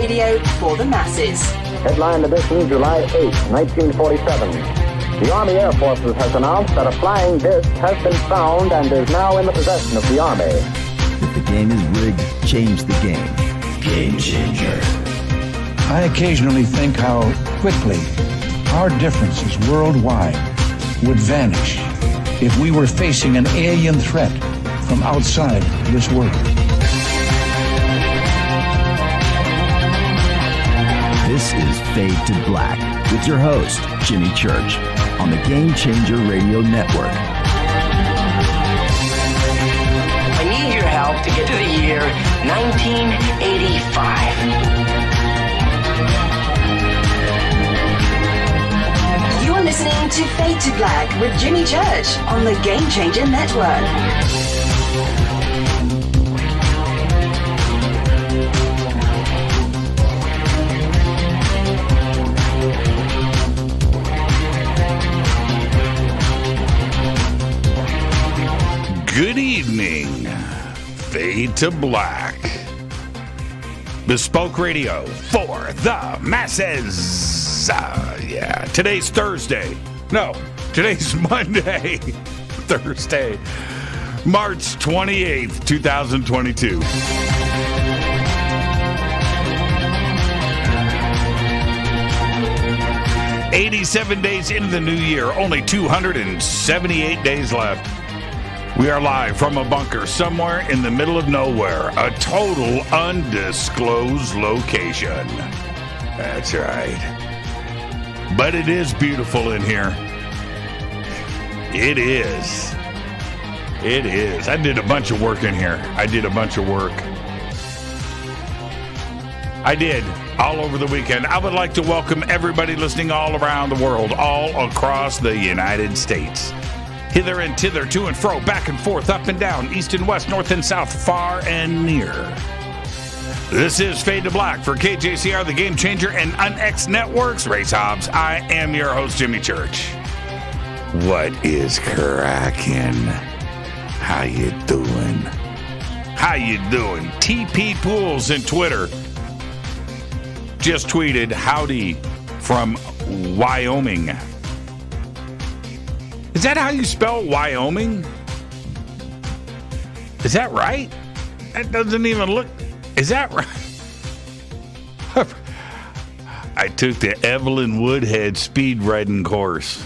radio for the masses. Headline edition, July 8, 1947. The Army Air Forces has announced that a flying disc has been found and is now in the possession of the Army. If the game is rigged, change the game. Game changer. I occasionally think how quickly our differences worldwide would vanish if we were facing an alien threat from outside this world. This is Fade to Black with your host, Jimmy Church, on the Game Changer Radio Network. I need your help to get to the year 1985. You're listening to Fade to Black with Jimmy Church on the Game Changer Network. Good evening. Fade to Black. Bespoke radio for the masses. Yeah, today's Thursday. No, today's Monday. Thursday, March 28th, 2022. "87 days into the new year, only 278 days left. We are live from a bunker somewhere in the middle of nowhere, a total undisclosed location. That's right. But it is beautiful in here. It is. It is. I did a bunch of work in here. I did all over the weekend. I would like to welcome everybody listening all around the world, all across the United States. Hither and thither, to and fro, back and forth, up and down, east and west, north and south, far and near. This is Fade to Black for KJCR, the Game Changer, and UnX Networks. Race Hobbs. I am your host, Jimmy Church. What is cracking? How you doing? TP Pools in Twitter just tweeted, howdy from Wyoming. Is that how you spell Wyoming? Is that right? That doesn't even look... Is that right? I took the Evelyn Woodhead speed riding course.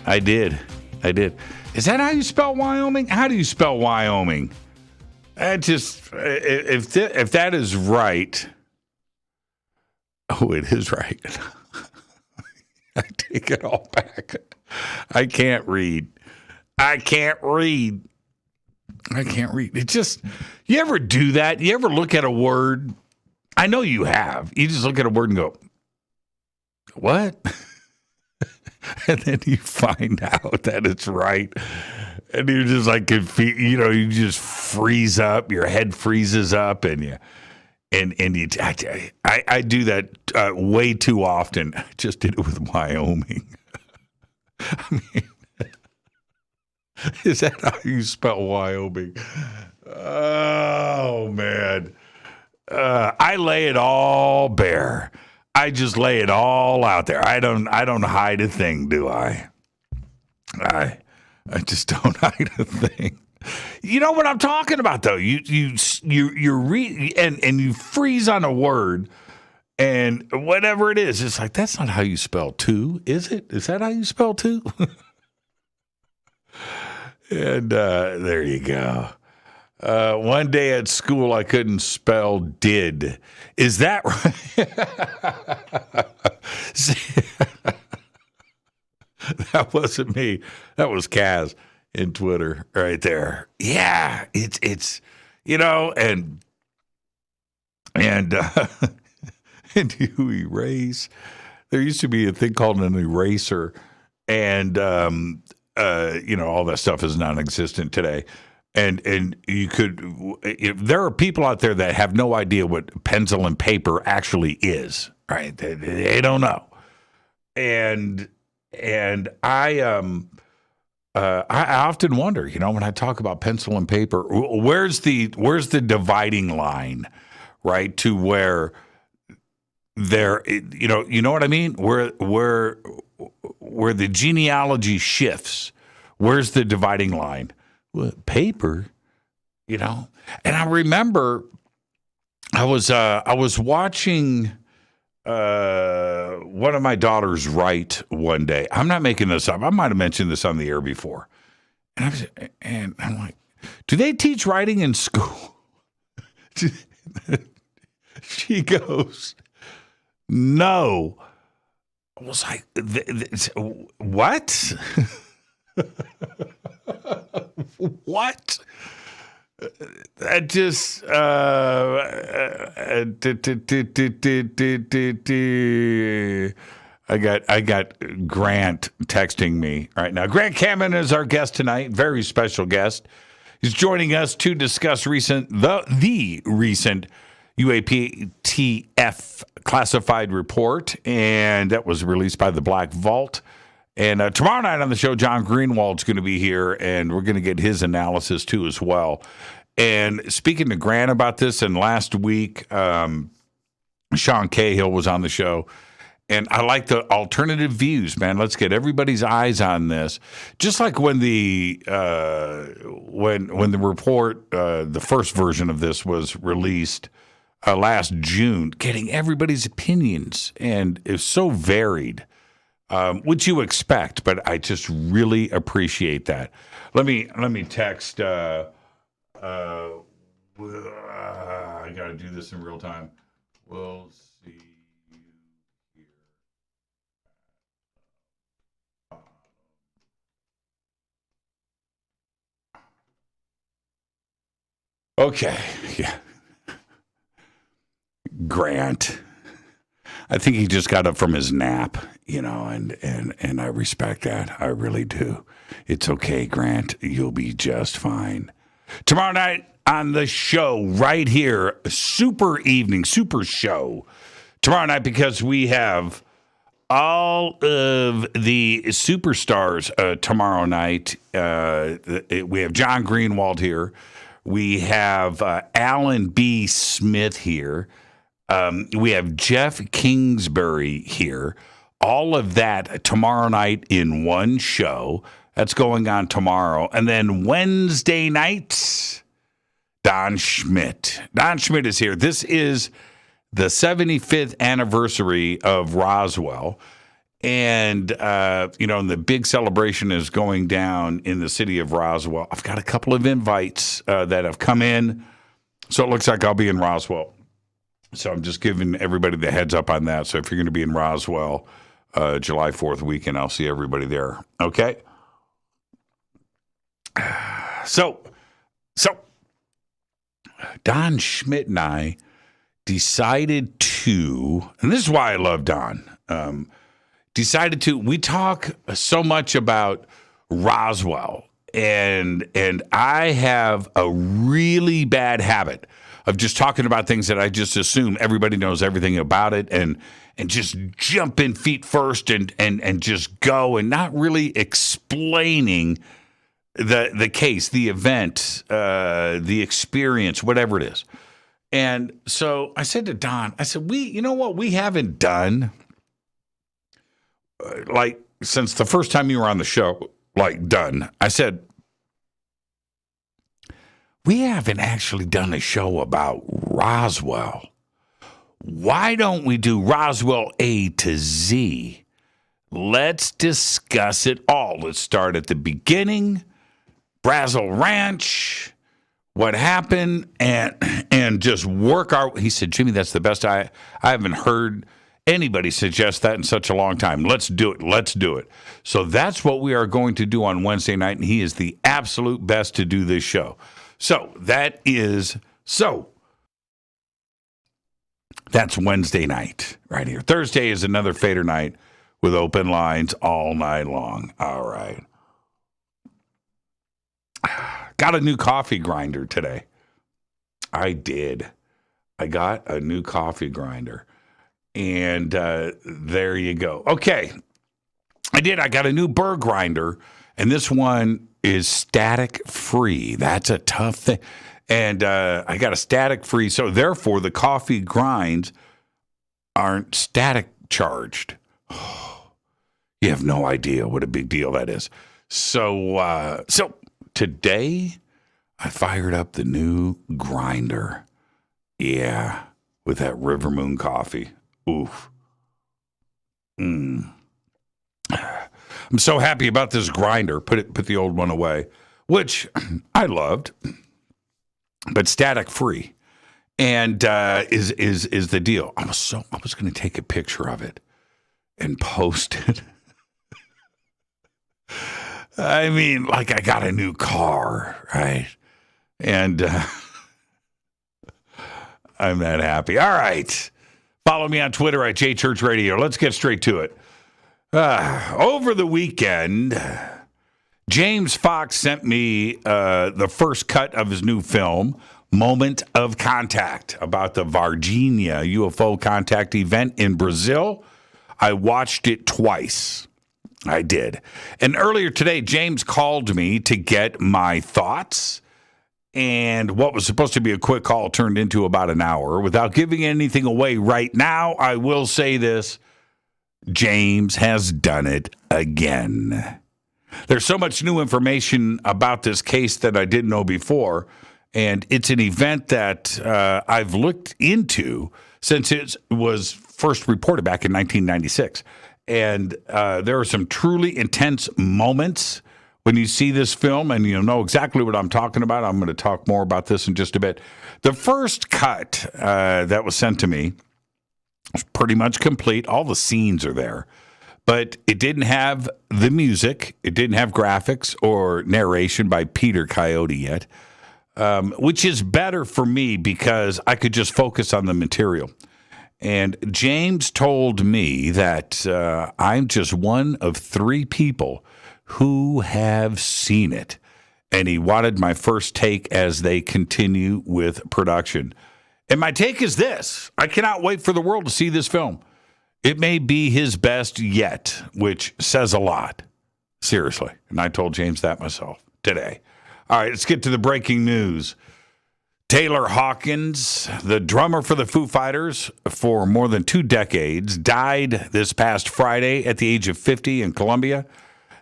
I did. Is that how you spell Wyoming? How do you spell Wyoming? If that is right... Oh, it is right. I take it all back. I can't read. It's just, you ever do that? You ever look at a word? I know you have. You just look at a word and go, what? And then you find out that it's right. And you're just like, you just freeze up. Your head freezes up and I do that way too often. I just did it with Wyoming. I mean, is that how you spell Wyoming? Oh, man. I lay it all bare. I just lay it all out there. I don't hide a thing, do I? I just don't hide a thing. You know what I'm talking about, though. You read and you freeze on a word, and whatever it is, it's like, that's not how you spell two, is it? Is that how you spell two? And there you go. One day at school, I couldn't spell did. Is that right? That wasn't me. That was Kaz in Twitter right there. Yeah, it's and you erase. There used to be a thing called an eraser, and all that stuff is non-existent today. And you could, there are people out there that have no idea what pencil and paper actually is, right? They don't know. And I often wonder, when I talk about pencil and paper, where's the dividing line, right? To where there, you know what I mean? Where the genealogy shifts. Where's the dividing line? Well, paper, And I remember I was watching one of my daughters write one day. I'm not making this up. I might have mentioned this on the air before. And I'm like, do they teach writing in school? She goes, no. I was like, what? What? I just I got Grant texting me right now. Grant Cameron is our guest tonight, very special guest. He's joining us to discuss the recent UAPTF Classified Report, and that was released by the Black Vault. And tomorrow night on the show, John Greenewald's going to be here, and we're going to get his analysis too as well. And speaking to Grant about this, and last week, Sean Cahill was on the show. And I like the alternative views, man. Let's get everybody's eyes on this. Just like when the report, the first version of this was released last June, getting everybody's opinions, and it's so varied, which you expect. But I just really appreciate that. Let me text. I got to do this in real time. We'll see. Okay, yeah. Grant. I think he just got up from his nap, and I respect that. I really do. It's okay, Grant. You'll be just fine. Tomorrow night on the show, right here, super evening, super show. Tomorrow night, because we have all of the superstars tomorrow night. We have John Greenewald here. We have Alan B. Smith here. We have Jeff Kingsbury here. All of that tomorrow night in one show. That's going on tomorrow. And then Wednesday night, Don Schmidt. Don Schmidt is here. This is the 75th anniversary of Roswell. And, and the big celebration is going down in the city of Roswell. I've got a couple of invites that have come in. So it looks like I'll be in Roswell. So I'm just giving everybody the heads up on that. So if you're going to be in Roswell, July 4th weekend, I'll see everybody there. Okay? So Don Schmidt and I decided to, and this is why I love Don, we talk so much about Roswell, and I have a really bad habit of just talking about things that I just assume everybody knows everything about it, and just jump in feet first and just go, and not really explaining the case, the event, the experience, whatever it is. And so I said to Don, you know what we haven't done, like, since the first time you were on the show, done. I said, we haven't actually done a show about Roswell. Why don't we do Roswell A to Z? Let's discuss it all. Let's start at the beginning, Brazel Ranch, what happened, and just work our. He said, Jimmy, that's the best. I haven't heard anybody suggest that in such a long time. Let's do it. Let's do it. So that's what we are going to do on Wednesday night, and he is the absolute best to do this show. So that's Wednesday night right here. Thursday is another Fader night with open lines all night long. All right. Got a new coffee grinder today. I did. I got a new coffee grinder. And there you go. Okay. I got a new burr grinder, and this one is static free. That's a tough thing. And I got a static free. So therefore, the coffee grinds aren't static charged. You have no idea what a big deal that is. So today I fired up the new grinder. Yeah, with that River Moon coffee. Oof. I'm so happy about this grinder. Put the old one away, which I loved, but static free, and is the deal. I was going to take a picture of it and post it. I mean, like I got a new car, right? And I'm that happy. All right. Follow me on Twitter at JChurchRadio. Let's get straight to it. Over the weekend, James Fox sent me the first cut of his new film, Moment of Contact, about the Varginha UFO contact event in Brazil. I watched it twice. I did. And earlier today, James called me to get my thoughts. And what was supposed to be a quick call turned into about an hour. Without giving anything away right now, I will say this. James has done it again. There's so much new information about this case that I didn't know before. And it's an event that I've looked into since it was first reported back in 1996. And there are some truly intense moments when you see this film, and you'll know exactly what I'm talking about. I'm going to talk more about this in just a bit. The first cut that was sent to me was pretty much complete. All the scenes are there, but it didn't have the music. It didn't have graphics or narration by Peter Coyote yet, which is better for me because I could just focus on the material. And James told me that I'm just one of 3 people who have seen it. And he wanted my first take as they continue with production. And my take is this. I cannot wait for the world to see this film. It may be his best yet, which says a lot. Seriously. And I told James that myself today. All right, let's get to the breaking news. Taylor Hawkins, the drummer for the Foo Fighters for more than 2 decades, died this past Friday at the age of 50 in Colombia.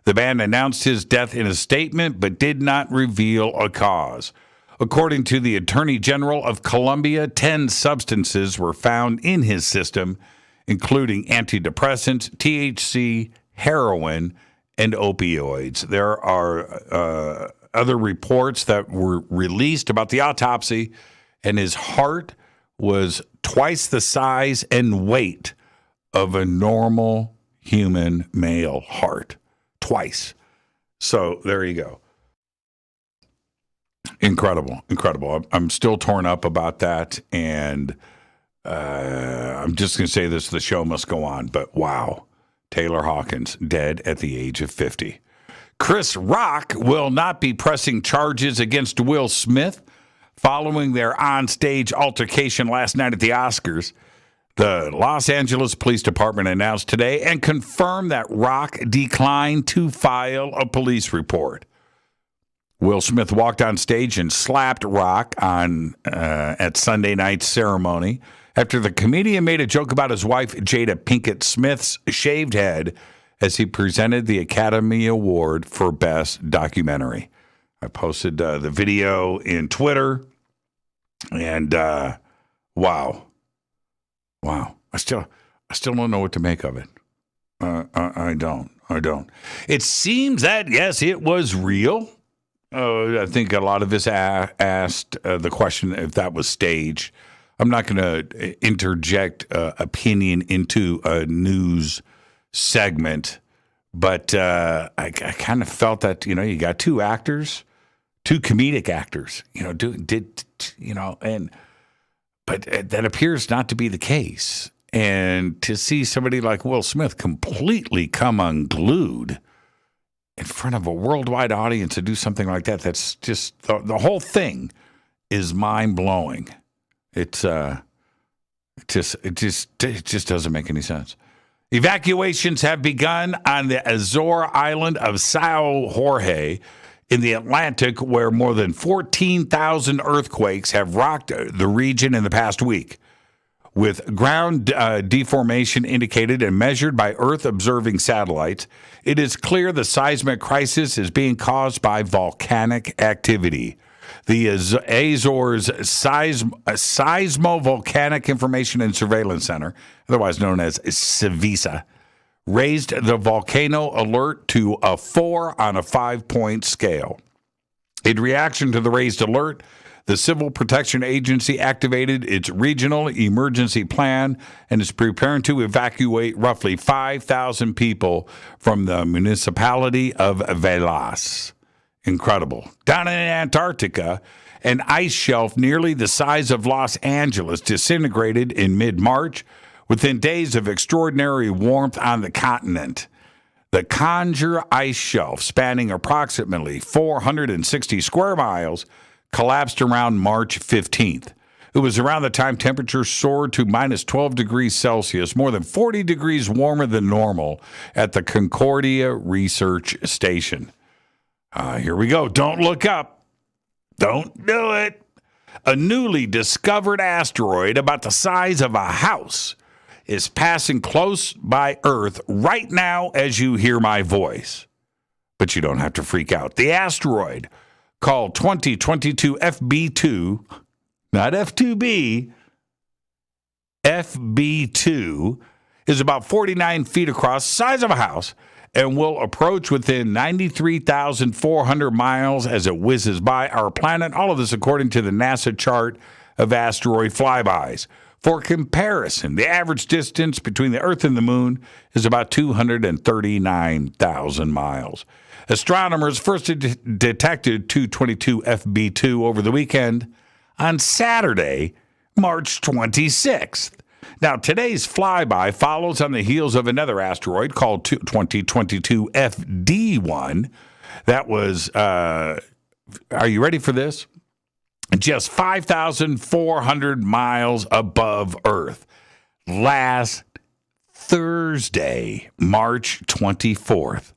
The band announced his death in a statement, but did not reveal a cause. According to the Attorney General of Colombia, 10 substances were found in his system, including antidepressants, THC, heroin, and opioids. There are other reports that were released about the autopsy, and his heart was twice the size and weight of a normal human male heart. Twice. So there you go. Incredible. I'm still torn up about that, and I'm just going to say this, the show must go on, but wow. Taylor Hawkins, dead at the age of 50. Chris Rock will not be pressing charges against Will Smith following their on-stage altercation last night at the Oscars. The Los Angeles Police Department announced today and confirmed that Rock declined to file a police report. Will Smith walked on stage and slapped Rock at Sunday night's ceremony after the comedian made a joke about his wife, Jada Pinkett Smith's shaved head as he presented the Academy Award for Best Documentary. I posted the video in Twitter, and wow. I still don't know what to make of it. I don't. It seems that, yes, it was real. I think a lot of us asked the question if that was staged. I'm not going to interject opinion into a news segment, but I kind of felt that, you got 2 actors, 2 comedic actors, but that appears not to be the case. And to see somebody like Will Smith completely come unglued in front of a worldwide audience to do something like that, that's just, the whole thing is mind-blowing. It just doesn't make any sense. Evacuations have begun on the Azore island of Sao Jorge in the Atlantic, where more than 14,000 earthquakes have rocked the region in the past week. with ground deformation indicated and measured by Earth-observing satellites, it is clear the seismic crisis is being caused by volcanic activity. The Azores Seismovolcanic Information and Surveillance Center, otherwise known as CIVISA, raised the volcano alert to a 4 on a 5-point scale. In reaction to the raised alert, the Civil Protection Agency activated its regional emergency plan and is preparing to evacuate roughly 5,000 people from the municipality of Velas. Incredible. Down in Antarctica, an ice shelf nearly the size of Los Angeles disintegrated in mid-March within days of extraordinary warmth on the continent. The Conjure ice shelf, spanning approximately 460 square miles, collapsed around March 15th. It was around the time temperatures soared to minus 12 degrees Celsius, more than 40 degrees warmer than normal, at the Concordia Research Station. Here we go. Don't look up. Don't do it. A newly discovered asteroid about the size of a house is passing close by Earth right now as you hear my voice. But you don't have to freak out. The asteroid, called 2022 FB2, not F2B, FB2, is about 49 feet across, size of a house, and will approach within 93,400 miles as it whizzes by our planet. All of this according to the NASA chart of asteroid flybys. For comparison, the average distance between the Earth and the Moon is about 239,000 miles. Astronomers first detected 222 FB2 over the weekend on Saturday, March 26th. Now, today's flyby follows on the heels of another asteroid called 2022 FD1. That was, are you ready for this? Just 5,400 miles above Earth. Last Thursday, March 24th,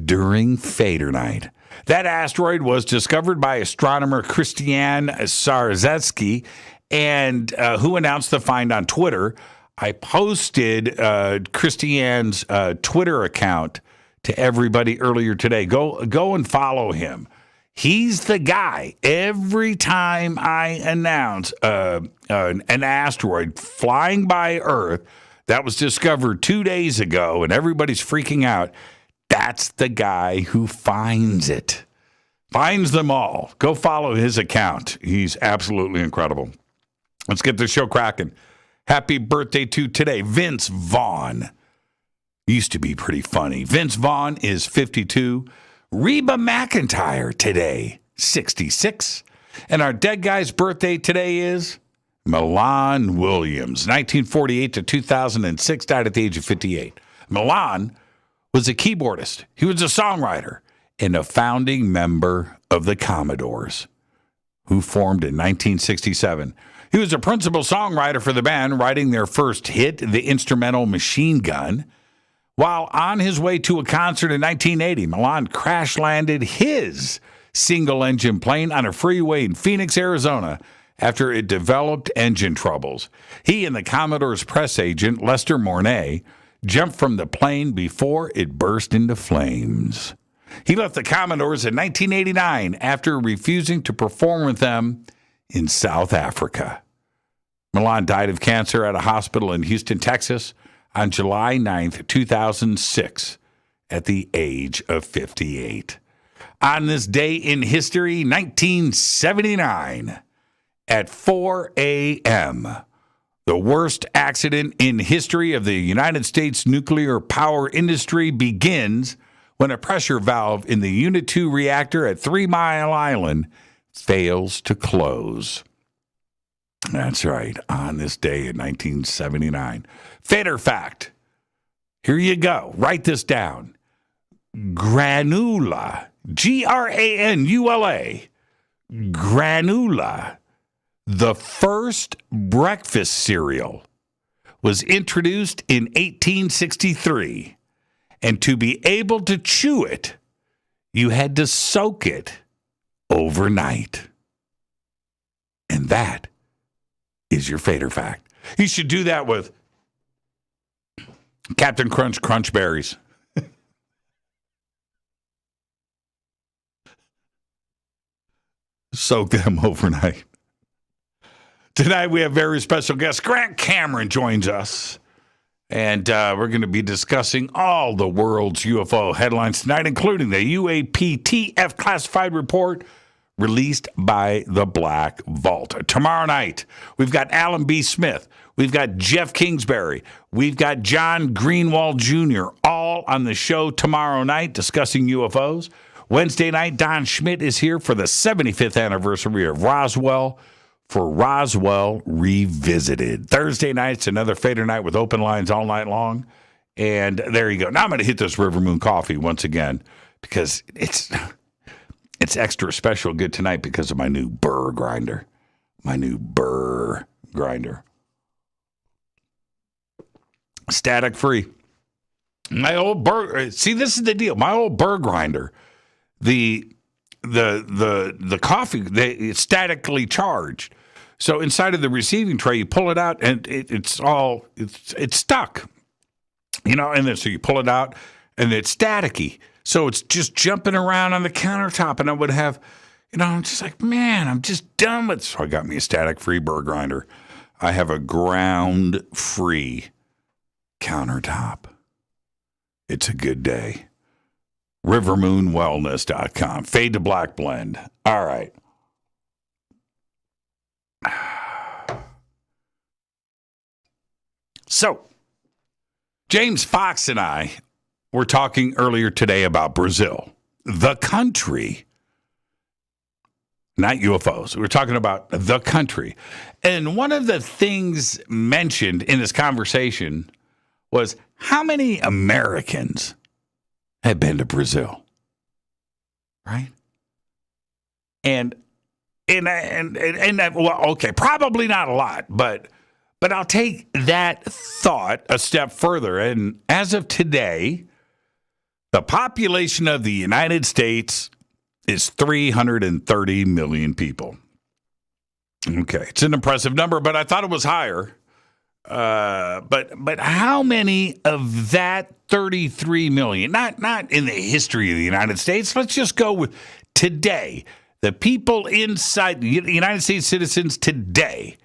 during Fader Night. That asteroid was discovered by astronomer Christian Sarzetsky, and who announced the find on Twitter. I posted Christian's Twitter account to everybody earlier today. Go and follow him. He's the guy. Every time I announce an asteroid flying by Earth that was discovered 2 days ago and everybody's freaking out, that's the guy who finds it. Finds them all. Go follow his account. He's absolutely incredible. Let's get the show cracking. Happy birthday to today, Vince Vaughn. Used to be pretty funny. Vince Vaughn is 52. Reba McEntire today, 66. And our dead guy's birthday today is Milan Williams, 1948 to 2006, died at the age of 58. Milan was a keyboardist. He was a songwriter and a founding member of the Commodores, who formed in 1967. He was a principal songwriter for the band, writing their first hit, the instrumental Machine Gun. While on his way to a concert in 1980, Milan crash-landed his single-engine plane on a freeway in Phoenix, Arizona, after it developed engine troubles. He and the Commodore's press agent, Lester Mornay, jumped from the plane before it burst into flames. He left the Commodores in 1989 after refusing to perform with them in South Africa. Milan died of cancer at a hospital in Houston, Texas, on July 9th, 2006, at the age of 58. On this day in history, 1979, at 4 a.m., the worst accident in history of the United States nuclear power industry begins when a pressure valve in the Unit 2 reactor at 3 Mile Island fails to close. That's right, on this day in 1979. Fader fact. Here you go. Write this down. Granula, Granula, Granula, the first breakfast cereal, was introduced in 1863. And to be able to chew it, you had to soak it overnight. And that is your Fader fact. You should do that with Captain Crunch Crunch Berries. Soak them overnight. Tonight we have very special guest. Grant Cameron joins us. And we're going to be discussing all the world's UFO headlines tonight, including the UAPTF Classified Report released by the Black Vault. Tomorrow night, we've got Alan B. Smith. We've got Jeff Kingsbury. We've got John Greenewald Jr. all on the show tomorrow night discussing UFOs. Wednesday night, Don Schmidt is here for the 75th anniversary of Roswell for Roswell Revisited. Thursday night's another Fader night with open lines all night long. And there you go. Now I'm going to hit this River Moon coffee once again because it's extra special good tonight because of my new burr grinder. Static free. My old burr. See, this is the deal. My old burr grinder. The coffee, it's statically charged. So inside of the receiving tray, you pull it out and it's stuck. And then so you pull it out and it's staticky. So it's just jumping around on the countertop. And I would have, I'm just like, man, I'm just done with. So I got me a static-free burr grinder. I have a ground-free countertop. It's a good day. RiverMoonWellness.com. Fade to Black blend. All right. So, James Fox and I were talking earlier today about Brazil, the country, not UFOs. We're talking about the country. And one of the things mentioned in this conversation was how many Americans have been to Brazil, right? And well, okay, probably not a lot, but I'll take that thought a step further. And as of today, the population of the United States is 330 million people. Okay, it's an impressive number, but I thought it was higher. But how many of that 33 million, not in the history of the United States, let's just go with today, the people inside the United States citizens today,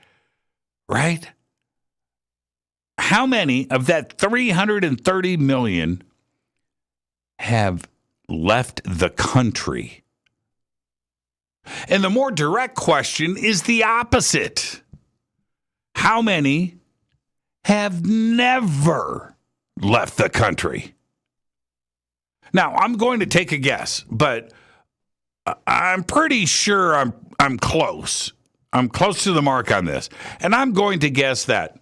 right? How many of that 330 million have left the country? And the more direct question is the opposite. How many have never left the country? Now, I'm going to take a guess, but I'm pretty sure I'm close. I'm close to the mark on this. And I'm going to guess that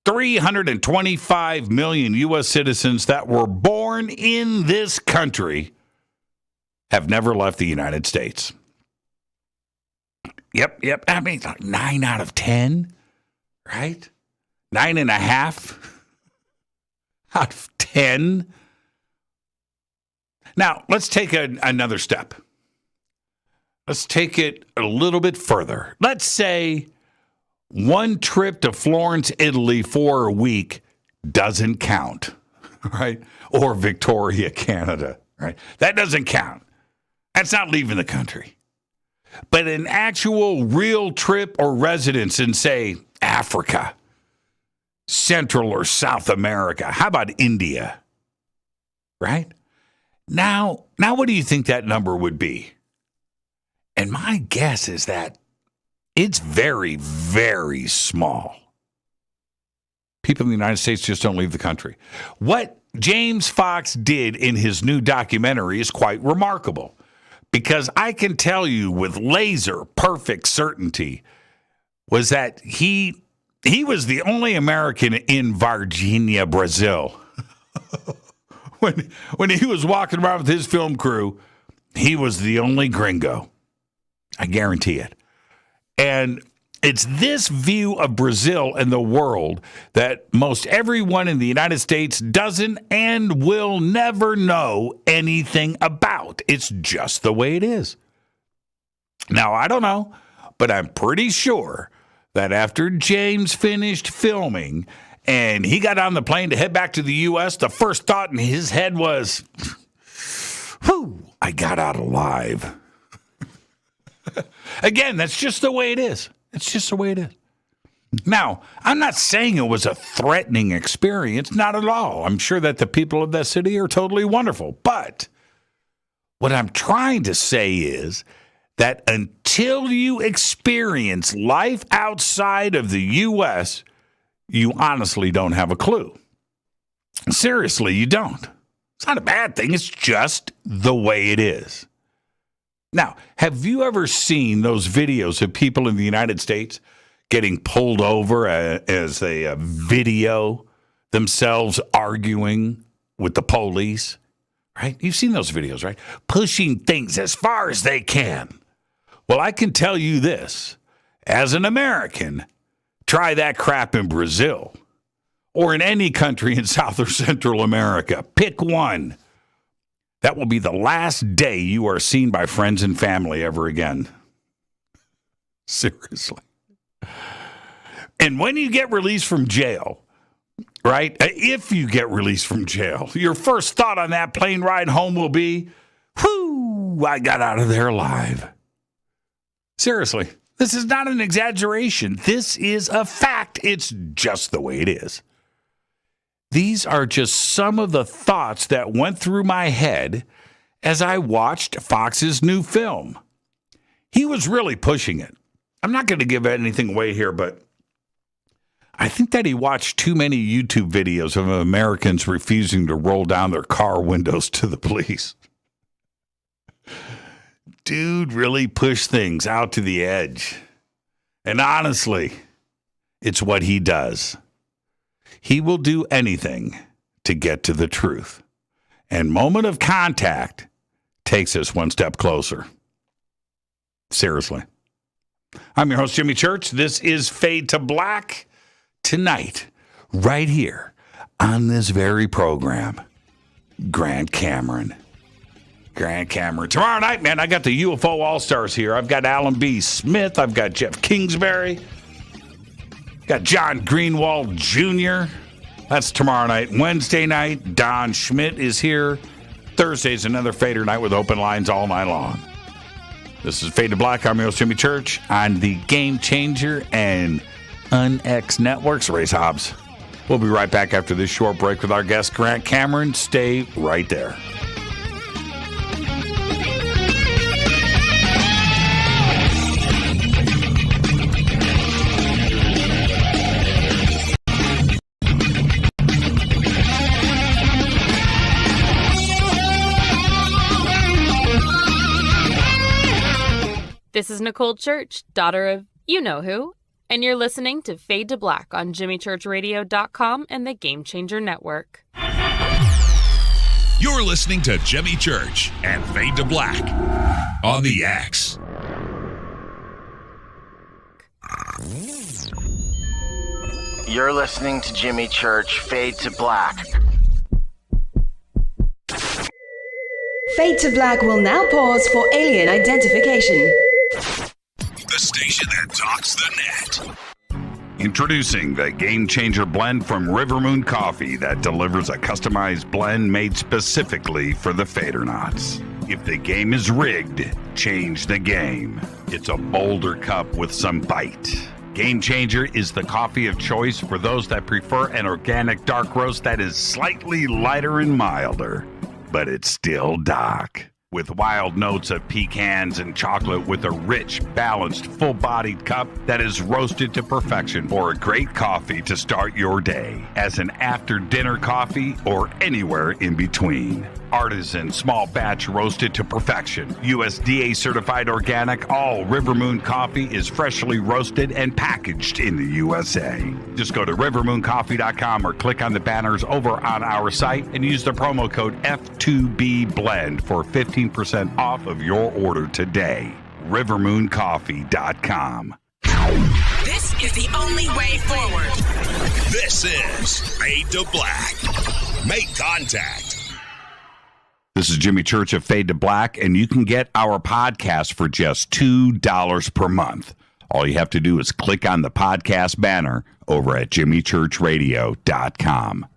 325 million U.S. citizens that were born in this country have never left the United States. Yep. I mean, like 9 out of 10, right? 9.5 out of 10. Now, let's take another step. Let's take it a little bit further. Let's say one trip to Florence, Italy for a week doesn't count, right? Or Victoria, Canada, right? That doesn't count. That's not leaving the country. But an actual real trip or residence in, say, Africa, Central or South America. How about India? Right? Now what do you think that number would be? And my guess is that it's very, very small. People in the United States just don't leave the country. What James Fox did in his new documentary is quite remarkable, because I can tell you with laser perfect certainty was that he was the only American in Varginha, Brazil. When he was walking around with his film crew, he was the only gringo. I guarantee it. And it's this view of Brazil and the world that most everyone in the United States doesn't and will never know anything about. It's just the way it is. Now, I don't know, but I'm pretty sure that after James finished filming and he got on the plane to head back to the U.S., the first thought in his head was, whew, I got out alive. Again, that's just the way it is. It's just the way it is. Now, I'm not saying it was a threatening experience, not at all. I'm sure that the people of that city are totally wonderful. But what I'm trying to say is that until you experience life outside of the U.S., you honestly don't have a clue. Seriously, you don't. It's not a bad thing. It's just the way it is. Now, have you ever seen those videos of people in the United States getting pulled over as they video themselves arguing with the police? Right? You've seen those videos, right? Pushing things as far as they can. Well, I can tell you this. As an American, try that crap in Brazil or in any country in South or Central America. Pick one. That will be the last day you are seen by friends and family ever again. Seriously. And when you get released from jail, right? If you get released from jail, your first thought on that plane ride home will be, whew, I got out of there alive. Seriously. This is not an exaggeration. This is a fact. It's just the way it is. These are just some of the thoughts that went through my head as I watched Fox's new film. He was really pushing it. I'm not going to give anything away here, but I think that he watched too many YouTube videos of Americans refusing to roll down their car windows to the police. Dude really pushed things out to the edge. And honestly, it's what he does. He will do anything to get to the truth. And moment of contact takes us one step closer. Seriously. I'm your host, Jimmy Church. This is Fade to Black. Tonight, right here on this very program, Grant Cameron. Tomorrow night, man, I got the UFO All-Stars here. I've got Alan B. Smith. I've got Jeff Kingsbury. Got John Greenewald Jr. That's tomorrow night. Wednesday night, Don Schmidt is here. Thursday's another Fader night with open lines all night long. This is Fade to Black. I'm your host, Jimmy Church, on the Game Changer and UnX Networks. Race Hobbs. We'll be right back after this short break with our guest, Grant Cameron. Stay right there. This is Nicole Church, daughter of you-know-who, and you're listening to Fade to Black on JimmyChurchRadio.com and the Game Changer Network. You're listening to Jimmy Church and Fade to Black on the X. You're listening to Jimmy Church, Fade to Black. Fade to Black will now pause for alien identification. The station that talks the net. Introducing the Game Changer blend from Rivermoon Coffee that delivers a customized blend made specifically for the Fadernauts. If the game is rigged, change the game. It's a bolder cup with some bite. Game Changer is the coffee of choice for those that prefer an organic dark roast that is slightly lighter and milder, but it's still dark. With wild notes of pecans and chocolate with a rich, balanced, full-bodied cup that is roasted to perfection for a great coffee to start your day, as an after-dinner coffee or anywhere in between. Artisan, small batch roasted to perfection. USDA certified organic, all Rivermoon coffee is freshly roasted and packaged in the USA. Just go to rivermooncoffee.com or click on the banners over on our site and use the promo code F2BBLEND for 15% off of your order today. rivermooncoffee.com. This is the only way forward. This is Fade to Black. Make contact. This is Jimmy Church of Fade to Black, and you can get our podcast for just $2 per month. All you have to do is click on the podcast banner over at jimmychurchradio.com.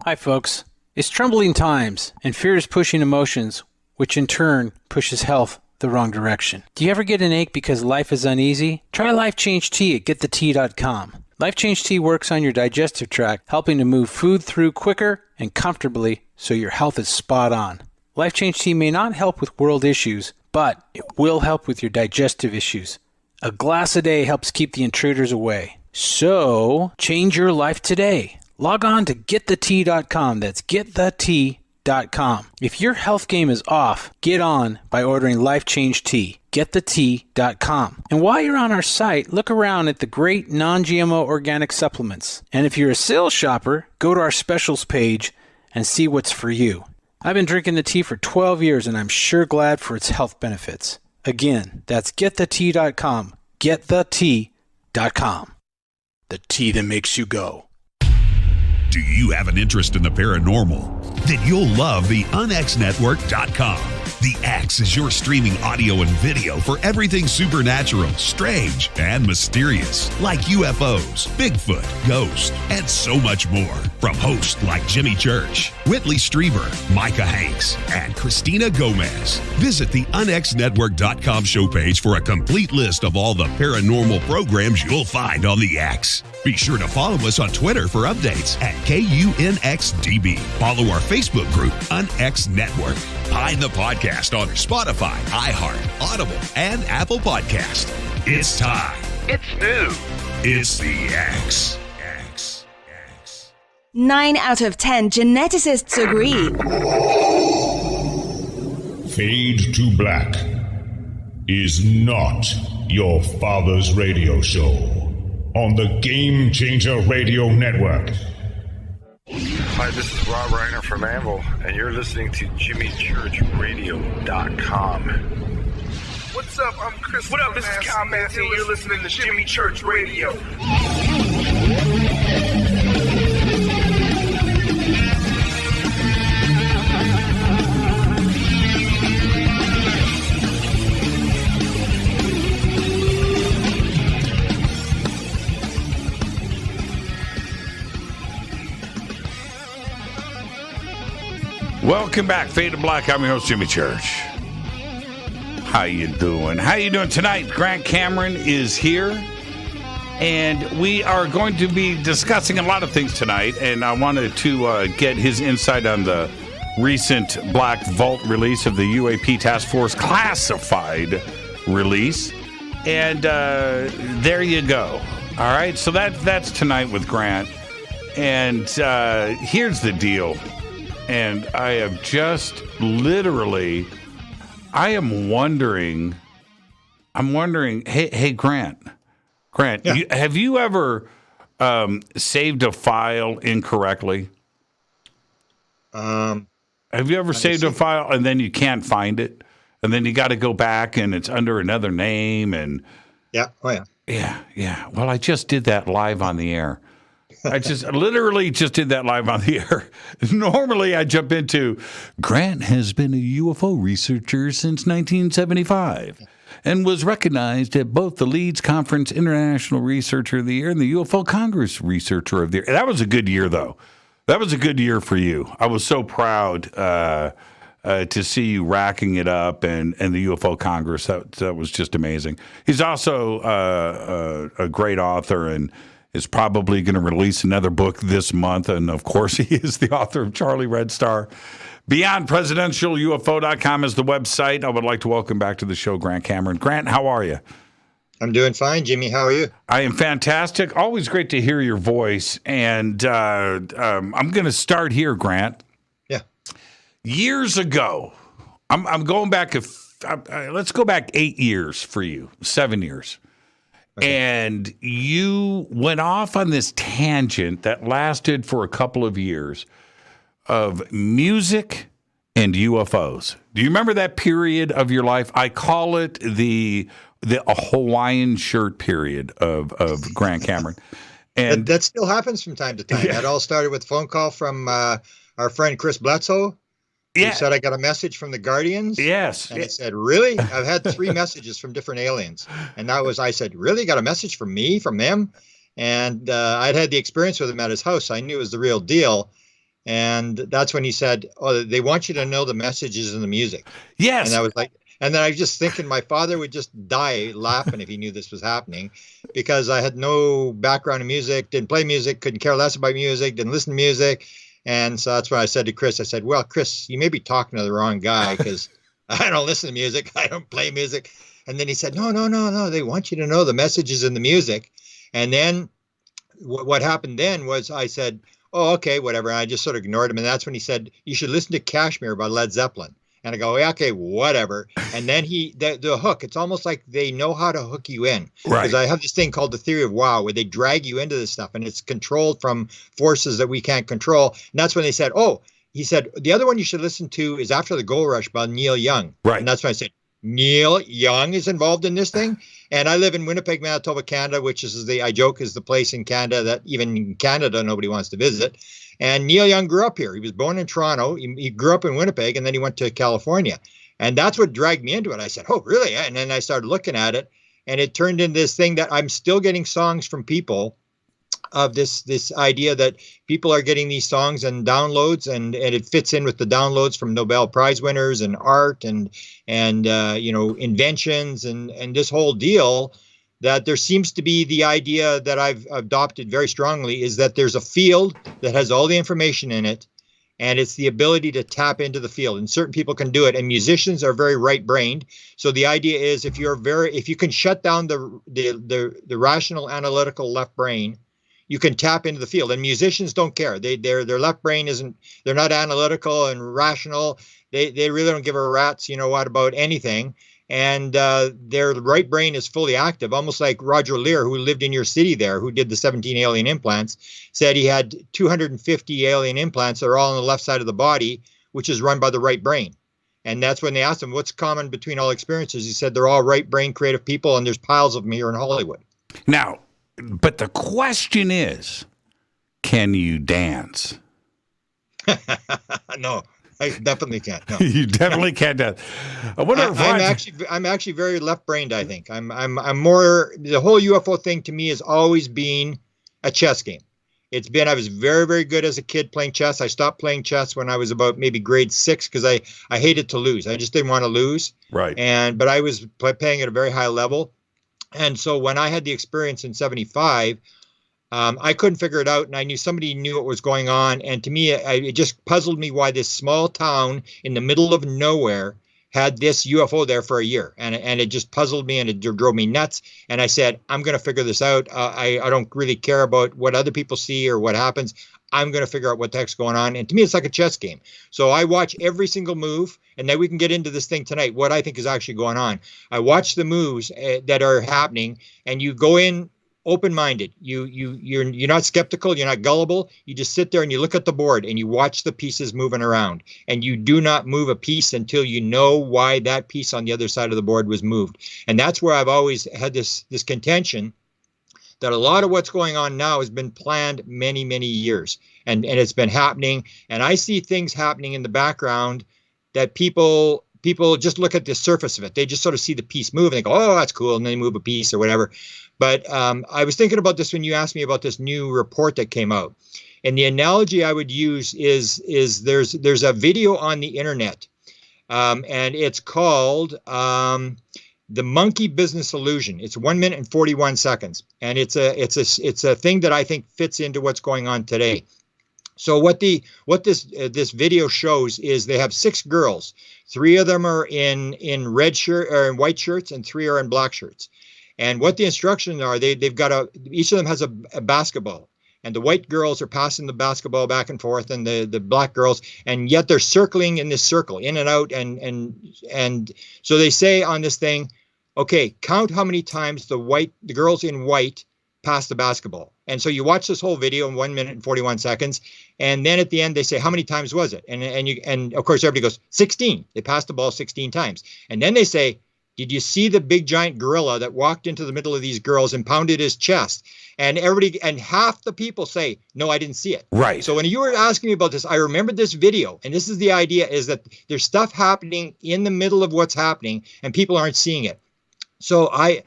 Hi, folks. It's troubling times, and fear is pushing emotions, which in turn pushes health the wrong direction. Do you ever get an ache because life is uneasy? Try Life Change Tea at gettheti.com. Life Change Tea works on your digestive tract, helping to move food through quicker and comfortably so your health is spot on. Life Change Tea may not help with world issues, but it will help with your digestive issues. A glass a day helps keep the intruders away. So, change your life today. Log on to gettheti.com. That's gettheti.com. If your health game is off, get on by ordering Life Change Tea. Gettheti.com. And while you're on our site, look around at the great non-GMO organic supplements. And if you're a sales shopper, go to our specials page and see what's for you. I've been drinking the tea for 12 years, and I'm sure glad for its health benefits. Again, that's gettheti.com. Gettheti.com. The tea that makes you go. Do you have an interest in the paranormal? Then you'll love the unxnetwork.com. The X is your streaming audio and video for everything supernatural, strange, and mysterious, like UFOs, Bigfoot, ghosts, and so much more. From hosts like Jimmy Church, Whitley Strieber, Micah Hanks, and Christina Gomez. Visit the unxnetwork.com show page for a complete list of all the paranormal programs you'll find on the X. Be sure to follow us on Twitter for updates at KUNXDB. Follow our Facebook group, UNX Network. Find the podcast on Spotify, iHeart, Audible, and Apple Podcast. It's time. It's new. It's the X. 9 out of 10 geneticists agree. Fade to Black is not your father's radio show on the Game Changer Radio Network. Hi, this is Rob Reiner from Anvil, and you're listening to JimmyChurchRadio.com. What's up? I'm Chris. What up? This is Kyle Massey, and you're listening to Jimmy Church Radio. Welcome back, Fade to Black. I'm your host, Jimmy Church. How you doing? How you doing tonight? Grant Cameron is here, and we are going to be discussing a lot of things tonight, and I wanted to get his insight on the recent Black Vault release of the UAP Task Force Classified release, and there you go. All right, so that's tonight with Grant, and here's the deal. And I have just literally, I'm wondering, hey, Grant, yeah. Have you ever saved a file incorrectly? Have you ever saved a file and then you can't find it? And then you got to go back and it's under another name and... Yeah, oh yeah. Yeah. Well, I just did that live on the air. I literally did that live on the air. Normally, I jump into, Grant has been a UFO researcher since 1975 and was recognized at both the Leeds Conference International Researcher of the Year and the UFO Congress Researcher of the Year. That was a good year, though. That was a good year for you. I was so proud to see you racking it up and the UFO Congress. That was just amazing. He's also a great author and is probably going to release another book this month. And, of course, he is the author of Charlie Red Star. Beyond Presidential, UFO.com is the website. I would like to welcome back to the show Grant Cameron. Grant, how are you? I'm doing fine, Jimmy. How are you? I am fantastic. Always great to hear your voice. And I'm going to start here, Grant. Yeah. Years ago, I'm going back, let's go back 8 years for you, 7 years. Okay. And you went off on this tangent that lasted for a couple of years of music and UFOs. Do you remember that period of your life? I call it a Hawaiian shirt period of Grant Cameron. And that still happens from time to time. Yeah. That all started with a phone call from our friend Chris Bledsoe. You said I got a message from the Guardians? Yes. And I said, really? I've had 3 messages from different aliens. And I said, really? Got a message from me, from them? And I'd had the experience with him at his house. I knew it was the real deal. And that's when he said, oh, they want you to know the messages in the music. Yes. And I was like, and then I was just thinking my father would just die laughing if he knew this was happening, because I had no background in music, didn't play music, couldn't care less about music, didn't listen to music. And so that's why I said to Chris, I said, well, Chris, you may be talking to the wrong guy, because I don't listen to music. I don't play music. And then he said, no. They want you to know the messages in the music. And then what happened then was I said, oh, okay, whatever. And I just sort of ignored him. And that's when he said, you should listen to Kashmir by Led Zeppelin. And I go, yeah, okay, whatever. And then the hook, it's almost like they know how to hook you in. Right. Because I have this thing called the theory of wow, where they drag you into this stuff, and it's controlled from forces that we can't control. And that's when they said, he said, the other one you should listen to is After the Gold Rush by Neil Young. Right. And that's when I said, Neil Young is involved in this thing. And I live in Winnipeg, Manitoba, Canada, which is I joke is the place in Canada that even in Canada, nobody wants to visit. And Neil Young grew up here. He was born in Toronto. He grew up in Winnipeg, and then he went to California. And that's what dragged me into it. I said, oh, really? And then I started looking at it, and it turned into this thing that I'm still getting songs from people of this idea that people are getting these songs and downloads, and it fits in with the downloads from Nobel Prize winners and art and inventions and this whole deal. That there seems to be the idea that I've adopted very strongly is that there's a field that has all the information in it, and it's the ability to tap into the field. And certain people can do it, and musicians are very right-brained. So the idea is if you can shut down the rational, analytical left brain, you can tap into the field. And musicians don't care. Their left brain they're not analytical and rational. They really don't give a rat's about anything. And their right brain is fully active, almost like Roger Lear, who lived in your city there, who did the 17 alien implants, said he had 250 alien implants that are all on the left side of the body, which is run by the right brain. And that's when they asked him, what's common between all experiences? He said, they're all right brain creative people, and there's piles of them here in Hollywood. Now, but the question is, can you dance? No. I definitely can't. No. You definitely can't dance. I'm actually very left-brained. I think I'm more. The whole UFO thing to me has always been a chess game. I was very, very good as a kid playing chess. I stopped playing chess when I was about maybe grade 6 because I hated to lose. I just didn't want to lose. Right. But I was playing at a very high level, and so when I had the experience in '75. I couldn't figure it out, and I knew somebody knew what was going on. And to me, it just puzzled me why this small town in the middle of nowhere had this UFO there for a year. And it just puzzled me, and it drove me nuts. And I said, I'm going to figure this out. I don't really care about what other people see or what happens. I'm going to figure out what the heck's going on. And to me, it's like a chess game. So I watch every single move, and then we can get into this thing tonight, what I think is actually going on. I watch the moves that are happening, and you go in open-minded. You're not skeptical. You're not gullible. You just sit there and you look at the board and you watch the pieces moving around. And you do not move a piece until you know why that piece on the other side of the board was moved. And that's where I've always had this contention that a lot of what's going on now has been planned many, many years. And it's been happening. And I see things happening in the background that people just look at the surface of it. They just sort of see the piece move and they go, oh, that's cool. And then they move a piece or whatever. But I was thinking about this when you asked me about this new report that came out. And the analogy I would use is there's a video on the internet, and it's called The Monkey Business Illusion. It's 1 minute and 41 seconds. And it's a thing that I think fits into what's going on today. So what this video shows is they have 6 girls. 3 of them are in red shirt or in white shirts, and 3 are in black shirts. And what the instructions are, they've got each of them has a basketball, and the white girls are passing the basketball back and forth, and the black girls, and yet they're circling in this circle, in and out, and so they say on this thing, okay, count how many times the girls in white pass the basketball. And so you watch this whole video in 1 minute and 41 seconds, and then at the end they say, how many times was it? And of course everybody goes 16. They passed the ball 16 times, and then they say, Did you see the big giant gorilla that walked into the middle of these girls and pounded his chest? And half the people say, no, I didn't see it. Right. So when you were asking me about this, I remembered this video. And this is the idea, is that there's stuff happening in the middle of what's happening and people aren't seeing it. So I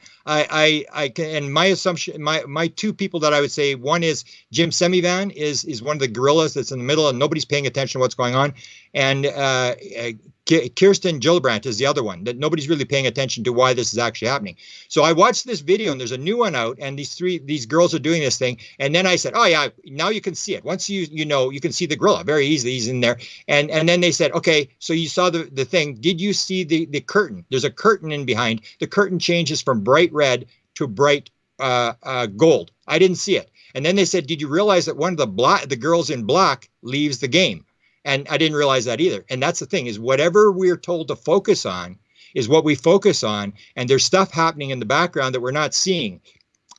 can, and my assumption, my two people that I would say, one is Jim Semivan is one of the gorillas that's in the middle and nobody's paying attention to what's going on. And Kirsten Gillibrand is the other one that nobody's really paying attention to why this is actually happening. So I watched this video and there's a new one out and these girls are doing this thing. And then I said, oh yeah, now you can see it. Once you know, you can see the gorilla very easily. He's in there. And then they said, okay, so you saw the thing. Did you see the curtain? There's a curtain in behind. The curtain changes from bright red to bright gold. I didn't see it. And then they said, did you realize that one of the girls in black leaves the game? And I didn't realize that either. And that's the thing, is whatever we're told to focus on is what we focus on. And there's stuff happening in the background that we're not seeing.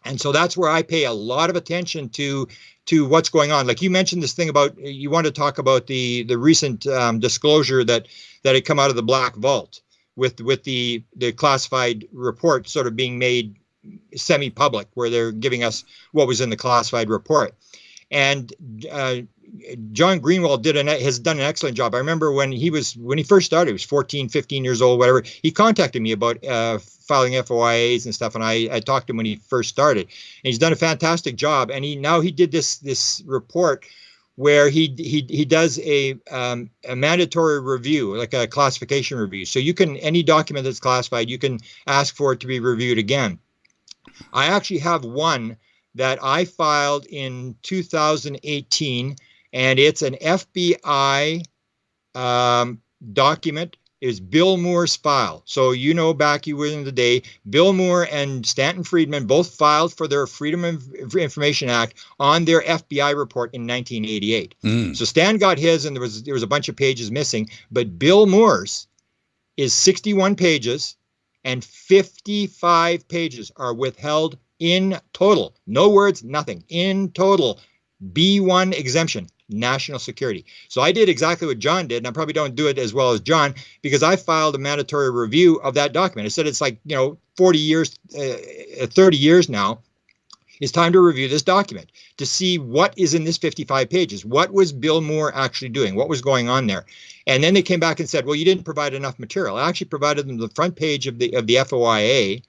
And so that's where I pay a lot of attention to what's going on. Like you mentioned this thing about, you want to talk about the recent disclosure that had come out of the Black Vault with the classified report sort of being made semi-public, where they're giving us what was in the classified report. And John Greenewald has done an excellent job. I remember when he first started, he was 14, 15 years old, whatever. He contacted me about filing FOIAs and stuff, and I talked to him when he first started. And he's done a fantastic job. And he did this report where he does a mandatory review, like a classification review. So you can, any document that's classified, you can ask for it to be reviewed again. I actually have one that I filed in 2018, and it's an FBI document. Is Bill Moore's file. So back in the day, Bill Moore and Stanton Friedman both filed for their Freedom of Information Act on their FBI report in 1988. So Stan got his, and there was a bunch of pages missing, but Bill Moore's is 61 pages, and 55 pages are withheld in total. No words, nothing. In total, B1 exemption, national security. So I did exactly what John did, and I probably don't do it as well as John, because I filed a mandatory review of that document. I said it's like, 40 years, 30 years now. It's time to review this document to see what is in this 55 pages. What was Bill Moore actually doing? What was going on there? And then they came back and said, well, you didn't provide enough material. I actually provided them the front page of the FOIA.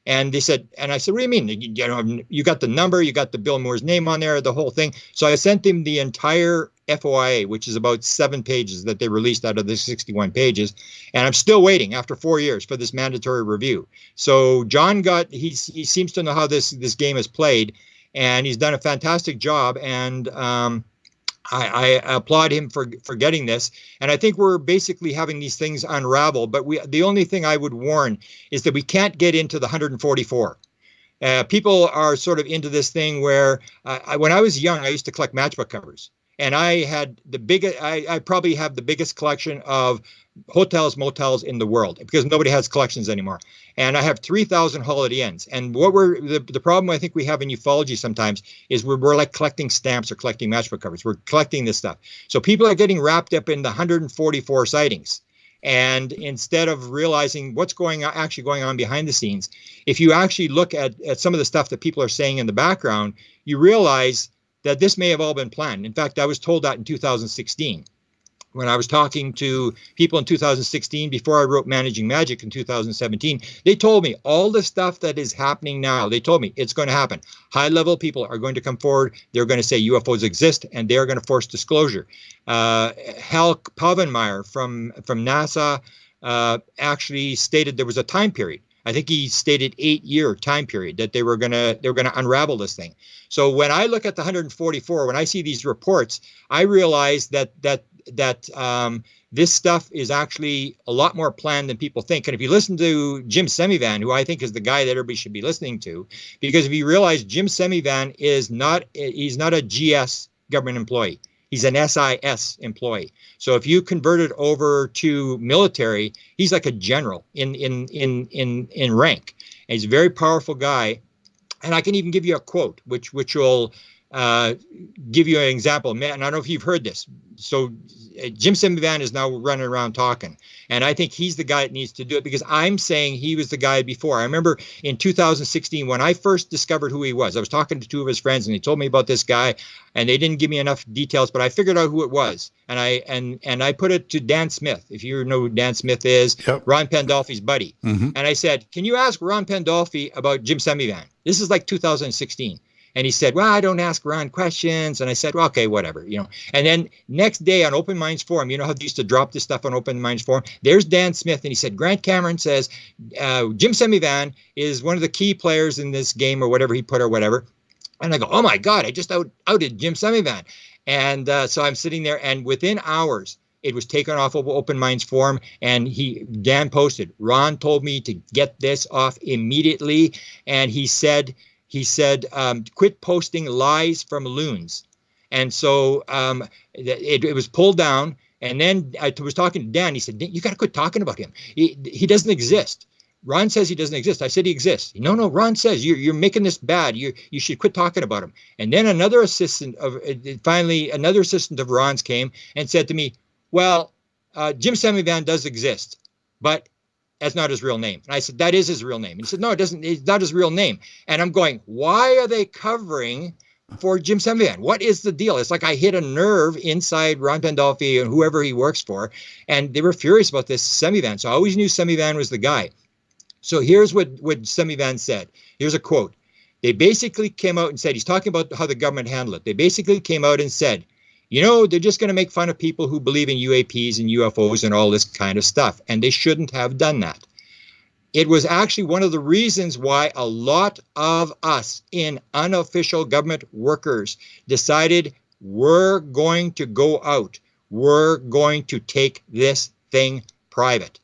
And they said, and I said, what do you mean? You got the number, you got the Bill Moore's name on there, the whole thing. So I sent them the entire FOIA, which is about 7 pages that they released out of the 61 pages. And I'm still waiting after 4 years for this mandatory review. So John he seems to know how this game is played, and he's done a fantastic job. And I applaud him for getting this. And I think we're basically having these things unravel. But the only thing I would warn is that we can't get into the 144. People are sort of into this thing where when I was young, I used to collect matchbook covers. And I had I probably have the biggest collection of hotels, motels in the world, because nobody has collections anymore. And I have 3,000 Holiday Inns. And what the problem I think we have in ufology sometimes is we're like collecting stamps or collecting matchbook covers. We're collecting this stuff. So people are getting wrapped up in the 144 sightings. And instead of realizing what's actually going on behind the scenes, if you actually look at some of the stuff that people are saying in the background, you realize that this may have all been planned. In fact, I was told that in 2016. When I was talking to people in 2016, before I wrote Managing Magic in 2017, they told me all the stuff that is happening now, they told me it's going to happen. High-level people are going to come forward. They're going to say UFOs exist, and they're going to force disclosure. Hal Povenmire from NASA actually stated there was a time period. I think he stated 8-year time period that they were going to unravel this thing. So when I look at the 144, when I see these reports, I realize that this stuff is actually a lot more planned than people think. And if you listen to Jim Semivan, who I think is the guy that everybody should be listening to, because if you realize Jim Semivan he's not a GS government employee. He's an SIS employee. So if you convert it over to military, he's like a general in rank. And he's a very powerful guy. And I can even give you a quote, which will give you an example. Man, I don't know if you've heard this. So Jim Semivan is now running around talking. And I think he's the guy that needs to do it, because I'm saying he was the guy before. I remember in 2016, when I first discovered who he was, I was talking to two of his friends and he told me about this guy, and they didn't give me enough details, but I figured out who it was. And I put it to Dan Smith. If you know who Dan Smith is, yep. Ron Pandolfi's buddy. Mm-hmm. And I said, can you ask Ron Pandolfi about Jim Semivan? This is like 2016. And he said, well, I don't ask Ron questions. And I said, well, okay, whatever, you know. And then next day on Open Minds Forum, you know how they used to drop this stuff on Open Minds Forum? There's Dan Smith, and he said, Grant Cameron says Jim Semivan is one of the key players in this game, or whatever he put, or whatever. And I go, oh my God, I just outed Jim Semivan. And so I'm sitting there, and within hours, it was taken off of Open Minds Forum, and Dan posted, Ron told me to get this off immediately, and he said, quit posting lies from loons. And so it was pulled down. And then I was talking to Dan. He said, you got to quit talking about him. He doesn't exist. Ron says he doesn't exist. I said he exists. No, Ron says you're making this bad. You should quit talking about him. And then another assistant of Ron's came and said to me, well, Jim Semivan does exist, but that's not his real name. And I said, that is his real name. And he said, no, it doesn't. It's not his real name. And I'm going, why are they covering for Jim Semivan? What is the deal? It's like I hit a nerve inside Ron Pandolfi and whoever he works for. And they were furious about this Semivan. So I always knew Semivan was the guy. So here's what Semivan said. Here's a quote. They basically came out and said, he's talking about how the government handled it. They basically came out and said, you know, they're just going to make fun of people who believe in UAPs and UFOs and all this kind of stuff. And they shouldn't have done that. It was actually one of the reasons why a lot of us in unofficial government workers decided we're going to go out. We're going to take this thing private.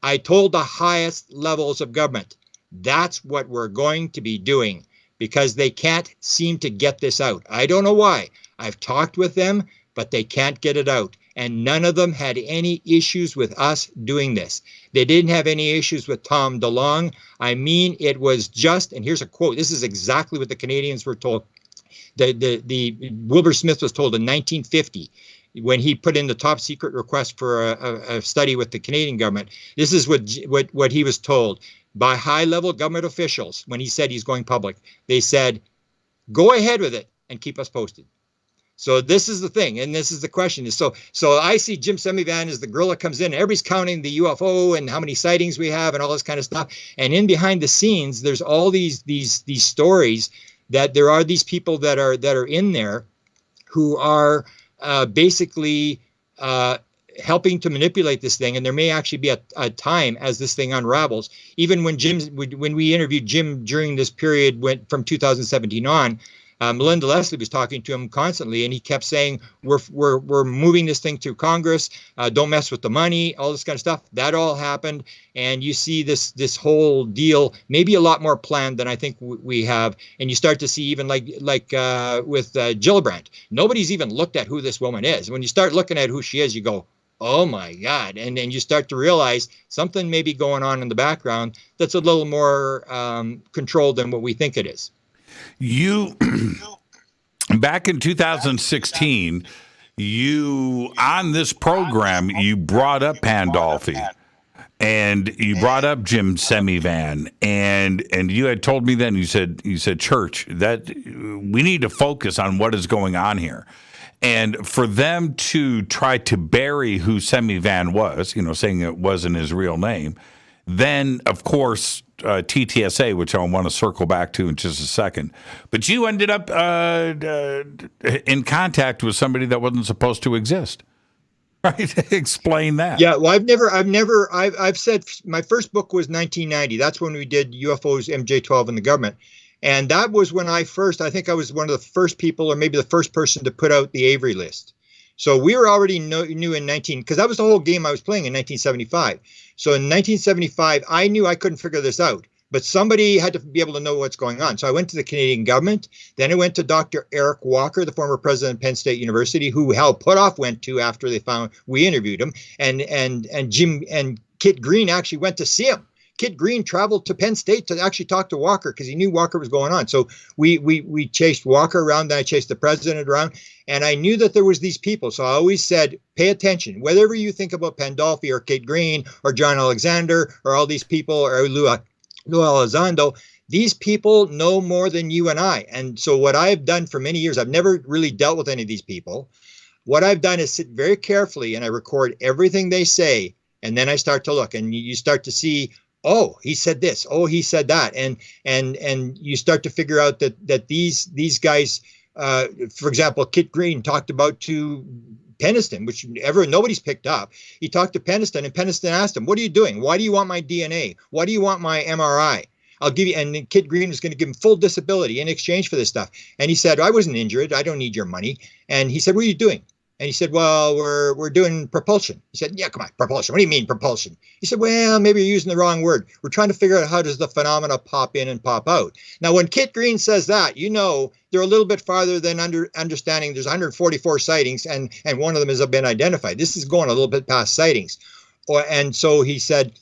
I told the highest levels of government, that's what we're going to be doing, because they can't seem to get this out. I don't know why. I've talked with them, but they can't get it out. And none of them had any issues with us doing this. They didn't have any issues with Tom DeLonge. I mean, it was just, and here's a quote. This is exactly what the Canadians were told. The Wilbur Smith was told in 1950, when he put in the top secret request for a study with the Canadian government. This is what he was told by high-level government officials when he said he's going public. They said, go ahead with it and keep us posted. So this is the thing, and this is the question. So I see Jim Semivan as the gorilla comes in, and everybody's counting the UFO and how many sightings we have and all this kind of stuff. And in behind the scenes, there's all these stories that there are these people that are in there who are basically helping to manipulate this thing. And there may actually be a time as this thing unravels. Even when we interviewed Jim during this period from 2017 on, Melinda Leslie was talking to him constantly, and he kept saying, we're moving this thing to Congress. Don't mess with the money, all this kind of stuff. That all happened. And you see this whole deal, maybe a lot more planned than I think we have. And you start to see even like with Gillibrand, nobody's even looked at who this woman is. When you start looking at who she is, you go, oh my God. And then you start to realize something may be going on in the background that's a little more controlled than what we think it is. You, back in 2016, on this program, you brought up Pandolfi and you brought up Jim Semivan, and you had told me then, you said, Church, that we need to focus on what is going on here. And for them to try to bury who Semivan was, saying it wasn't his real name, then, of course, TTSA, which I want to circle back to in just a second. But you ended up in contact with somebody that wasn't supposed to exist. Right? Explain that. Yeah, well, I've said my first book was 1990. That's when we did UFOs, MJ-12 and the government. And that was when I think I was one of the first people, or maybe the first person, to put out the Avery list. So we were already knew in because that was the whole game I was playing in 1975. So in 1975, I knew I couldn't figure this out, but somebody had to be able to know what's going on. So I went to the Canadian government. Then I went to Dr. Eric Walker, the former president of Penn State University, who Hal Puthoff went to after we interviewed him. And Jim and Kit Green actually went to see him. Kid Green traveled to Penn State to actually talk to Walker because he knew Walker was going on. So we chased Walker around, then I chased the president around, and I knew that there was these people. So I always said, pay attention. Whatever you think about Pandolfi or Kid Green or John Alexander or all these people or Lou Elizondo, these people know more than you and I. And so what I've done for many years, I've never really dealt with any of these people. What I've done is sit very carefully and I record everything they say. And then I start to look and you start to see, oh, he said this. Oh, he said that. And you start to figure out that these guys, for example, Kit Green talked about to Peniston, which nobody's picked up. He talked to Peniston and Peniston asked him, what are you doing? Why do you want my DNA? Why do you want my MRI? I'll give you, and Kid Green was going to give him full disability in exchange for this stuff. And he said, I wasn't injured. I don't need your money. And he said, what are you doing? And he said, well, we're doing propulsion. He said, yeah, come on, propulsion. What do you mean propulsion? He said, well, maybe you're using the wrong word. We're trying to figure out how does the phenomena pop in and pop out. Now, when Kit Green says that, they're a little bit farther than understanding there's 144 sightings and one of them has been identified. This is going a little bit past sightings. And so he said,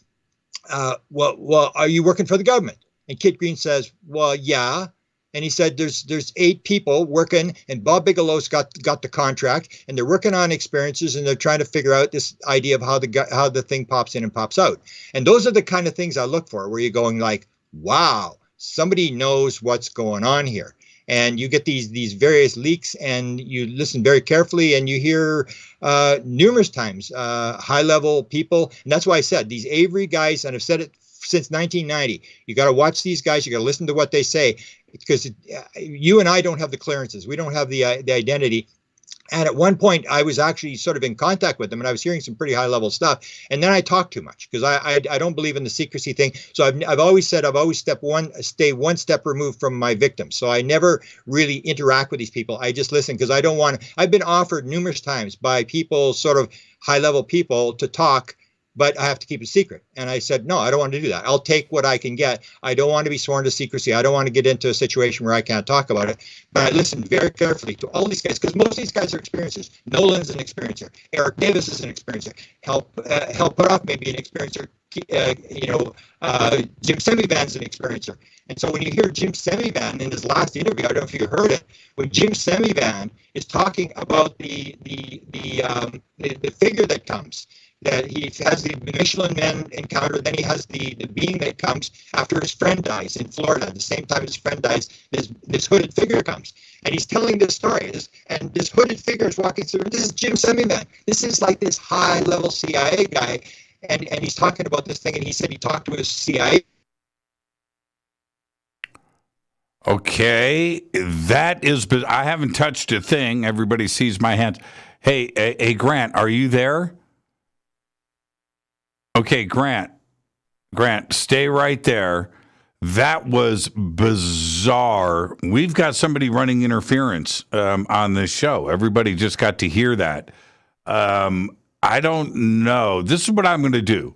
well, are you working for the government? And Kit Green says, well, yeah. And he said, there's 8 people working, and Bob Bigelow's got the contract, and they're working on experiences, and they're trying to figure out this idea of how the thing pops in and pops out. And those are the kind of things I look for, where you're going like, wow, somebody knows what's going on here. And you get these various leaks, and you listen very carefully, and you hear numerous times high-level people. And that's why I said these Avery guys, and I've said it since 1990, you got to watch these guys. You got to listen to what they say, because you and I don't have the clearances. We don't have the identity. And at one point, I was actually sort of in contact with them, and I was hearing some pretty high-level stuff. And then I talked too much because I don't believe in the secrecy thing. So I've always said stay one step removed from my victims. So I never really interact with these people. I just listen because I don't want to. I've been offered numerous times by people, sort of high-level people, to talk, but I have to keep it secret. And I said, no, I don't want to do that. I'll take what I can get. I don't want to be sworn to secrecy. I don't want to get into a situation where I can't talk about it. But I listened very carefully to all these guys, because most of these guys are experiencers. Nolan's an experiencer. Eric Davis is an experiencer. Hal Puthoff may be an experiencer. Jim Semivan's an experiencer. And so when you hear Jim Semivan in his last interview, I don't know if you heard it, when Jim Semivan is talking about the figure that comes, that he has the Michelin Man encounter, then he has the being that comes after his friend dies in Florida. At the same time his friend dies, this hooded figure comes. And he's telling this story, and this hooded figure is walking through. This is Jim Semivan. This is like this high-level CIA guy, and he's talking about this thing, and he said he talked to his CIA. Okay, that is, but I haven't touched a thing. Everybody sees my hands. Hey, Grant, are you there? Okay, Grant, stay right there. That was bizarre. We've got somebody running interference on this show. Everybody just got to hear that. I don't know. This is what I'm going to do.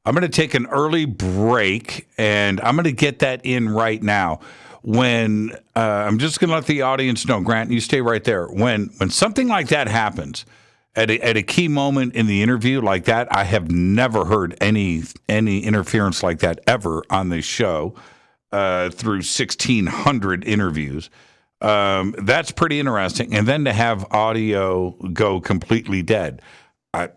I'm going to take an early break, and I'm going to get that in right now. When I'm just going to let the audience know, Grant, you stay right there. When something like that happens, at a key moment in the interview like that, I have never heard any interference like that ever on this show through 1,600 interviews. That's pretty interesting. And then to have audio go completely dead. I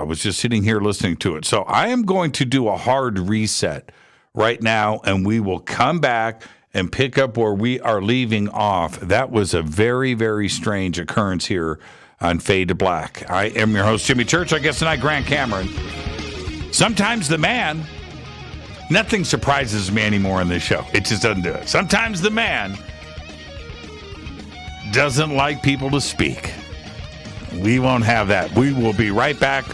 was just sitting here listening to it. So I am going to do a hard reset right now, and we will come back and pick up where we are leaving off. That was a very, very strange occurrence here on Fade to Black. I am your host, Jimmy Church. Our guest tonight, Grant Cameron. Sometimes the man, nothing surprises me anymore on this show. It just doesn't do it. Sometimes the man doesn't like people to speak. We won't have that. We will be right back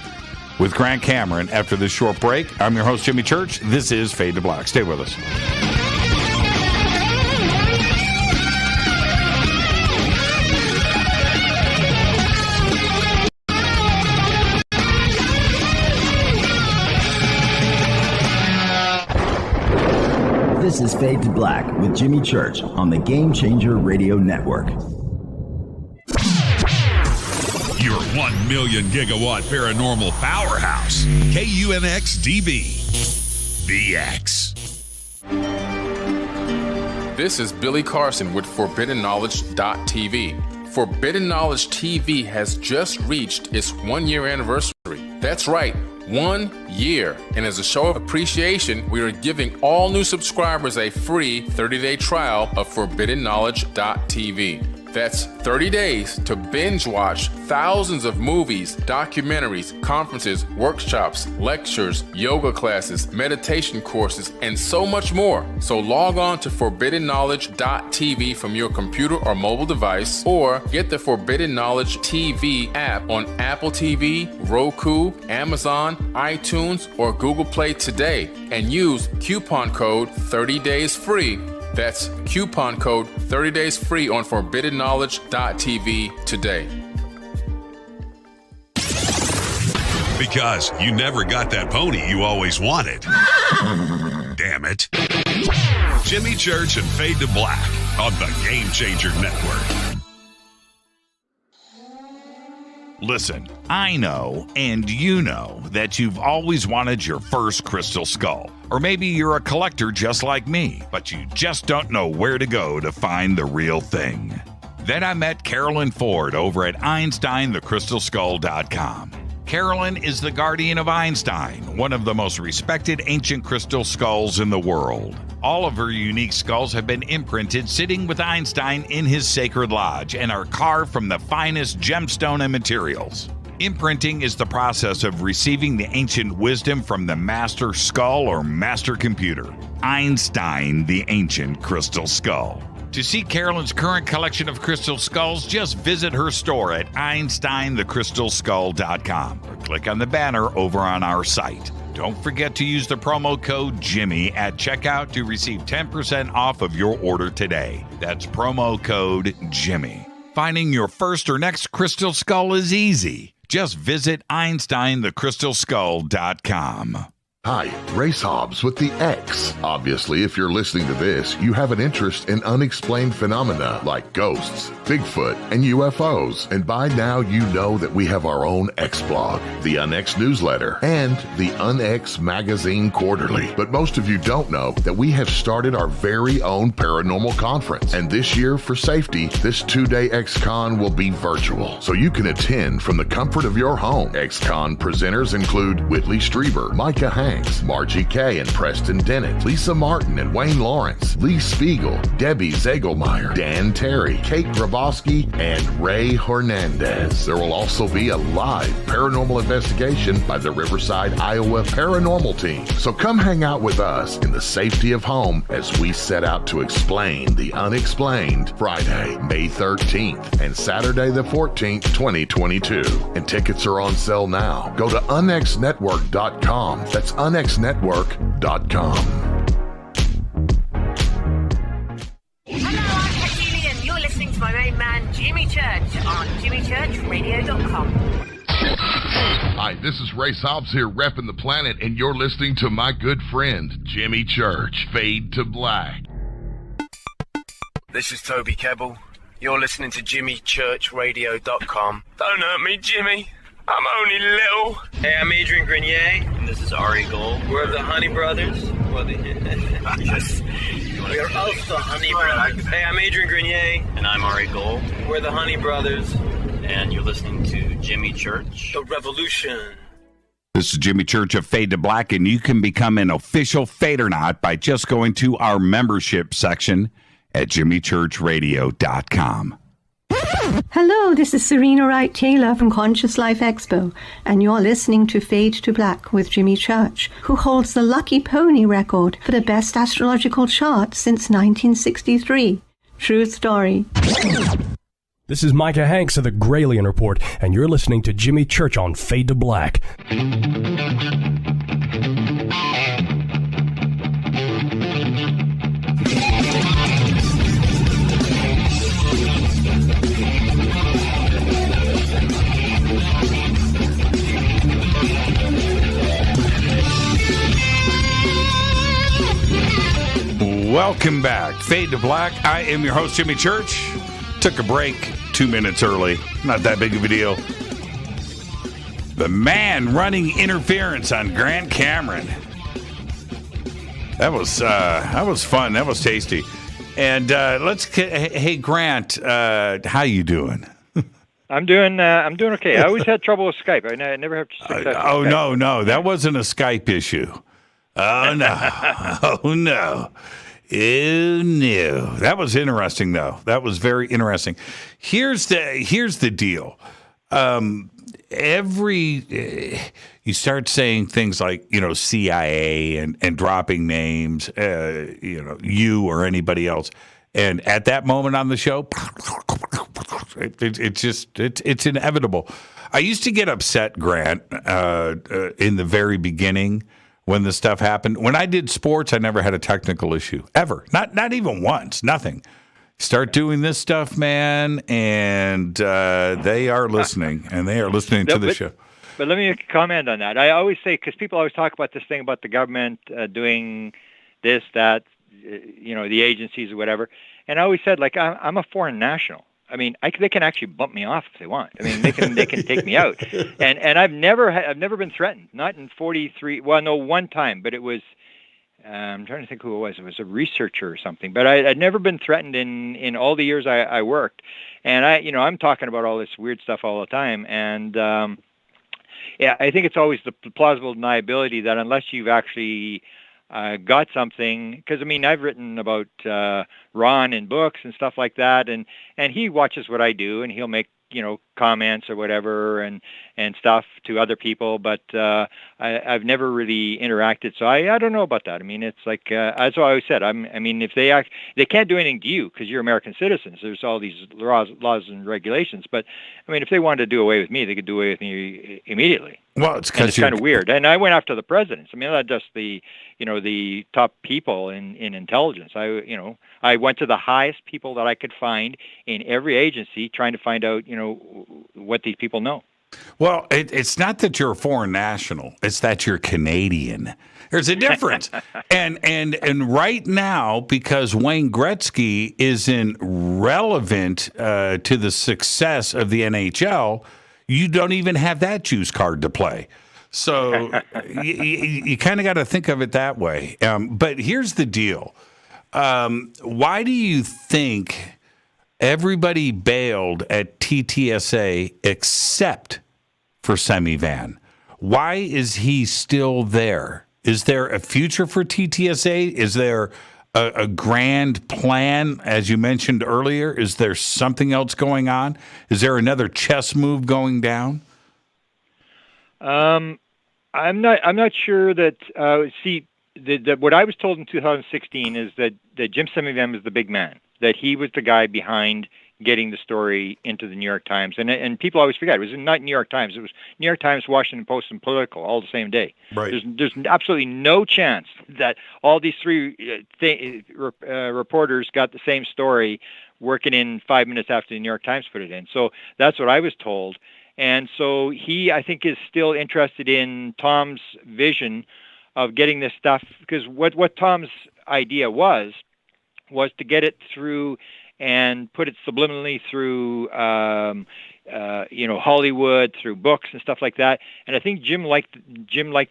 with Grant Cameron after this short break. I'm your host, Jimmy Church. This is Fade to Black. Stay with us. This is Fade to Black with Jimmy Church on the Game Changer Radio Network. Your 1,000,000 gigawatt paranormal powerhouse, KUNX-DB. The X. This is Billy Carson with ForbiddenKnowledge.tv. Forbidden Knowledge TV has just reached its 1-year anniversary. That's right, 1 year. And as a show of appreciation, we are giving all new subscribers a free 30-day trial of ForbiddenKnowledge.tv. That's 30 days to binge watch thousands of movies, documentaries, conferences, workshops, lectures, yoga classes, meditation courses, and so much more. So log on to ForbiddenKnowledge.tv from your computer or mobile device, or get the Forbidden Knowledge TV app on Apple TV, Roku, Amazon, iTunes, or Google Play today, and use coupon code 30daysfree. That's coupon code 30 days free on ForbiddenKnowledge.tv today. Because you never got that pony you always wanted. Damn it. Jimmy Church and Fade to Black on the Game Changer Network. Listen, I know, and you know, that you've always wanted your first crystal skull. Or maybe you're a collector just like me, but you just don't know where to go to find the real thing. Then I met Carolyn Ford over at EinsteinTheCrystalSkull.com. Carolyn is the guardian of Einstein, one of the most respected ancient crystal skulls in the world. All of her unique skulls have been imprinted sitting with Einstein in his sacred lodge and are carved from the finest gemstone and materials. Imprinting is the process of receiving the ancient wisdom from the master skull or master computer, Einstein, the ancient crystal skull. To see Carolyn's current collection of crystal skulls, just visit her store at EinsteinTheCrystalSkull.com or click on the banner over on our site. Don't forget to use the promo code Jimmy at checkout to receive 10% off of your order today. That's promo code Jimmy. Finding your first or next crystal skull is easy. Just visit EinsteinTheCrystalSkull.com. Hi, Race Hobbs with the X. Obviously, if you're listening to this, you have an interest in unexplained phenomena like ghosts, Bigfoot, and UFOs. And by now, you know that we have our own X blog, the UnX newsletter, and the UnX magazine quarterly. But most of you don't know that we have started our very own paranormal conference. And this year, for safety, this 2-day XCon will be virtual, so you can attend from the comfort of your home. XCon presenters include Whitley Strieber, Micah Hanks, Margie Kay and Preston Dennett, Lisa Martin and Wayne Lawrence, Lee Spiegel, Debbie Zagelmeyer, Dan Terry, Kate Grabowski, and Ray Hernandez. There will also be a live paranormal investigation by the Riverside, Iowa Paranormal Team. So come hang out with us in the safety of home as we set out to explain the unexplained Friday, May 13th and Saturday the 14th, 2022. And tickets are on sale now. Go to unxnetwork.com. That's unxnetwork.com. Hello, I'm Katie, and you're listening to my main man, Jimmy Church, on jimmychurchradio.com. Hi, this is Ray Hobbs here, repping the planet, and you're listening to my good friend, Jimmy Church, Fade to Black. This is Toby Kebbell. You're listening to jimmychurchradio.com. Don't hurt me, Jimmy. I'm only little. Hey, I'm Adrian Grenier. And this is Ari Gold. We're the Honey Brothers. We're of the Honey Brothers. Hey, I'm Adrian Grenier. And I'm Ari Gold. We're the Honey Brothers. And you're listening to Jimmy Church. The Revolution. This is Jimmy Church of Fade to Black, and you can become an official Fadernaut by just going to our membership section at jimmychurchradio.com. Hello, this is Serena Wright Taylor from Conscious Life Expo, and you're listening to Fade to Black with Jimmy Church, who holds the Lucky Pony record for the best astrological chart since 1963. True story. This is Micah Hanks of the Gralien Report, and you're listening to Jimmy Church on Fade to Black. Welcome back. Fade to Black. I am your host, Jimmy Church. Took a break 2 minutes early. Not that big of a deal. The man running interference on Grant Cameron. That was fun. That was tasty. And hey Grant, how you doing? I'm doing okay. I always had trouble with Skype. I never have success with Skype. No, that wasn't a Skype issue. Oh no. Oh no. Oh no. That was interesting though. That was very interesting. Here's the deal. You start saying things like, CIA and dropping names, you or anybody else. And at that moment on the show, it's inevitable. I used to get upset, Grant, in the very beginning when this stuff happened. When I did sports, I never had a technical issue ever. Not even once. Nothing. Start doing this stuff, man, and they are listening, and they are listening to the show. But let me comment on that. I always say, because people always talk about this thing about the government doing this, that, the agencies or whatever. And I always said, like, I'm a foreign national. I mean, they can actually bump me off if they want. I mean, they can take me out. And I've never been threatened. Not in 43. Well, no, one time, but it was. I'm trying to think who it was. It was a researcher or something. But I'd never been threatened in all the years I worked. And I'm talking about all this weird stuff all the time. And I think it's always the plausible deniability that unless you've actually got something, because I've written about Ron in books and stuff like that, and he watches what I do, and he'll make comments or whatever and stuff to other people, but I've never really interacted, so I don't know about that. It's like that's what I always said. If they can't do anything to you because you're American citizens. There's all these laws and regulations, but if they wanted to do away with me, they could do away with me immediately. Well, it's kind of weird. And I went after the presidents. Not just the top people in intelligence. I went to the highest people that I could find in every agency, trying to find out what these people know. Well, it's not that you're a foreign national; it's that you're Canadian. There's a difference, and right now, because Wayne Gretzky isn't relevant to the success of the NHL, you don't even have that juice card to play. So you kind of got to think of it that way. But here's the deal: why do you think everybody bailed at TTSA except for Semivan? Why is he still there? Is there a future for TTSA? Is there a grand plan, as you mentioned earlier? Is there something else going on? Is there another chess move going down? I'm not sure that. What I was told in 2016 is that Jim Semivan was the big man. That he was the guy behind getting the story into the New York Times. And people always forget, it was not New York Times. It was New York Times, Washington Post, and Political all the same day. Right. There's absolutely no chance that all these three reporters got the same story working in 5 minutes after the New York Times put it in. So that's what I was told. And so he, I think, is still interested in Tom's vision of getting this stuff, because what Tom's idea was to get it through and put it subliminally through, Hollywood, through books and stuff like that. And I think Jim liked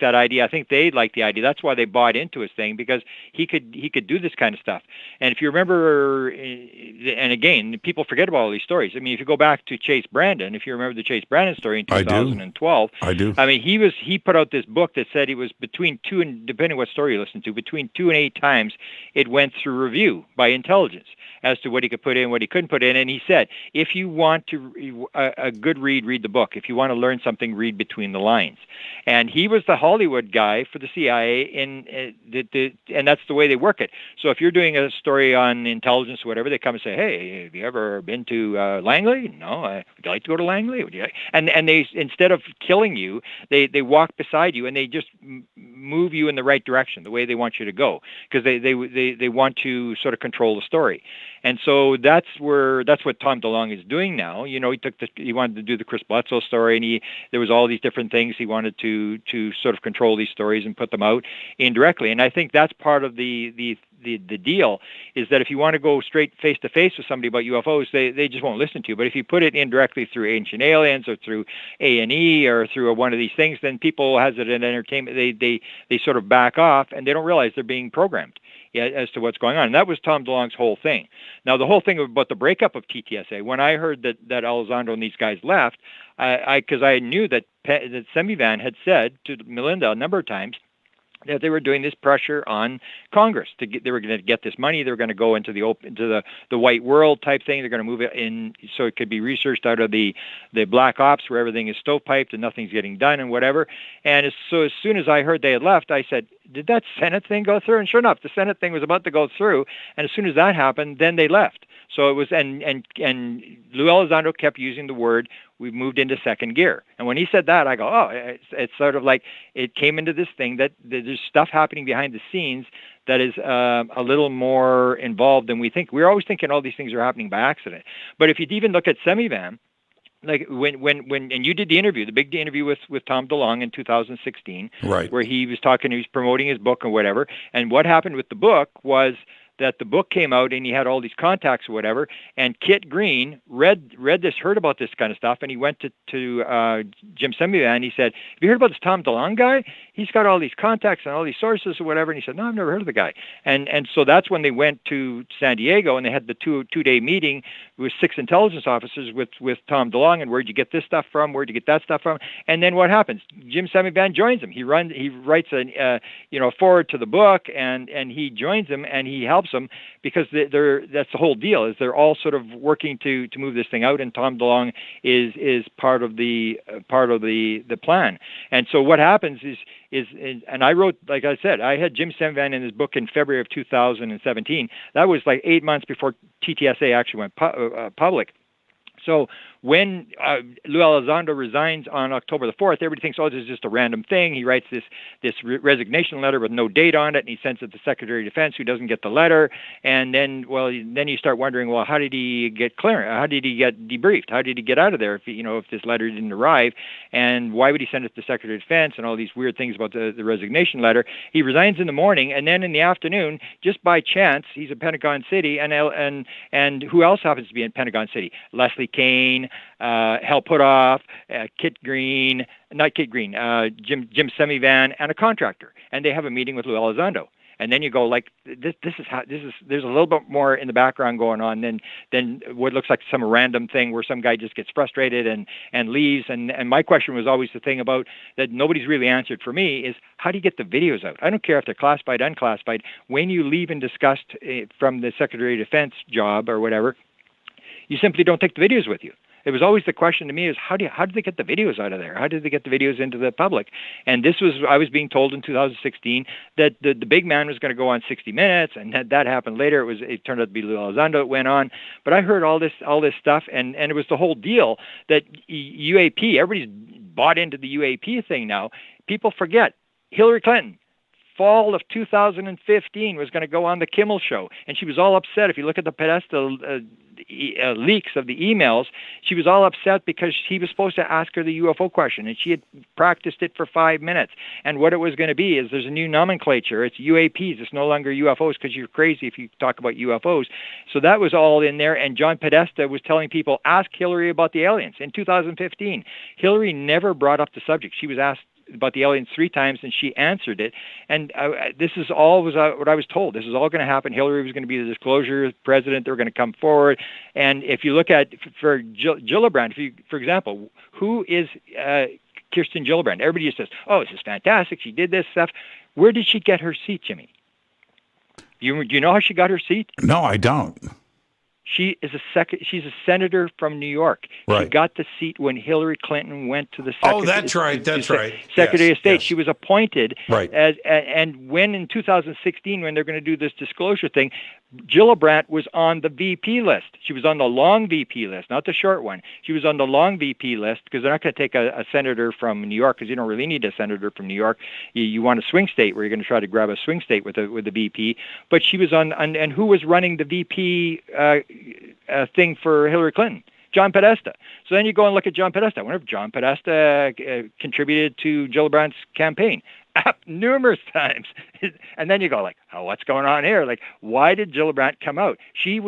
that idea. I think they liked the idea. That's why they bought into his thing, because he could do this kind of stuff. And if you remember, and again, people forget about all these stories. If you go back to Chase Brandon, if you remember the Chase Brandon story in 2012, I do. He put out this book that said it was between 2 and, depending what story you listen to, between 2 and 8 times it went through review by intelligence as to what he could put in, what he couldn't put in. And he said, if you want to a good read the book. If you want to learn something, read between the lines. And he was the Hollywood guy for the CIA, and that's the way they work it. So if you're doing a story on intelligence or whatever, they come and say, hey, have you ever been to Langley? No. Would you like to go to Langley? Would you like? And they, instead of killing you, they walk beside you and they just move you in the right direction, the way they want you to go, because they want to sort of control the story. And so that's what Tom DeLonge is doing now. He took the to do the Chris Bledsoe story, and there was all these different things he wanted to sort of control these stories and put them out indirectly. And I think that's part of the deal, is that if you want to go straight face to face with somebody about UFOs, they just won't listen to you. But if you put it indirectly through Ancient Aliens or through A&E or through one of these things, then people has it in entertainment. They sort of back off, and they don't realize they're being programmed as to what's going on. And that was Tom DeLonge's whole thing. Now, the whole thing about the breakup of TTSA, when I heard that Elizondo and these guys left, because I knew that Semivan had said to Melinda a number of times that they were doing this pressure on Congress they were going to get this money. They were going to go into the white world type thing. They're going to move it in so it could be researched out of the black ops where everything is stovepiped and nothing's getting done and whatever. And so as soon as I heard they had left, I said, did that Senate thing go through? And sure enough, the Senate thing was about to go through. And as soon as that happened, then they left. So it was, and Lou Elizondo kept using the word, we've moved into second gear. And when he said that, I go, oh, it's sort of like it came into this thing that there's stuff happening behind the scenes that is a little more involved than we think. We're always thinking all these things are happening by accident. But if you even look at Semivan, like when and you did the interview, the big interview with Tom DeLonge in 2016, right, where he was promoting his book or whatever. And what happened with the book was that the book came out and he had all these contacts or whatever, and Kit Green heard about this kind of stuff, and he went to Jim Semivan and he said, have you heard about this Tom DeLonge guy? He's got all these contacts and all these sources or whatever. And he said, no, I've never heard of the guy. And so that's when they went to San Diego and they had the two-day meeting with 6 intelligence officers with Tom DeLonge, and where'd you get this stuff from? Where'd you get that stuff from? And then what happens? Jim Semivan joins him. He writes a forward to the book, and he joins him and he helps them, because that's the whole deal, is they're all sort of working to move this thing out, and Tom DeLonge is part of the plan. And so what happens is and I wrote, like I said, I had Jim Semivan in his book in February of 2017. That was like 8 months before TTSA actually went public. So when Lou Elizondo resigns on October the 4th, everybody thinks, oh, this is just a random thing. He writes this resignation letter with no date on it, and he sends it to the Secretary of Defense, who doesn't get the letter. And then you start wondering, well, how did he get clearance? How did he get debriefed? How did he get out of there if this letter didn't arrive? And why would he send it to the Secretary of Defense and all these weird things about the resignation letter? He resigns in the morning, and then in the afternoon, just by chance, he's in Pentagon City, and who else happens to be in Pentagon City? Leslie Kane, Hal Puthoff, Jim Semivan, and a contractor, and they have a meeting with Lou Elizondo. And then you go, like, there's a little bit more in the background going on than what looks like some random thing where some guy just gets frustrated and leaves. And my question was always the thing about that nobody's really answered for me is, how do you get the videos out? I don't care if they're classified, unclassified. When you leave in disgust from the Secretary of Defense job or whatever, you simply don't take the videos with you. It was always the question to me is, how did they get the videos out of there? How did they get the videos into the public? And I was being told in 2016 that the big man was going to go on 60 Minutes, and that happened later. It turned out to be Lou Elizondo. It went on, but I heard all this stuff, and it was the whole deal that UAP. Everybody's bought into the UAP thing now. People forget Hillary Clinton, fall of 2015, was going to go on the Kimmel Show, and she was all upset. If you look at the Podesta leaks of the emails, she was all upset because he was supposed to ask her the UFO question, and she had practiced it for 5 minutes. And what it was going to be is there's a new nomenclature. It's UAPs. It's no longer UFOs, because you're crazy if you talk about UFOs. So that was all in there, and John Podesta was telling people, ask Hillary about the aliens. In 2015, Hillary never brought up the subject. She was asked about the aliens 3 times, and she answered it. And this is all what I was told. This is all going to happen. Hillary was going to be the disclosure president. They were going to come forward. And if you look at, for Gillibrand, for example, who is Kirsten Gillibrand? Everybody just says, oh, this is fantastic. She did this stuff. Where did she get her seat, Jimmy? Do you know how she got her seat? No, I don't. She's a senator from New York. Right. She got the seat when Hillary Clinton went to the Secretary of State. Yes. She was appointed right. And when in 2016, when they're going to do this disclosure thing, Gillibrand was on the VP list. She was on the long VP list, not the short one. She was on the long VP list, because they're not going to take a senator from New York, because you don't really need a senator from New York. You want a swing state where you're going to try to grab a swing state with the VP. But she was on, and who was running the VP thing for Hillary Clinton? John Podesta. So then you go and look at John Podesta. I wonder if John Podesta contributed to Gillibrand's campaign numerous times. And then you go like, oh, what's going on here? Like, why did Gillibrand come out? She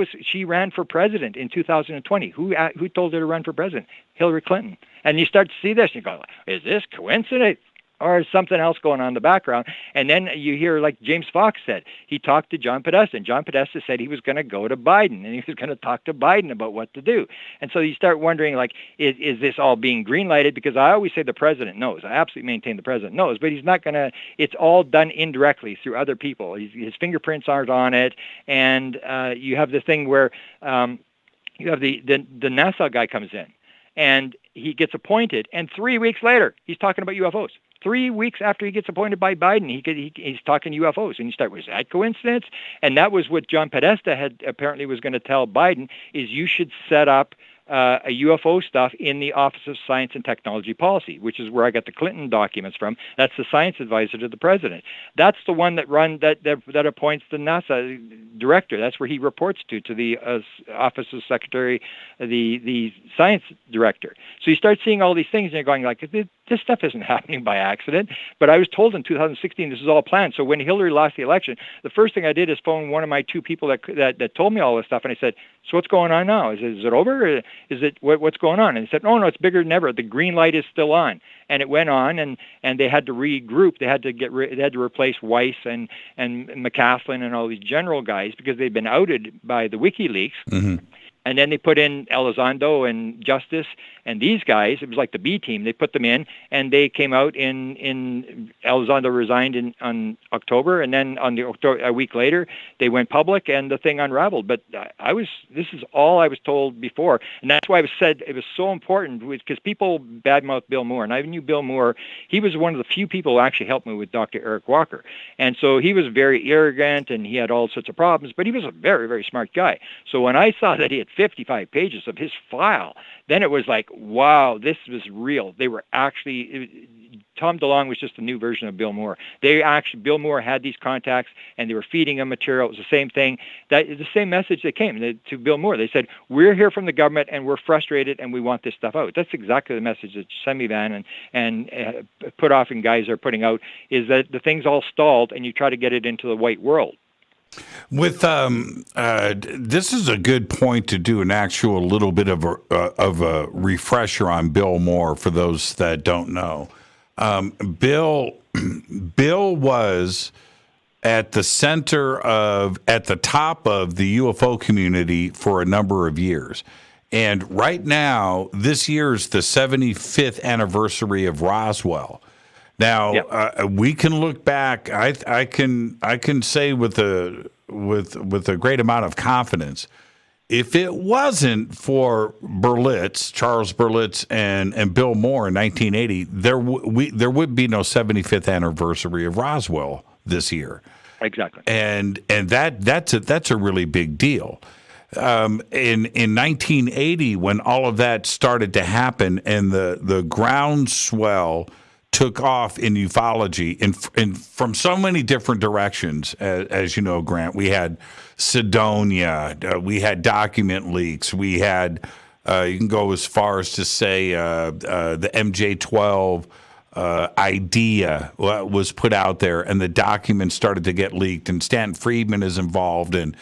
ran for president in 2020. Who told her to run for president? Hillary Clinton. And you start to see this, and you go, is this coincidence? Or is something else going on in the background? And then you hear, like James Fox said, he talked to John Podesta, and John Podesta said he was going to go to Biden, and he was going to talk to Biden about what to do. And so you start wondering, like, is this all being green-lighted? Because I always say the president knows. I absolutely maintain the president knows, but he's not going to, it's all done indirectly through other people. His fingerprints aren't on it, and you have the thing where you have the NASA guy comes in, and he gets appointed, and 3 weeks later, he's talking about UFOs. 3 weeks after he gets appointed by Biden, he's talking UFOs, and you start, was that coincidence? And that was what John Podesta had apparently was going to tell Biden, is you should set up a UFO stuff in the Office of Science and Technology Policy, which is where I got the Clinton documents from. That's the science advisor to the president. That's the one that appoints the NASA director. That's where he reports to the Office of Secretary, the science director. So you start seeing all these things, and you're going like, this stuff isn't happening by accident. But I was told in 2016 this is all planned. So when Hillary lost the election, the first thing I did is phone one of my two people that told me all this stuff, and I said, so what's going on now? Is it over? Is it what's going on? And they said, no, it's bigger than ever. The green light is still on. And it went on, and they had to regroup. They had to replace Weiss and McCaslin and all these general guys because they'd been outed by the WikiLeaks. Mm-hmm. And then they put in Elizondo and Justice and these guys. It was like the B team. They put them in, and they came out in Elizondo resigned on October, and then a week later they went public, and the thing unraveled. But this is all I was told before, and that's why I said it was so important, because people badmouth Bill Moore, and I knew Bill Moore. He was one of the few people who actually helped me with Dr. Eric Walker, and so he was very arrogant, and he had all sorts of problems, but he was a very, very smart guy. So when I saw that he had 55 pages of his file, then it was like, wow, this was real. They were actually, Tom DeLonge was just a new version of Bill Moore. Bill Moore had these contacts, and they were feeding him material. It was the same thing. The same message that came to Bill Moore. They said, we're here from the government, and we're frustrated, and we want this stuff out. That's exactly the message that Semivan and Puthoff and guys are putting out, is that the thing's all stalled, and you try to get it into the white world. With this is a good point to do an actual little bit of a refresher on Bill Moore for those that don't know. Bill was at the top of the UFO community for a number of years. And right now, this year's the 75th anniversary of Roswell. Now, we can look back. I can say with a great amount of confidence, if it wasn't for Charles Berlitz and Bill Moore in 1980, there would be no 75th anniversary of Roswell this year. Exactly. And that's a really big deal. In 1980, when all of that started to happen, and the groundswell took off in ufology and from so many different directions, as you know, Grant. We had Cydonia, we had document leaks, we had, you can go as far as to say the MJ-12 idea was put out there, and the documents started to get leaked, and Stanton Friedman is involved, and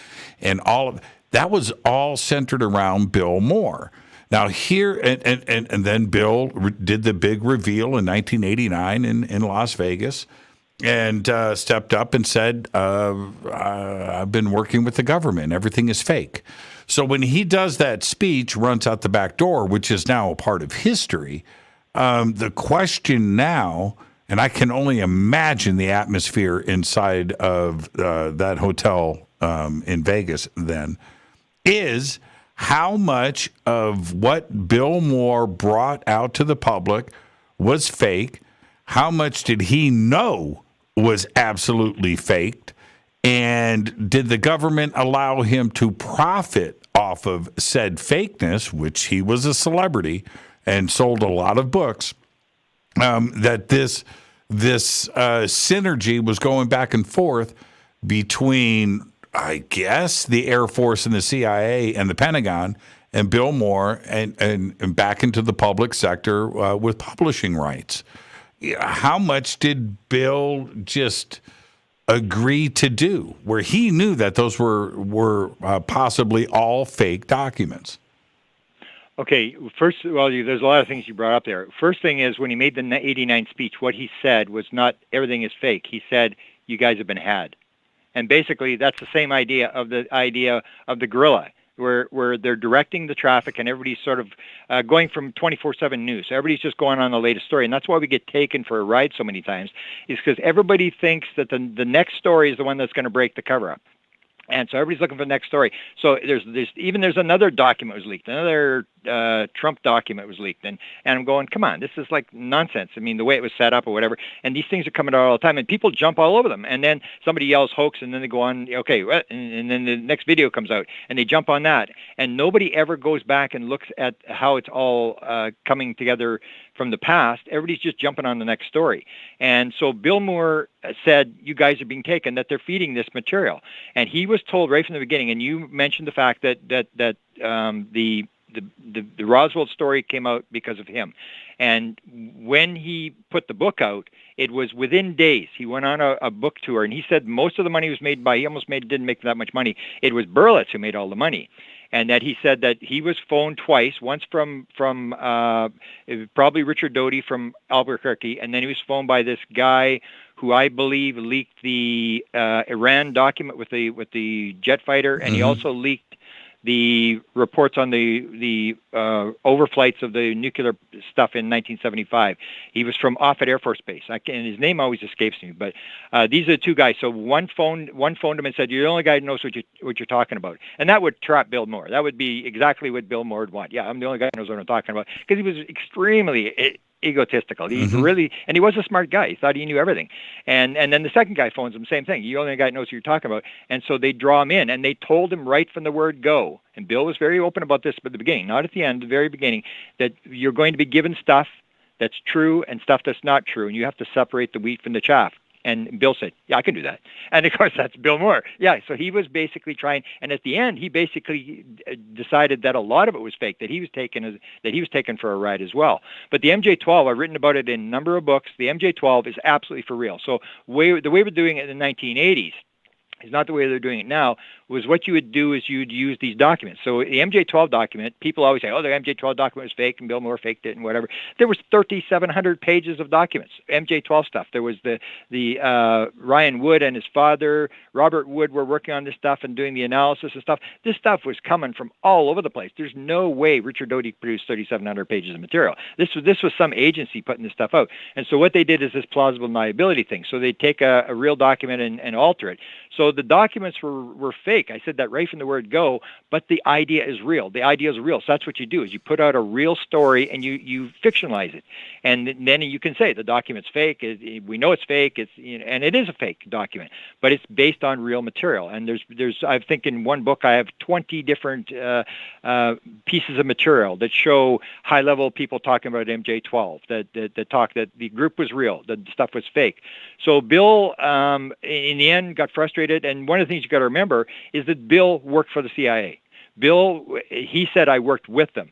all of that was all centered around Bill Moore. Now here, and then Bill did the big reveal in 1989 in Las Vegas, and stepped up and said, I've been working with the government. Everything is fake. So when he does that speech, runs out the back door, which is now a part of history, the question now, and I can only imagine the atmosphere inside of that hotel in Vegas then, is how much of what Bill Moore brought out to the public was fake? How much did he know was absolutely faked? And did the government allow him to profit off of said fakeness, which he was a celebrity and sold a lot of books, that this synergy was going back and forth between, I guess, the Air Force and the CIA and the Pentagon, and Bill Moore and back into the public sector with publishing rights. How much did Bill just agree to do, where he knew that those were possibly all fake documents? Okay, first, well, there's a lot of things you brought up there. First thing is, when he made the 89 speech, what he said was not everything is fake. He said, you guys have been had. And basically, that's the same idea of the guerrilla, where they're directing the traffic and everybody's sort of going from 24/7 news. So everybody's just going on the latest story. And that's why we get taken for a ride so many times, is because everybody thinks that the next story is the one that's going to break the cover-up. And so everybody's looking for the next story. So there's another document was leaked, another Trump document was leaked, and I'm going, come on, this is like nonsense. I mean, the way it was set up or whatever. And these things are coming out all the time, and people jump all over them. And then somebody yells hoax, and then they go on, okay, and then the next video comes out, and they jump on that. And nobody ever goes back and looks at how it's all coming together from the past. Everybody's just jumping on the next story. And so Bill Moore said, you guys are being taken, that they're feeding this material. And he was told right from the beginning, and you mentioned the fact that the Roswell story came out because of him. And when he put the book out, it was within days. He went on a book tour, and he said most of the money was made by, didn't make that much money. It was Berlitz who made all the money. And that he said that he was phoned twice, once from probably Richard Doty from Albuquerque, and then he was phoned by this guy who I believe leaked the Iran document with the jet fighter, and he also leaked the reports on the overflights of the nuclear stuff in 1975. He was from Offutt Air Force Base, and his name always escapes me. But these are the two guys. So one phoned him and said, "You're the only guy who knows what you're talking about," and that would trap Bill Moore. That would be exactly what Bill Moore would want. Yeah, I'm the only guy who knows what I'm talking about, because he was extremely egotistical. He really, and he was a smart guy. He thought he knew everything. And then the second guy phones him, same thing. You're the only guy who knows what you're talking about. And so they draw him in, and they told him right from the word go. And Bill was very open about this at the beginning, not at the end, the very beginning, that you're going to be given stuff that's true and stuff that's not true, and you have to separate the wheat from the chaff. And Bill said, yeah, I can do that. And of course, that's Bill Moore. Yeah, so he was basically trying, and at the end, he basically decided that a lot of it was fake, that he was taken for a ride as well. But the MJ-12, I've written about it in a number of books. The MJ-12 is absolutely for real. So the way we're doing it in the 1980s is not the way they're doing it now. Was what you would do is you'd use these documents. So the MJ-12 document, people always say, oh, the MJ-12 document was fake and Bill Moore faked it and whatever. There was 3,700 pages of documents, MJ-12 stuff. There was the Ryan Wood and his father, Robert Wood, were working on this stuff and doing the analysis and stuff. This stuff was coming from all over the place. There's no way Richard Doty produced 3,700 pages of material. This was some agency putting this stuff out. And so what they did is this plausible deniability thing. So they take a real document and alter it. So the documents were fake. I said that right from the word go, but the idea is real. The idea is real. So that's what you do, is you put out a real story and you fictionalize it. And then you can say the document's fake. We know it's fake. And it is a fake document, but it's based on real material. And there's I think in one book I have 20 different pieces of material that show high-level people talking about MJ-12, that talk that the group was real, that the stuff was fake. So Bill, in the end, got frustrated. And one of the things you got to remember is that Bill worked for the CIA. Bill, he said, I worked with them.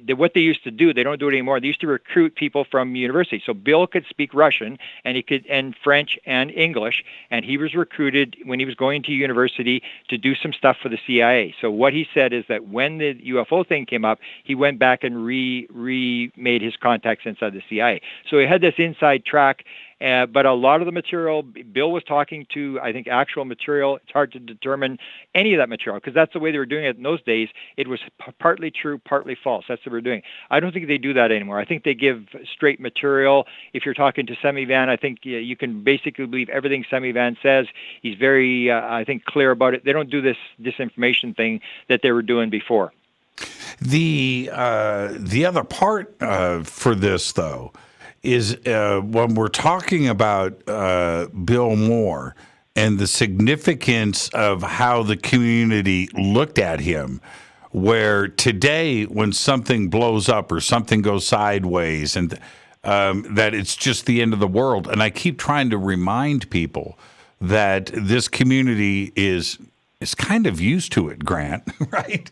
What they used to do, they don't do it anymore. They used to recruit people from university. So Bill could speak Russian and French and English, and he was recruited when he was going to university to do some stuff for the CIA. So what he said is that when the UFO thing came up, he went back and remade his contacts inside the CIA. So he had this inside track. But a lot of the material, Bill was talking to, I think, actual material. It's hard to determine any of that material, because that's the way they were doing it in those days. It was partly true, partly false. That's what we're doing. I don't think they do that anymore. I think they give straight material. If you're talking to Semivan, I think you can basically believe everything Semivan says. He's very, I think, clear about it. They don't do this disinformation thing that they were doing before. The other part for this, though, is when we're talking about Bill Moore and the significance of how the community looked at him, where today when something blows up or something goes sideways, and that it's just the end of the world. And I keep trying to remind people that this community is is kind of used to it, Grant, right?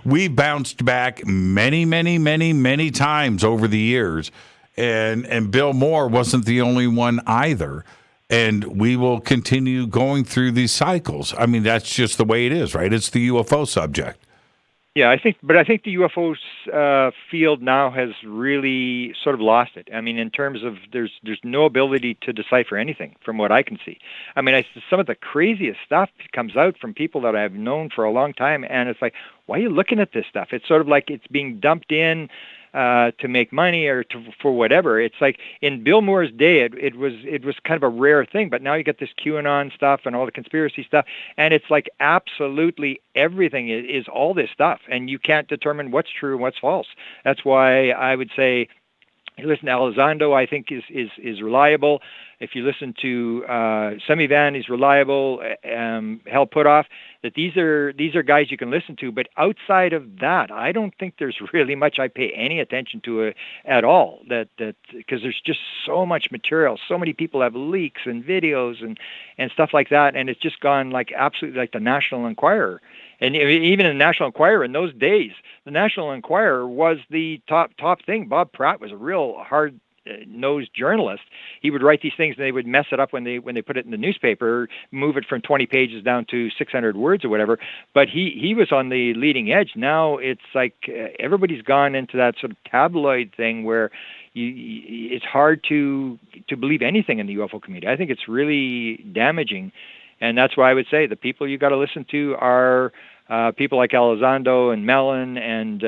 We bounced back many, many, many, many times over the years, and Bill Moore wasn't the only one either. And we will continue going through these cycles. I mean, that's just the way it is, right? It's the UFO subject. Yeah, I think the UFO field now has really sort of lost it. I mean, in terms of there's no ability to decipher anything from what I can see. I mean, some of the craziest stuff comes out from people that I've known for a long time, and it's like, why are you looking at this stuff? It's sort of like it's being dumped in to make money or for whatever. It's like in Bill Moore's day, it was kind of a rare thing, but now you get this QAnon stuff and all the conspiracy stuff, and it's like absolutely everything is all this stuff, and you can't determine what's true and what's false. That's why I would say, listen to Elizondo, I think is reliable. If you listen to Semivan, he's reliable. Hal Puthoff, that these are guys you can listen to. But outside of that, I don't think there's really much I pay any attention to at all. That because there's just so much material. So many people have leaks and videos and stuff like that, and it's just gone like absolutely like the National Enquirer. And even in the National Enquirer in those days, the National Enquirer was the top thing. Bob Pratt was a real hard-nosed journalist. He would write these things, and they would mess it up when they put it in the newspaper, move it from 20 pages down to 600 words or whatever. But he was on the leading edge. Now it's like everybody's gone into that sort of tabloid thing where it's hard to believe anything in the UFO community. I think it's really damaging. And that's why I would say the people you got to listen to are people like Elizondo and Mellon and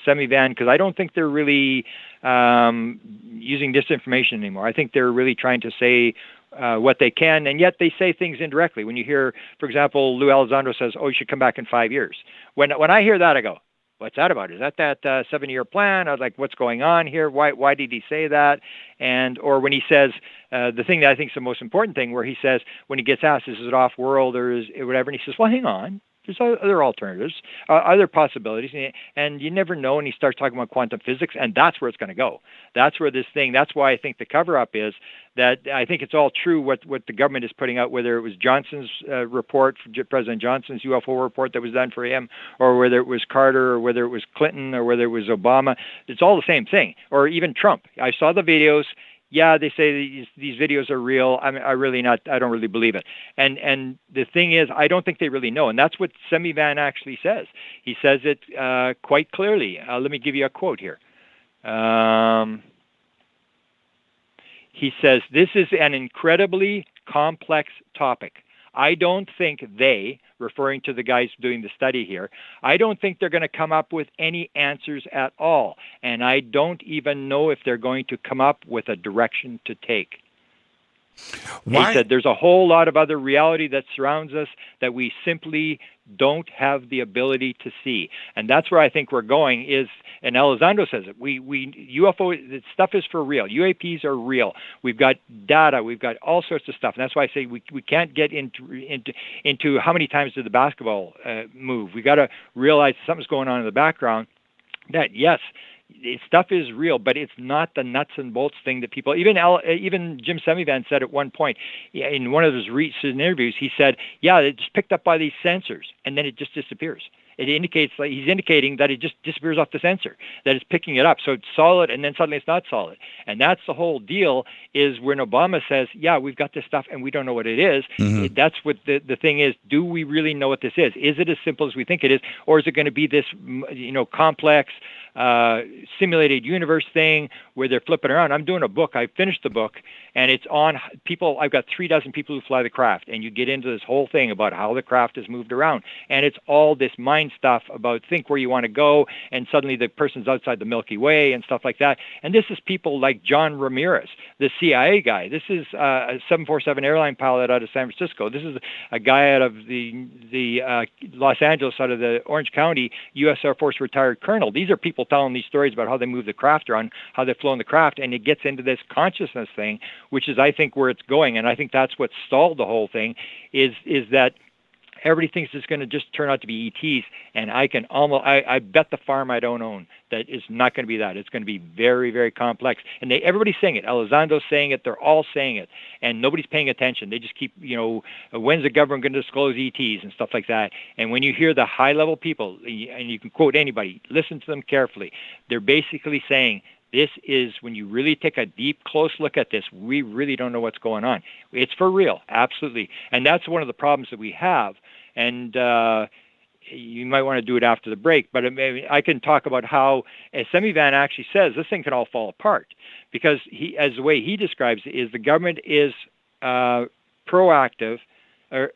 Semivan, because I don't think they're really using disinformation anymore. I think they're really trying to say what they can, and yet they say things indirectly. When you hear, for example, Lou Elizondo says, "Oh, you should come back in 5 years." When I hear that, I go, "What's that about? Is that 7-year plan?" I was like, "What's going on here? Why did he say that?" Or when he says the thing that I think is the most important thing, where he says when he gets asked, "Is it off world or is it whatever?" and he says, "Well, hang on. There's other alternatives, other possibilities," and you never know. And he starts talking about quantum physics, and that's where it's going to go. That's where this thing. That's why I think the cover-up is that I think it's all true what the government is putting out, whether it was Johnson's report, President Johnson's UFO report that was done for him, or whether it was Carter, or whether it was Clinton, or whether it was Obama. It's all the same thing. Or even Trump. I saw the videos. Yeah, they say these videos are real. I don't really believe it. And the thing is, I don't think they really know. And that's what Semivan actually says. He says it quite clearly. Let me give you a quote here. He says, "This is an incredibly complex topic. I don't think they," referring to the guys doing the study here, "I don't think they're going to come up with any answers at all. And I don't even know if they're going to come up with a direction to take." Why? He said there's a whole lot of other reality that surrounds us that we simply don't have the ability to see. And that's where I think we're going is, and Elizondo says it, UFO, the stuff is for real. UAPs are real. We've got data. We've got all sorts of stuff. And that's why I say we can't get into how many times did the basketball move. We got to realize something's going on in the background, that yes, stuff is real, but it's not the nuts and bolts thing that people. Even Jim Semivan said at one point in one of his recent interviews, he said, "Yeah, it's picked up by these sensors, and then it just disappears." It indicates, like he's indicating that it just disappears off the sensor, that it's picking it up. So it's solid, and then suddenly it's not solid. And that's the whole deal. Is when Obama says, "Yeah, we've got this stuff, and we don't know what it is." Mm-hmm. That's what the thing is. Do we really know what this is? Is it as simple as we think it is, or is it going to be this, complex? Simulated universe thing where they're flipping around. I'm doing a book. I finished the book, and it's on people. I've got 36 people who fly the craft, and you get into this whole thing about how the craft is moved around, and it's all this mind stuff about think where you want to go, and suddenly the person's outside the Milky Way and stuff like that. And this is people like John Ramirez, the CIA guy. This is a 747 airline pilot out of San Francisco. This is a guy out of the Los Angeles, out of the Orange County, U.S. Air Force retired colonel. These are people telling these stories about how they move the craft around, how they've flown the craft, and it gets into this consciousness thing, which is, I think, where it's going. And I think that's what stalled the whole thing is that Everybody thinks it's going to just turn out to be ETs, and I bet the farm I don't own that it's not going to be that. It's going to be very, very complex. And everybody's saying it. Elizondo's saying it. They're all saying it, and nobody's paying attention. They just keep, when's the government going to disclose ETs and stuff like that? And when you hear the high-level people, and you can quote anybody, listen to them carefully. They're basically saying, this is, when you really take a deep, close look at this, we really don't know what's going on. It's for real, absolutely. And that's one of the problems that we have. And you might want to do it after the break, but I can talk about how, as Semivan actually says, this thing can all fall apart. Because as the way he describes it, is the government is proactive, or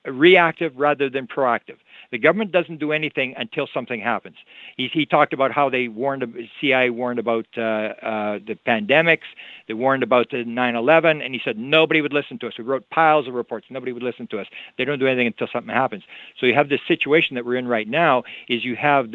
reactive rather than proactive. The government doesn't do anything until something happens. He talked about how CIA warned about the pandemics, they warned about the 9/11, and he said nobody would listen to us. We wrote piles of reports. Nobody would listen to us. They don't do anything until something happens. So you have this situation that we're in right now. Is you have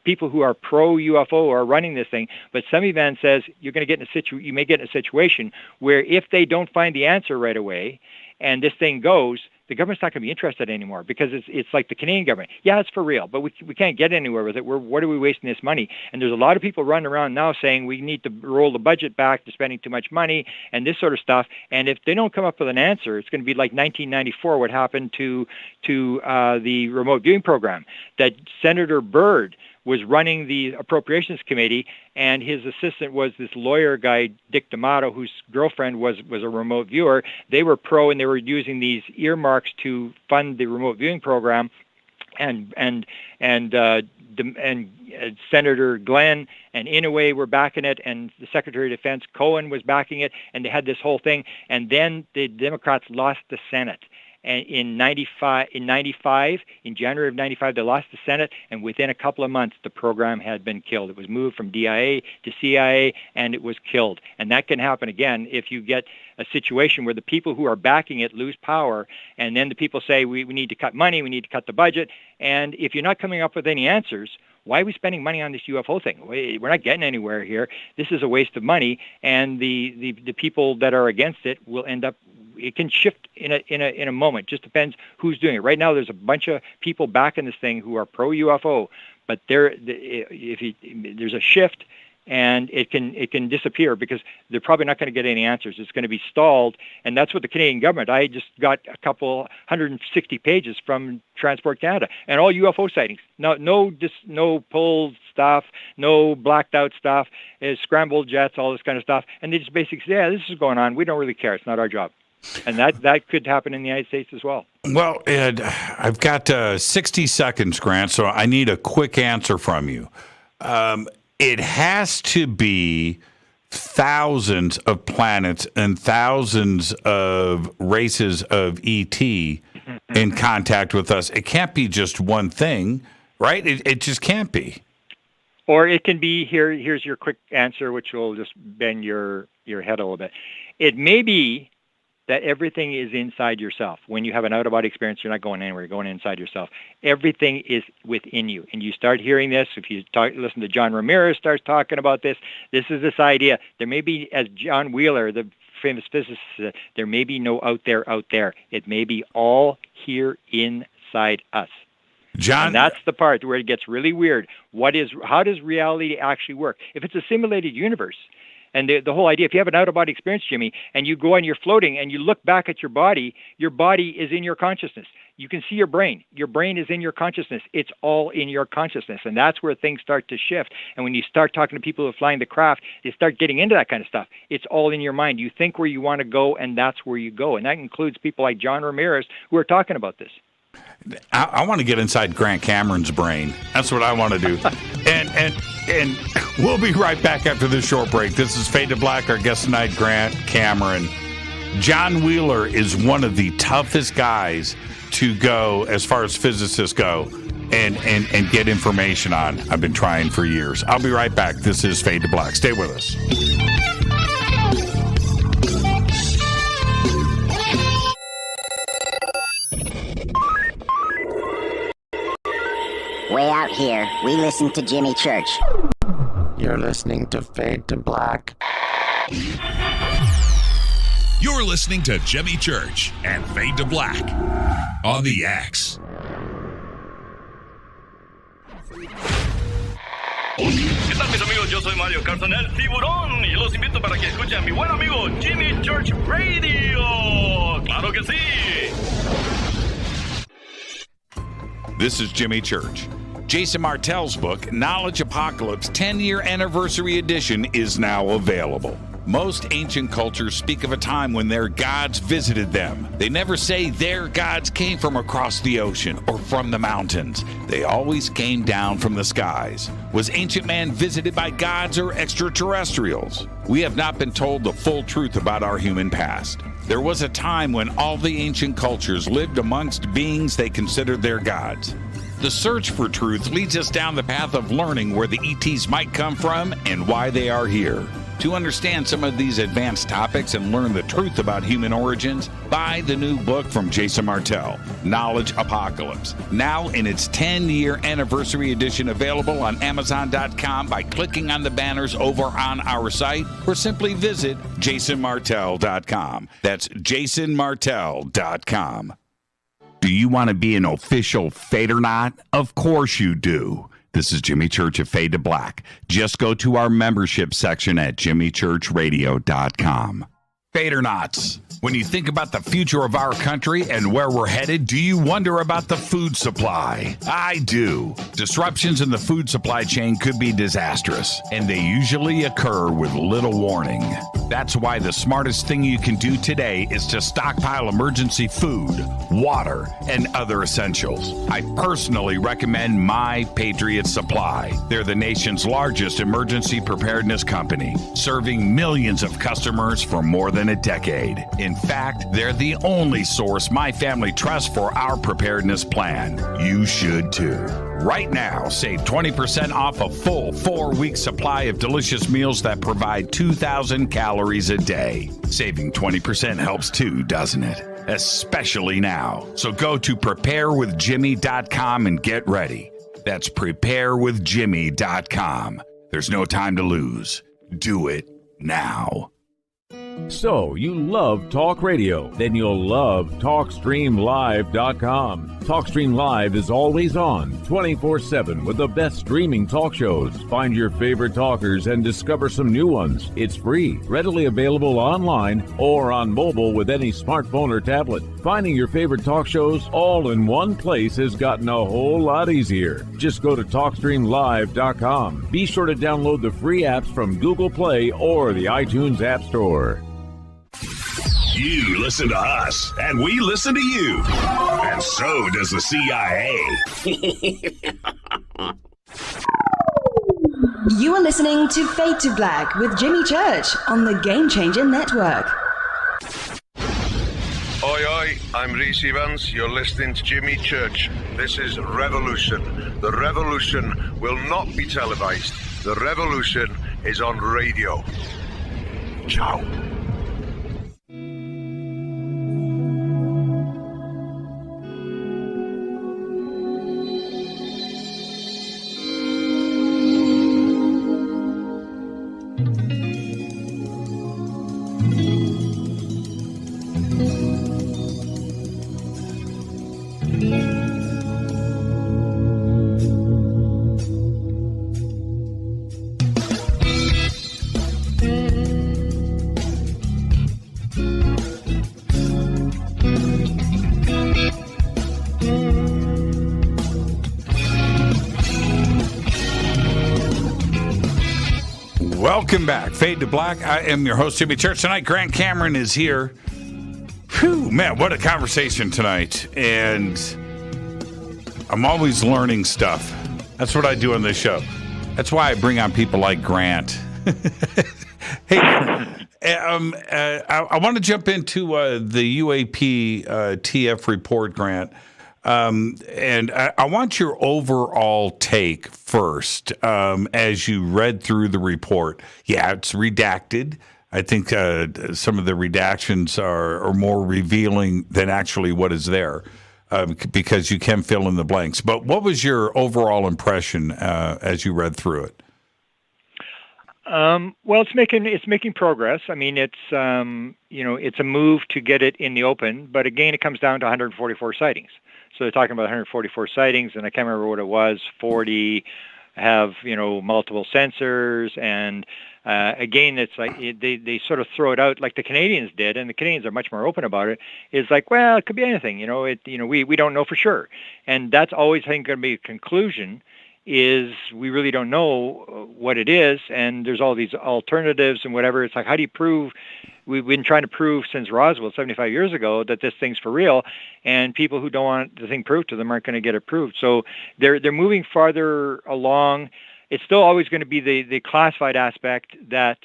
people who are pro UFO are running this thing, but Semivan says you may get in a situation where if they don't find the answer right away, and this thing goes, the government's not going to be interested anymore, because it's like the Canadian government. Yeah, it's for real, but we can't get anywhere with it. What are we wasting this money? And there's a lot of people running around now saying we need to roll the budget back to spending too much money and this sort of stuff. And if they don't come up with an answer, it's going to be like 1994, what happened to the remote viewing program, that Senator Byrd was running the Appropriations Committee, and his assistant was this lawyer guy, Dick D'Amato, whose girlfriend was a remote viewer. They were pro, and they were using these earmarks to fund the remote viewing program, and Senator Glenn and Inouye were backing it, and the Secretary of Defense Cohen was backing it, and they had this whole thing. And then the Democrats lost the Senate. And in January of 95, they lost the Senate, and within a couple of months, the program had been killed. It was moved from DIA to CIA, and it was killed. And that can happen again if you get a situation where the people who are backing it lose power, and then the people say, we need to cut money, we need to cut the budget. And if you're not coming up with any answers, why are we spending money on this UFO thing? We're not getting anywhere here. This is a waste of money, and the people that are against it will end up. It can shift in a moment. Just depends who's doing it. Right now, there's a bunch of people backing this thing who are pro UFO, but there's a shift, and it can disappear because they're probably not going to get any answers. It's going to be stalled, and that's what the Canadian government. I just got 160 pages from Transport Canada, and all UFO sightings. No pulled stuff, no blacked out stuff, scrambled jets, all this kind of stuff, and they just basically say, yeah, this is going on. We don't really care. It's not our job. And that could happen in the United States as well. Well, Ed, I've got 60 seconds, Grant, so I need a quick answer from you. It has to be thousands of planets and thousands of races of ET in contact with us. It can't be just one thing, right? It just can't be. Or it can be, here's your quick answer, which will just bend your head a little bit. It may be that everything is inside yourself. When you have an out-of-body experience, you're not going anywhere. You're going inside yourself. Everything is within you. And you start hearing this. If you listen to John Ramirez starts talking about this is this idea. There may be, as John Wheeler, the famous physicist said, there may be no out there. It may be all here inside us. John, and that's the part where it gets really weird. How does reality actually work? If it's a simulated universe, and the whole idea, if you have an out-of-body experience, Jimmy, and you go and you're floating and you look back at your body is in your consciousness. You can see your brain. Your brain is in your consciousness. It's all in your consciousness, and that's where things start to shift. And when you start talking to people who are flying the craft, they start getting into that kind of stuff. It's all in your mind. You think where you want to go, and that's where you go. And that includes people like John Ramirez who are talking about this. I want to get inside Grant Cameron's brain. That's what I want to do. And we'll be right back after this short break. This is Fade to Black. Our guest tonight, Grant Cameron. John Wheeler is one of the toughest guys to go as far as physicists go and get information on. I've been trying for years. I'll be right back. This is Fade to Black. Stay with us. Way out here, we listen to Jimmy Church. You're listening to Fade to Black. You're listening to Jimmy Church and Fade to Black on the X. ¿Qué tal, mis amigos? Yo soy Mario Carson, el tiburón, y los invito para que escuchen a mi buen amigo Jimmy Church Radio. ¡Claro que sí! This is Jimmy Church. Jason Martell's book, Knowledge Apocalypse 10-Year Anniversary Edition, is now available. Most ancient cultures speak of a time when their gods visited them. They never say their gods came from across the ocean or from the mountains. They always came down from the skies. Was ancient man visited by gods or extraterrestrials? We have not been told the full truth about our human past. There was a time when all the ancient cultures lived amongst beings they considered their gods. The search for truth leads us down the path of learning where the ETs might come from and why they are here. To understand some of these advanced topics and learn the truth about human origins, buy the new book from Jason Martell, Knowledge Apocalypse, now in its 10-year anniversary edition, available on Amazon.com by clicking on the banners over on our site, or simply visit JasonMartell.com. That's JasonMartell.com. Do you want to be an official Fadernaut? Of course you do. This is Jimmy Church of Fade to Black. Just go to our membership section at jimmychurchradio.com. Fadernauts. When you think about the future of our country and where we're headed, do you wonder about the food supply? I do. Disruptions in the food supply chain could be disastrous, and they usually occur with little warning. That's why the smartest thing you can do today is to stockpile emergency food, water, and other essentials. I personally recommend My Patriot Supply. They're the nation's largest emergency preparedness company, serving millions of customers for more than a decade. In fact, they're the only source my family trusts for our preparedness plan. You should too. Right now, save 20% off a full 4-week supply of delicious meals that provide 2,000 calories a day. Saving 20% helps too, doesn't it? Especially now. So go to preparewithjimmy.com and get ready. That's preparewithjimmy.com. There's no time to lose. Do it now. So, you love talk radio? Then you'll love TalkStreamLive.com. TalkStream Live is always on, 24/7, with the best streaming talk shows. Find your favorite talkers and discover some new ones. It's free, readily available online or on mobile with any smartphone or tablet. Finding your favorite talk shows all in one place has gotten a whole lot easier. Just go to TalkStreamLive.com. Be sure to download the free apps from Google Play or the iTunes App Store. You listen to us, and we listen to you. And so does the CIA. You are listening to Fade to Black with Jimmy Church on the Game Changer Network. Oi, oi, I'm Reese Evans. You're listening to Jimmy Church. This is Revolution. The revolution will not be televised. The revolution is on radio. Ciao. Welcome back. Fade to Black. I am your host, Jimmy Church. Tonight, Grant Cameron is here. Whew, man, what a conversation tonight. And I'm always learning stuff. That's what I do on this show. That's why I bring on people like Grant. Hey, I want to jump into the UAPTF report, Grant. And I want your overall take first as you read through the report. Yeah, it's redacted. I think some of the redactions are more revealing than actually what is there because you can fill in the blanks. But what was your overall impression as you read through it? Well, it's making progress. I mean, it's it's a move to get it in the open, but again, it comes down to 144 sightings. So they're talking about 144 sightings, and I can't remember what it was. 40 have multiple sensors, and again, it's like they sort of throw it out like the Canadians did, and the Canadians are much more open about it. It's like, well, it could be anything. We don't know for sure, and that's always I think going to be a conclusion. Is we really don't know what it is, and there's all these alternatives and whatever. It's like, how do you prove? We've been trying to prove since Roswell 75 years ago that this thing's for real, and people who don't want the thing proved to them aren't going to get it proved. So they're moving farther along. It's still always going to be the classified aspect that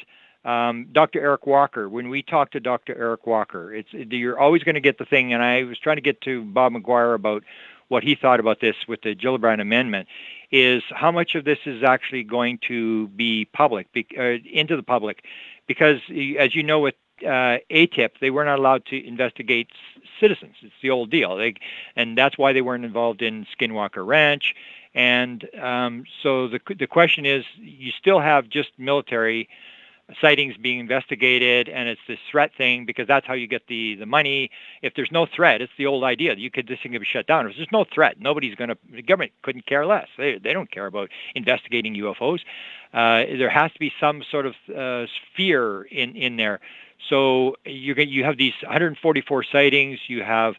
Dr. Eric Walker, when we talk to Dr. Eric Walker, you're always going to get the thing, and I was trying to get to Bob McGuire about what he thought about this with the Gillibrand Amendment, is how much of this is actually going to be public, into the public. Because, as you know, with ATIP, they were not allowed to investigate citizens. It's the old deal. And that's why they weren't involved in Skinwalker Ranch. And so the question is, you still have just military sightings being investigated, and it's this threat thing because that's how you get the money. If there's no threat, it's the old idea. This thing could be shut down. If there's no threat, the government couldn't care less. They don't care about investigating UFOs. There has to be some sort of fear in there. So you have these 144 sightings. You have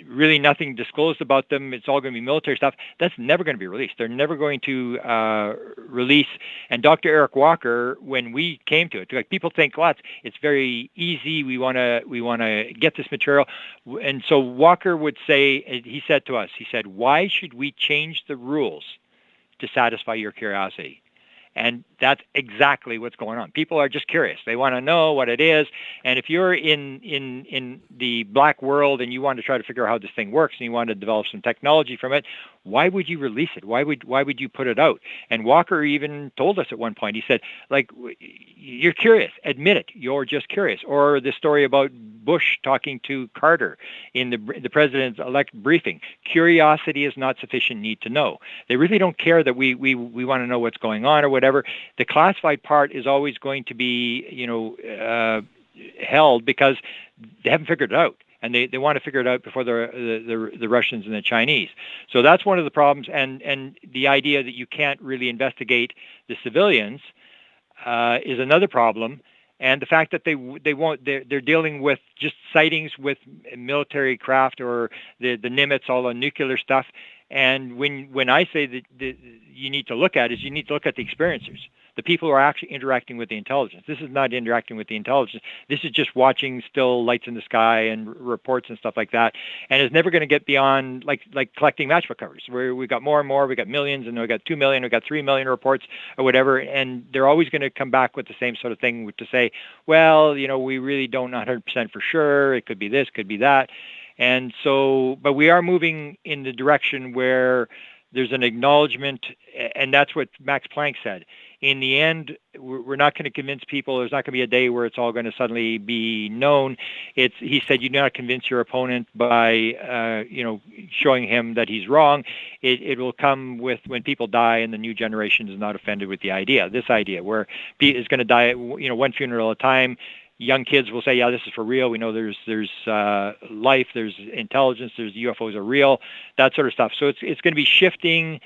really nothing disclosed about them. It's all going to be military stuff. That's never going to be released. They're never going to release. And Dr. Eric Walker, when we came to it, like people think, well, it's very easy. We want to get this material. And so Walker would say, he said to us, why should we change the rules to satisfy your curiosity? And that's exactly what's going on. People are just curious. They want to know what it is. And if you're in the black world and you want to try to figure out how this thing works and you want to develop some technology from it, why would you release it? Why would you put it out? And Walker even told us at one point, he said, like, you're curious. Admit it. You're just curious. Or the story about Bush talking to Carter in the president's-elect briefing. Curiosity is not sufficient need to know. They really don't care that we want to know what's going on or whatever. The classified part is always going to be, held because they haven't figured it out. And they want to figure it out before the Russians and the Chinese. So that's one of the problems. And the idea that you can't really investigate the civilians is another problem. And the fact that they're dealing with just sightings with military craft or the Nimitz, all the nuclear stuff. And when I say that you need to look at the experiencers. The people who are actually interacting with the intelligence. This is not interacting with the intelligence. This is just watching still lights in the sky and reports and stuff like that. And it's never going to get beyond like collecting matchbook covers, where we got more and more. We got millions, and we got 2 million, we got 3 million reports or whatever. And they're always going to come back with the same sort of thing to say, well, we really don't know 100% for sure. It could be this, could be that. And so, but we are moving in the direction where there's an acknowledgement, and that's what Max Planck said. In the end, we're not going to convince people. There's not going to be a day where it's all going to suddenly be known. He said you do not convince your opponent by, showing him that he's wrong. It will come with when people die and the new generation is not offended with this idea where it's going to die, one funeral at a time. Young kids will say, yeah, this is for real. We know there's life, there's intelligence, there's UFOs are real, that sort of stuff. So it's going to be shifting.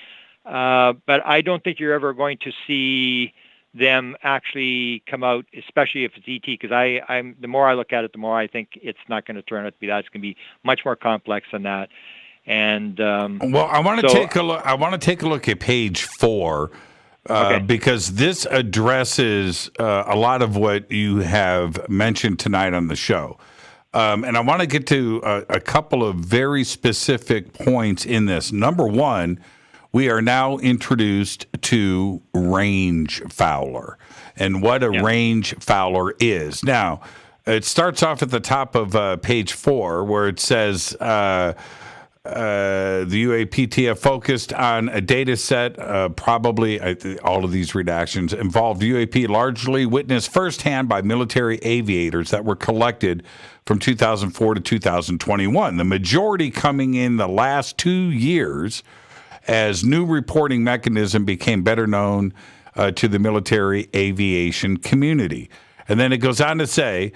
But I don't think you're ever going to see them actually come out, especially if it's ET, because the more I look at it, the more I think it's not going to turn out to be that. It's going to be much more complex than that. And well, I want to take a look. I want to take a look at page 4. Because this addresses a lot of what you have mentioned tonight on the show. And I want to get to a couple of very specific points in this. Number one, we are now introduced to range fowler and what a range fowler is. Now, it starts off at the top of page 4 where it says the UAPTF focused on a data set, probably all of these redactions involved UAP largely witnessed firsthand by military aviators that were collected from 2004 to 2021. The majority coming in the last 2 years as new reporting mechanism became better known to the military aviation community. And then it goes on to say,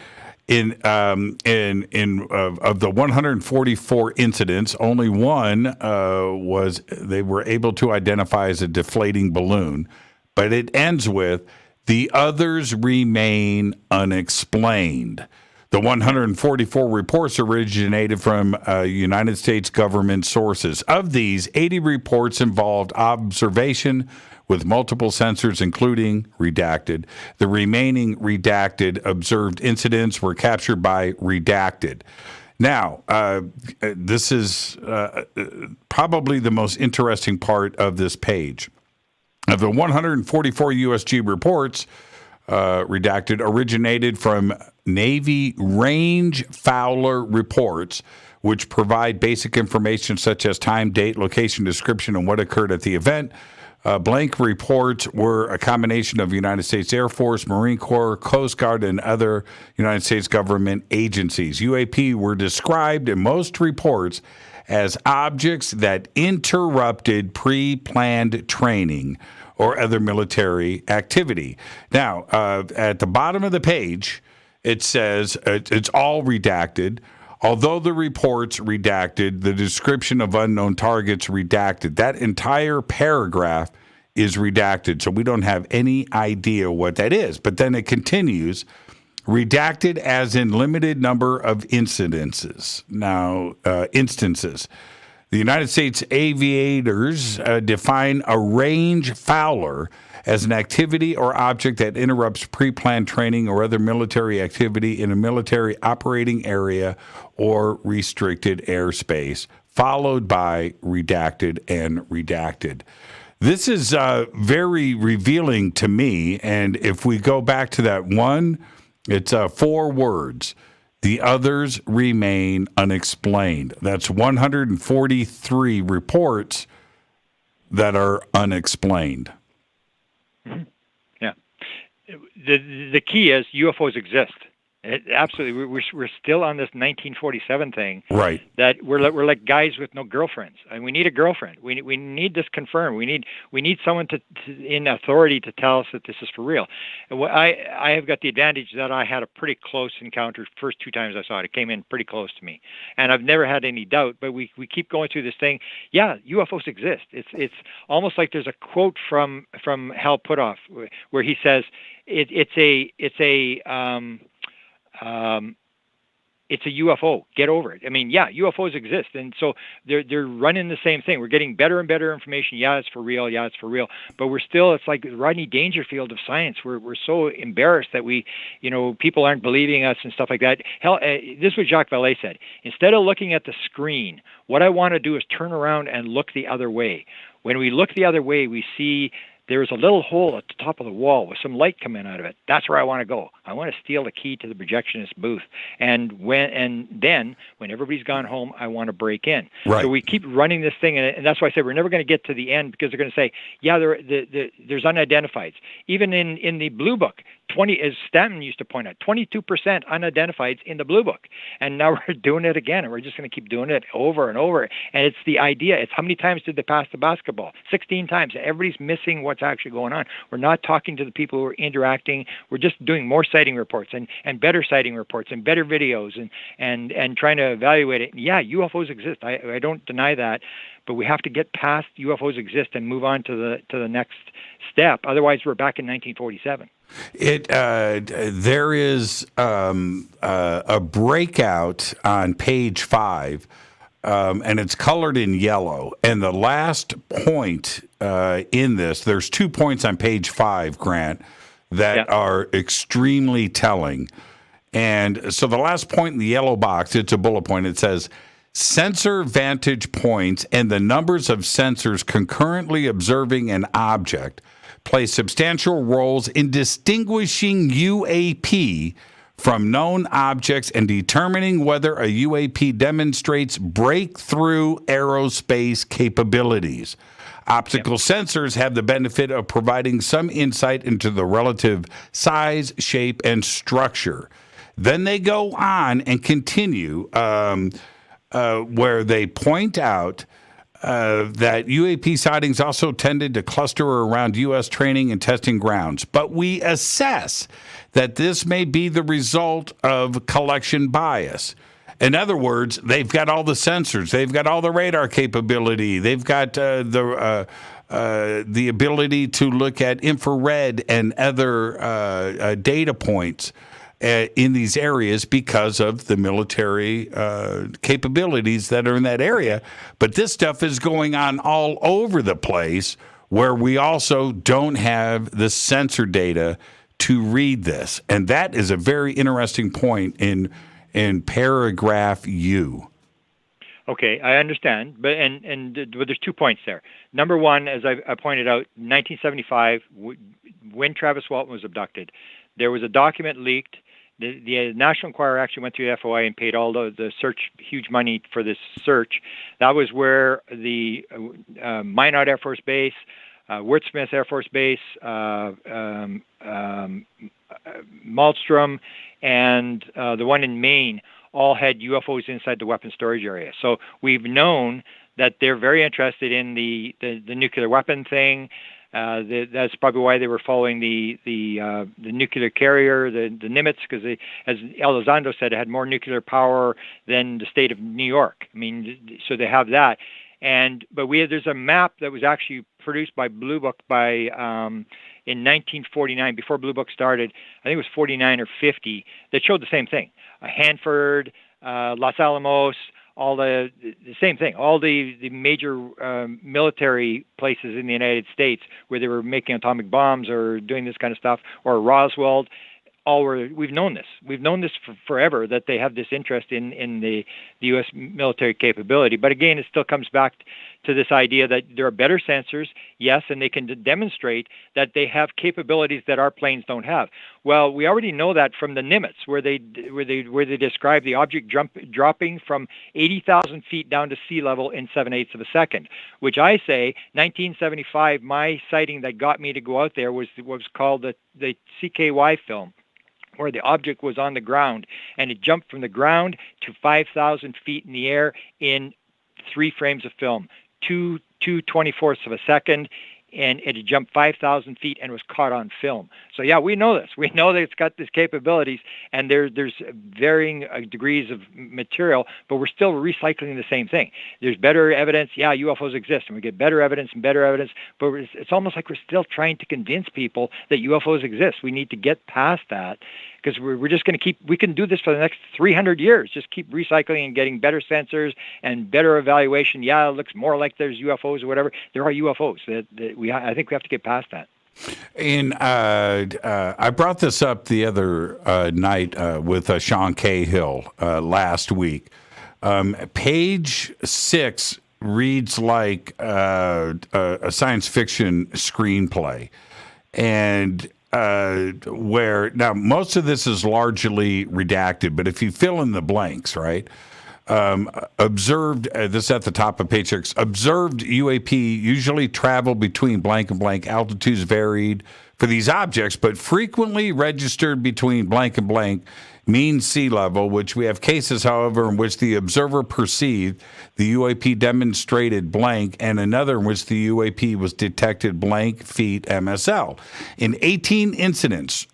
of the 144 incidents, only one they were able to identify as a deflating balloon. But it ends with, the others remain unexplained. The 144 reports originated from United States government sources. Of these, 80 reports involved observation with multiple sensors, including redacted. The remaining redacted observed incidents were captured by redacted. Now, this is probably the most interesting part of this page. Of the 144 USG reports, redacted, originated from Navy range Fowler reports, which provide basic information such as time, date, location, description, and what occurred at the event. Blank reports were a combination of United States Air Force, Marine Corps, Coast Guard, and other United States government agencies. UAP were described in most reports as objects that interrupted pre-planned training or other military activity. Now, at the bottom of the page, it says it's all redacted. Although the reports redacted, the description of unknown targets redacted. That entire paragraph is redacted, so we don't have any idea what that is. But then it continues, redacted as in limited number of instances. The United States aviators define a range Fowler as an activity or object that interrupts pre-planned training or other military activity in a military operating area or restricted airspace, followed by redacted and redacted. This is very revealing to me, and if we go back to that one, it's 4 words. The others remain unexplained. That's 143 reports that are unexplained. Mm-hmm. Yeah. The key is UFOs exist. Absolutely. We're still on this 1947 thing. Right. That we're like guys with no girlfriends. And we need a girlfriend. We need this confirmed. We need someone to in authority to tell us that this is for real. And I have got the advantage that I had a pretty close encounter. First 2 times I saw it came in pretty close to me, and I've never had any doubt. But we keep going through this thing. Yeah, UFOs exist. It's almost like there's a quote from Hal Puthoff where he says it's a UFO. Get over it. I mean, yeah, UFOs exist, and so they're running the same thing. We're getting better and better information. Yeah, it's for real. Yeah, it's for real. But we're still. It's like Rodney Dangerfield of science. We're so embarrassed that people aren't believing us and stuff like that. Hell, this is what Jacques Vallée said. Instead of looking at the screen, what I want to do is turn around and look the other way. When we look the other way, we see there's a little hole at the top of the wall with some light coming out of it. That's where I want to go. I want to steal the key to the projectionist booth. And then when everybody's gone home, I want to break in. Right. So we keep running this thing, and that's why I said we're never going to get to the end, because they're going to say, yeah, there's unidentifieds. Even in the Blue Book, as Stanton used to point out, 22% unidentifieds in the Blue Book. And now we're doing it again, and we're just going to keep doing it over and over. And it's the idea. It's how many times did they pass the basketball? 16 times. Everybody's missing what's actually going on. We're not talking to the people who are interacting. We're just doing more sighting reports and better sighting reports and better videos and trying to evaluate it. Yeah, UFOs exist. I don't deny that. But we have to get past UFOs exist and move on to the next step. Otherwise, we're back in 1947. There is a breakout on page 5, and it's colored in yellow. And the last point in this, there's 2 points on page 5, Grant, that are extremely telling. And so the last point in the yellow box, it's a bullet point. It says, sensor vantage points and the numbers of sensors concurrently observing an object play substantial roles in distinguishing UAP from known objects and determining whether a UAP demonstrates breakthrough aerospace capabilities. Optical sensors have the benefit of providing some insight into the relative size, shape, and structure. Then they go on and continue where they point out that UAP sightings also tended to cluster around U.S. training and testing grounds. But we assess that this may be the result of collection bias. In other words, they've got all the sensors, they've got all the radar capability, they've got the ability to look at infrared and other data points in these areas because of the military capabilities that are in that area. But this stuff is going on all over the place where we also don't have the sensor data to read this. And that is a very interesting point in paragraph U. Okay, I understand, but there's 2 points there. Number one, as I pointed out, 1975, when Travis Walton was abducted, there was a document leaked. The National Enquirer actually went through the FOI and paid all the search, huge money for this search. That was where the Minot Air Force Base, Wurtsmith Air Force Base, Malmstrom, and the one in Maine all had UFOs inside the weapon storage area. So we've known that they're very interested in the nuclear weapon thing. That's probably why they were following the nuclear carrier, the Nimitz, because as Elizondo said, it had more nuclear power than the state of New York. I mean, so they have that. But there's a map that was actually produced by Blue Book in 1949, before Blue Book started. I think it was 49 or 50, that showed the same thing. Hanford, Los Alamos, all the same thing. All the major military places in the United States where they were making atomic bombs or doing this kind of stuff, or Roswell. We've known this. We've known this for forever, that they have this interest in the U.S. military capability. But again, it still comes back to this idea that there are better sensors, yes, and they can demonstrate that they have capabilities that our planes don't have. Well, we already know that from the Nimitz, where they describe the object dropping from 80,000 feet down to sea level in 7/8 of a second. Which I say, 1975, my sighting that got me to go out there was called the CKY film, where the object was on the ground and it jumped from the ground to 5,000 feet in the air in 3 frames of film, 2/24 of a second, and it had jumped 5,000 feet and was caught on film. So yeah, we know this. We know that it's got these capabilities, and there's varying degrees of material, but we're still recycling the same thing. There's better evidence. Yeah, UFOs exist, and we get better evidence and better evidence, but it's almost like we're still trying to convince people that UFOs exist. We need to get past that, because we're just going to we can do this for the next 300 years, just keep recycling and getting better sensors and better evaluation. Yeah, it looks more like there's UFOs or whatever. There are UFOs. I think we have to get past that. And I brought this up the other night with Sean Cahill last week. Page 6 reads like a science fiction screenplay. And where now most of this is largely redacted, but if you fill in the blanks, right? Observed, this at the top of page 6, observed UAP usually travel between blank and blank, altitudes varied for these objects, but frequently registered between blank and blank, mean sea level, which we have cases, however, in which the observer perceived the UAP demonstrated blank, and another in which the UAP was detected blank feet MSL. In 18 incidents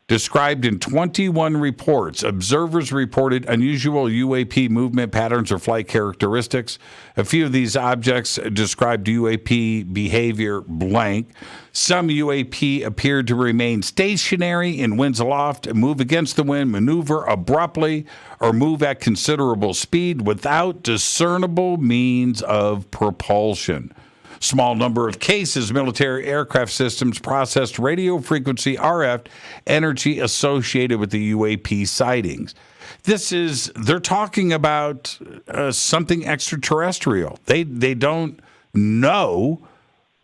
described in 21 reports, observers reported unusual UAP movement patterns or flight characteristics. A few of these objects described UAP behavior blank. Some UAP appeared to remain stationary in winds aloft, move against the wind, maneuver abruptly, or move at considerable speed without discernible means of propulsion. Small number of cases, military aircraft systems processed radio frequency RF energy associated with the UAP sightings. They're talking about something extraterrestrial. They don't know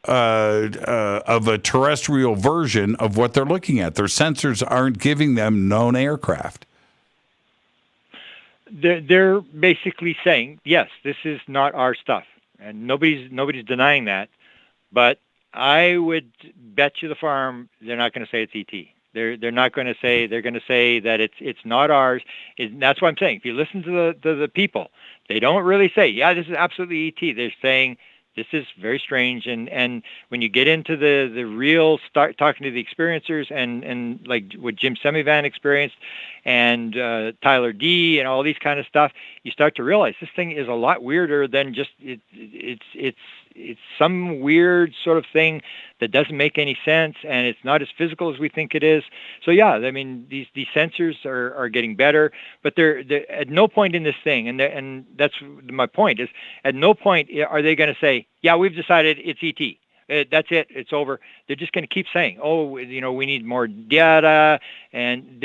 of a terrestrial version of what they're looking at. Their sensors aren't giving them known aircraft. They're basically saying, yes, this is not our stuff. And nobody's denying that, but I would bet you the farm they're not going to say it's ET. They're not going to say. They're going to say that it's not ours. That's what I'm saying. If you listen to the people, they don't really say, yeah, this is absolutely ET. They're saying this is very strange. And when you get into the real, start talking to the experiencers and like what Jim Semivan experienced and Tyler D and all these kind of stuff, you start to realize this thing is a lot weirder than just it's some weird sort of thing that doesn't make any sense, and it's not as physical as we think it is. So yeah, I mean, these sensors are getting better, but they're at no point in this thing, and that's my point, is at no point are they going to say, yeah, we've decided it's ET. That's it. It's over. They're just going to keep saying, oh, you know, we need more data, and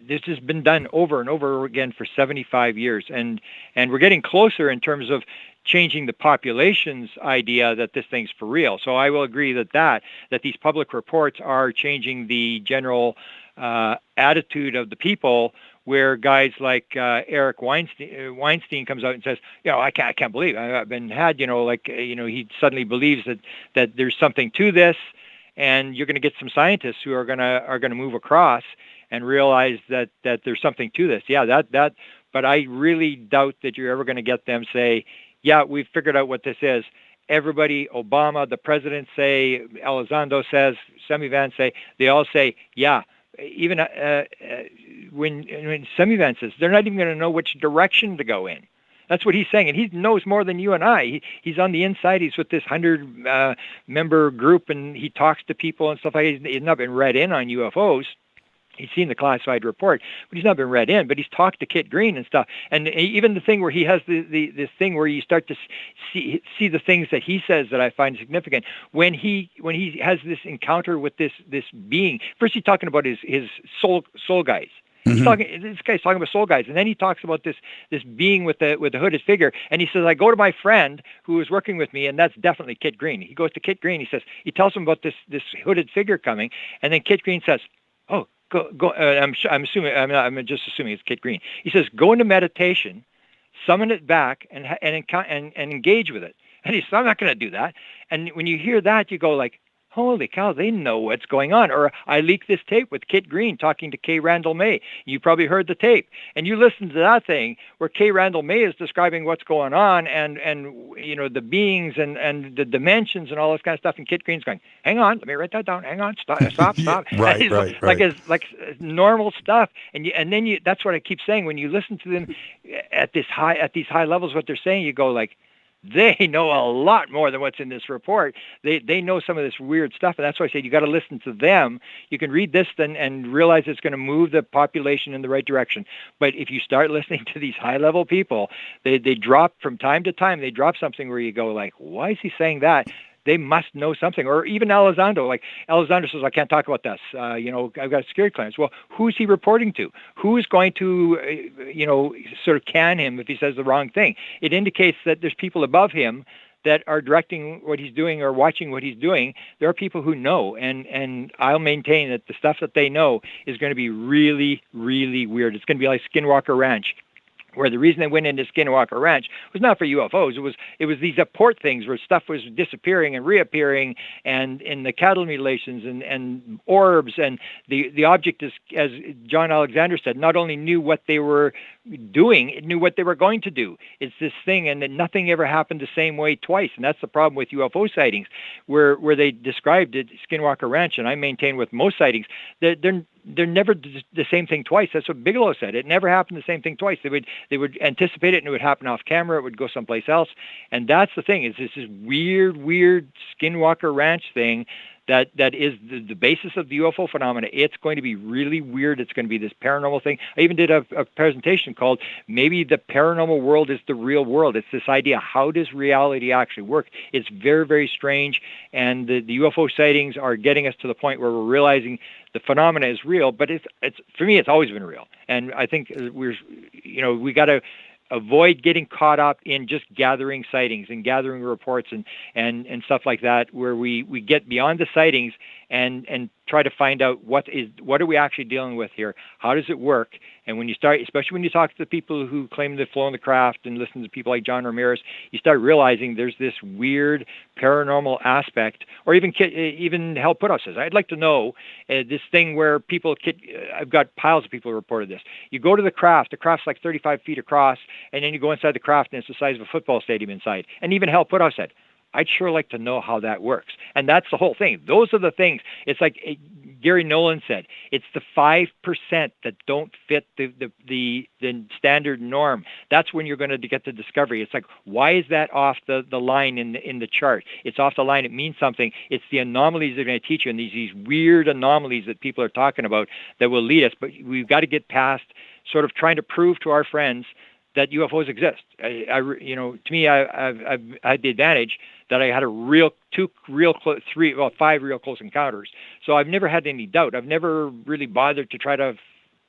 this has been done over and over again for 75 years, and we're getting closer in terms of changing the population's idea that this thing's for real. So I will agree that these public reports are changing the general attitude of the people, where guys like Eric Weinstein comes out and says, you know, I can't believe I've been had, you know, like, you know, he suddenly believes that there's something to this, and you're going to get some scientists who are going to move across and realize that there's something to this. Yeah, but I really doubt that you're ever going to get them say, yeah, we've figured out what this is. Everybody, Obama, the president say, Elizondo says, Semivan say, they all say, yeah. Even when Semivan says, they're not even going to know which direction to go in. That's what he's saying, and he knows more than you and I. He's on the inside. He's with this 100-member group, and he talks to people and stuff like that. He's not been read in on UFOs. He's seen the classified report, but he's not been read in. But he's talked to Kit Green and stuff, and even the thing where he has this thing where you start to see the things that he says that I find significant. When he has this encounter with this being, first he's talking about his soul guys. Mm-hmm. This guy's talking about soul guys, and then he talks about this being with the hooded figure, and he says, I go to my friend who is working with me, and that's definitely Kit Green. He goes to Kit Green. He tells him about this hooded figure coming, and then Kit Green says, oh. Go. I'm assuming. I'm just assuming it's Kit Green. He says, "Go into meditation, summon it back, and engage with it." And he says, "I'm not going to do that." And when you hear that, you go like, "Holy cow! They know what's going on." Or I leaked this tape with Kit Green talking to Kay Randall May. You probably heard the tape, and you listen to that thing where Kay Randall May is describing what's going on, and you know, the beings and the dimensions and all this kind of stuff. And Kit Green's going, "Hang on, let me write that down. Hang on, stop. Right. Like normal stuff. And then that's what I keep saying. When you listen to them at these high levels, what they're saying, you go like, they know a lot more than what's in this report. They know some of this weird stuff, and that's why I said you got to listen to them. You can read this and realize it's going to move the population in the right direction. But if you start listening to these high-level people, they drop from time to time. They drop something where you go like, why is he saying that? They must know something. Or even Elizondo. Like Elizondo says, I can't talk about this. You know, I've got a security clearance. Well, who's he reporting to? Who is going to, you know, sort of can him if he says the wrong thing? It indicates that there's people above him that are directing what he's doing or watching what he's doing. There are people who know, and I'll maintain that the stuff that they know is going to be really, really weird. It's going to be like Skinwalker Ranch, where the reason they went into Skinwalker Ranch was not for UFOs. It was these port things where stuff was disappearing and reappearing, and in the cattle mutilations and orbs, and the object is, as John Alexander said, not only knew what they were doing, it knew what they were going to do. It's this thing, and that nothing ever happened the same way twice, and that's the problem with UFO sightings, where they described it, Skinwalker Ranch, and I maintain with most sightings, they're never the same thing twice. That's what Bigelow said. It never happened the same thing twice. They would anticipate it, and it would happen off camera. It would go someplace else. And that's the thing, is this weird Skinwalker Ranch thing that is the basis of the UFO phenomena. It's going to be really weird. It's going to be this paranormal thing. I even did a presentation called Maybe the Paranormal World is the Real World. It's this idea, how does reality actually work? It's very, very strange, and the UFO sightings are getting us to the point where we're realizing the phenomena is real, but it's for me, it's always been real. And I think we got to avoid getting caught up in just gathering sightings and gathering reports and stuff like that, where we get beyond the sightings and try to find out what are we actually dealing with here? How does it work? And when you start, especially when you talk to the people who claim they've flown the craft and listen to people like John Ramirez, you start realizing there's this weird paranormal aspect. Or even Hal Puthoff says, I'd like to know this thing where people, I've got piles of people who reported this. You go to the craft's like 35 feet across, and then you go inside the craft and it's the size of a football stadium inside. And even Hal Puthoff said, I'd sure like to know how that works. And that's the whole thing. Those are the things. It's like Gary Nolan said, it's the 5% that don't fit the standard norm. That's when you're going to get the discovery. It's like, why is that off the line in the chart? It's off the line. It means something. It's the anomalies they're going to teach you, and these weird anomalies that people are talking about that will lead us. But we've got to get past sort of trying to prove to our friends that UFOs exist. To me, I've had the advantage that I had five real close encounters. So I've never had any doubt. I've never really bothered to try to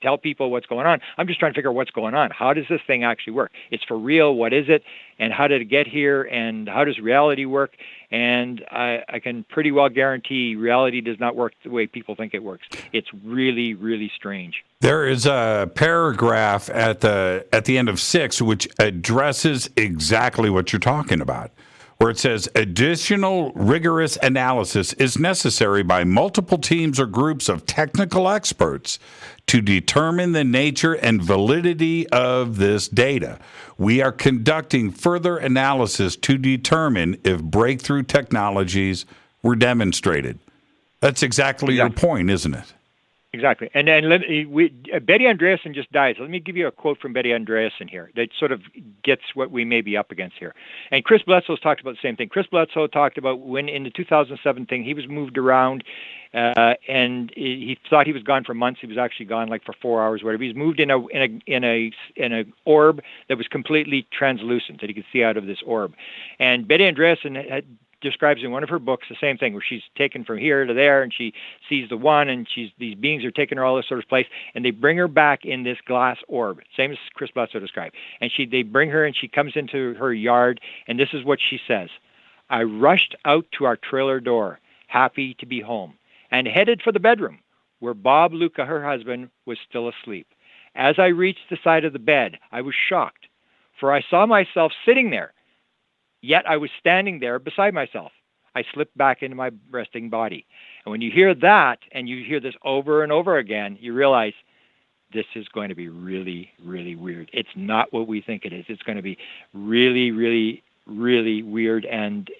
tell people what's going on. I'm just trying to figure out what's going on. How does this thing actually work? It's for real. What is it? And how did it get here? And how does reality work? And I can pretty well guarantee reality does not work the way people think it works. It's really, really strange. There is a paragraph at the end of 6 which addresses exactly what you're talking about, where it says additional rigorous analysis is necessary by multiple teams or groups of technical experts to determine the nature and validity of this data. We are conducting further analysis to determine if breakthrough technologies were demonstrated. That's exactly your point, isn't it? Exactly. And Betty Andreasen just died. So let me give you a quote from Betty Andreasen here that sort of gets what we may be up against here. And Chris Bledsoe's talked about the same thing. Chris Bledsoe talked about when in the 2007 thing, he was moved around and he thought he was gone for months. He was actually gone like for 4 hours, whatever. He was moved in a orb that was completely translucent, that he could see out of this orb. And Betty Andreasen describes in one of her books the same thing, where she's taken from here to there and she sees the one, and these beings are taking her all this sort of place, and they bring her back in this glass orb, same as Chris Bledsoe described. And they bring her, and she comes into her yard, and this is what she says: I rushed out to our trailer door, happy to be home, and headed for the bedroom, where Bob Luca, her husband, was still asleep. As I reached the side of the bed, I was shocked, for I saw myself sitting there, yet I was standing there beside myself. I slipped back into my resting body. And when you hear that, and you hear this over and over again, you realize this is going to be really, really weird. It's not what we think it is. It's going to be really, really, really weird, and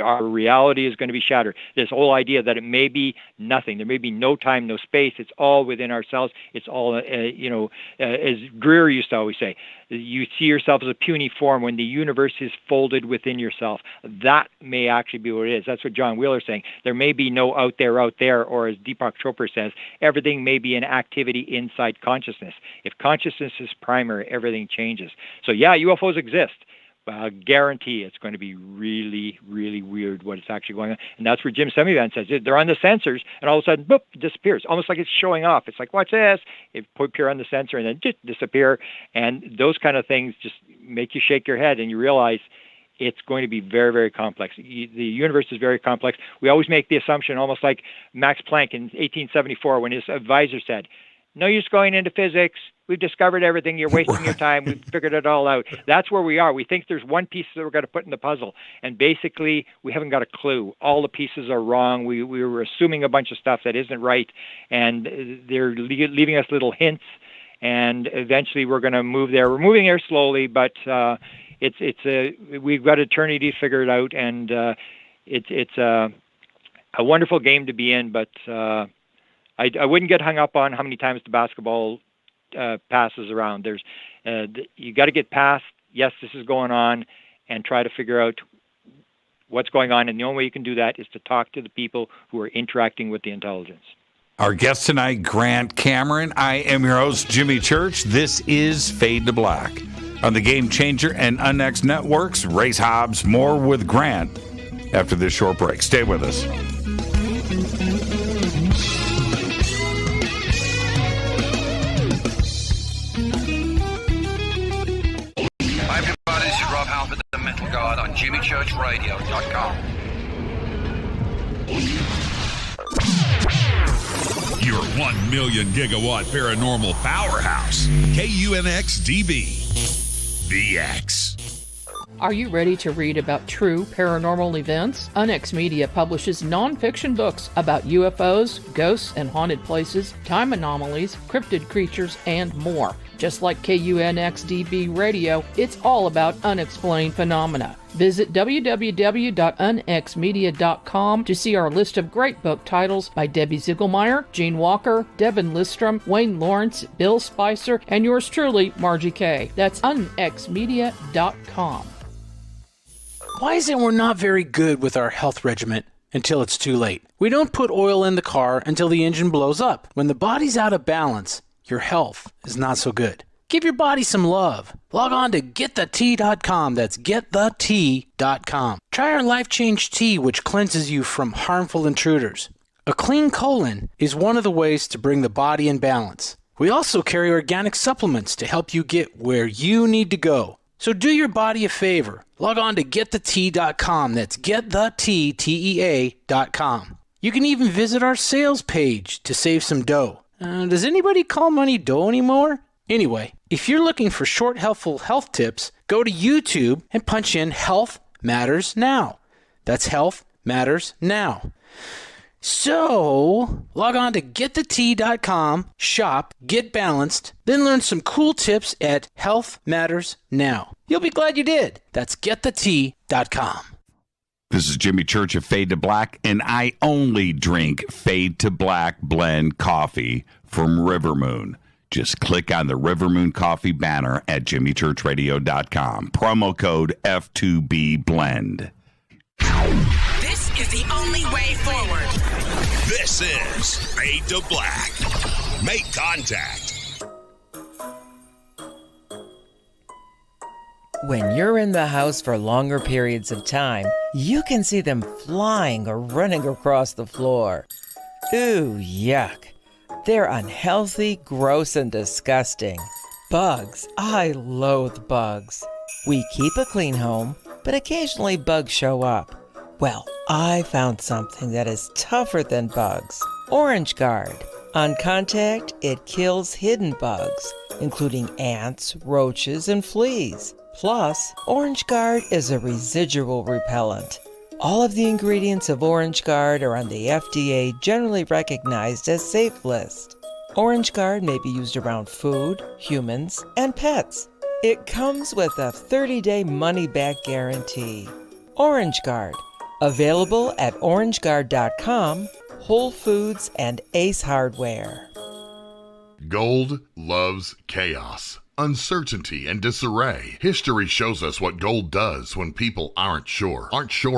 our reality is going to be shattered. This whole idea that it may be nothing, there may be no time, no space, it's all within ourselves, it's all, as Greer used to always say, you see yourself as a puny form when the universe is folded within yourself. That may actually be what it is. That's what John Wheeler's saying. There may be no out there, or as Deepak Chopra says, everything may be an activity inside consciousness. If consciousness is primary, everything changes. So yeah, UFOs exist. I guarantee it's going to be really, really weird what is actually going on. And that's where Jim Semivan says they're on the sensors, and all of a sudden, boop, it disappears. Almost like it's showing off. It's like, watch this. It appear on the sensor and then just disappear. And those kind of things just make you shake your head, and you realize it's going to be very, very complex. The universe is very complex. We always make the assumption, almost like Max Planck in 1874 when his advisor said, no use going into physics. We've discovered everything. You're wasting your time. We've figured it all out. That's where we are. We think there's one piece that we're going to put in the puzzle, and basically we haven't got a clue. All the pieces are wrong. We were assuming a bunch of stuff that isn't right, and they're leaving us little hints, and eventually we're going to move there. We're moving there slowly, but we've got eternity to figure it out, and it's a wonderful game to be in, but I wouldn't get hung up on how many times the basketball passes around. There's you got to get past, yes, this is going on, and try to figure out what's going on. And the only way you can do that is to talk to the people who are interacting with the intelligence. Our guest tonight, Grant Cameron. I am your host, Jimmy Church. This is Fade to Black on the Game Changer and Unnext networks. Race Hobbs, more with Grant after this short break. Stay with us. The Metal Guard on JimmyChurchRadio.com. Your 1 million gigawatt paranormal powerhouse, KUNX-DB, The X. Are you ready to read about true paranormal events? UNX Media publishes non-fiction books about UFOs, ghosts and haunted places, time anomalies, cryptid creatures, and more. Just like KUNXDB Radio, it's all about unexplained phenomena. Visit www.unxmedia.com to see our list of great book titles by Debbie Ziegelmeyer, Gene Walker, Devin Listrom, Wayne Lawrence, Bill Spicer, and yours truly, Margie Kay. That's unxmedia.com. Why is it we're not very good with our health regimen until it's too late? We don't put oil in the car until the engine blows up. When the body's out of balance, your health is not so good. Give your body some love. Log on to getthet.com. That's getthet.com. Try our Life Change Tea, which cleanses you from harmful intruders. A clean colon is one of the ways to bring the body in balance. We also carry organic supplements to help you get where you need to go. So do your body a favor. Log on to getthet.com. That's getthet.com. You can even visit our sales page to save some dough. Does anybody call money dough anymore? Anyway, if you're looking for short, helpful health tips, go to YouTube and punch in Health Matters Now. That's Health Matters Now. So, log on to getthet.com, shop, get balanced, then learn some cool tips at Health Matters Now. You'll be glad you did. That's getthet.com. This is Jimmy Church of Fade to Black, and I only drink Fade to Black blend coffee from Rivermoon. Just click on the Rivermoon coffee banner at jimmychurchradio.com. Promo code F2B blend. This is the only way forward. This is Fade to Black. Make contact. When you're in the house for longer periods of time, you can see them flying or running across the floor. Ooh, yuck. They're unhealthy, gross, and disgusting. Bugs. I loathe bugs. We keep a clean home, but occasionally bugs show up. Well, I found something that is tougher than bugs. Orange Guard. On contact, it kills hidden bugs, including ants, roaches, and fleas. Plus, Orange Guard is a residual repellent. All of the ingredients of Orange Guard are on the FDA generally recognized as safe list. Orange Guard may be used around food, humans, and pets. It comes with a 30-day money-back guarantee. Orange Guard. Available at orangeguard.com, Whole Foods, and Ace Hardware. Gold loves chaos, uncertainty, and disarray. History shows us what gold does when people aren't sure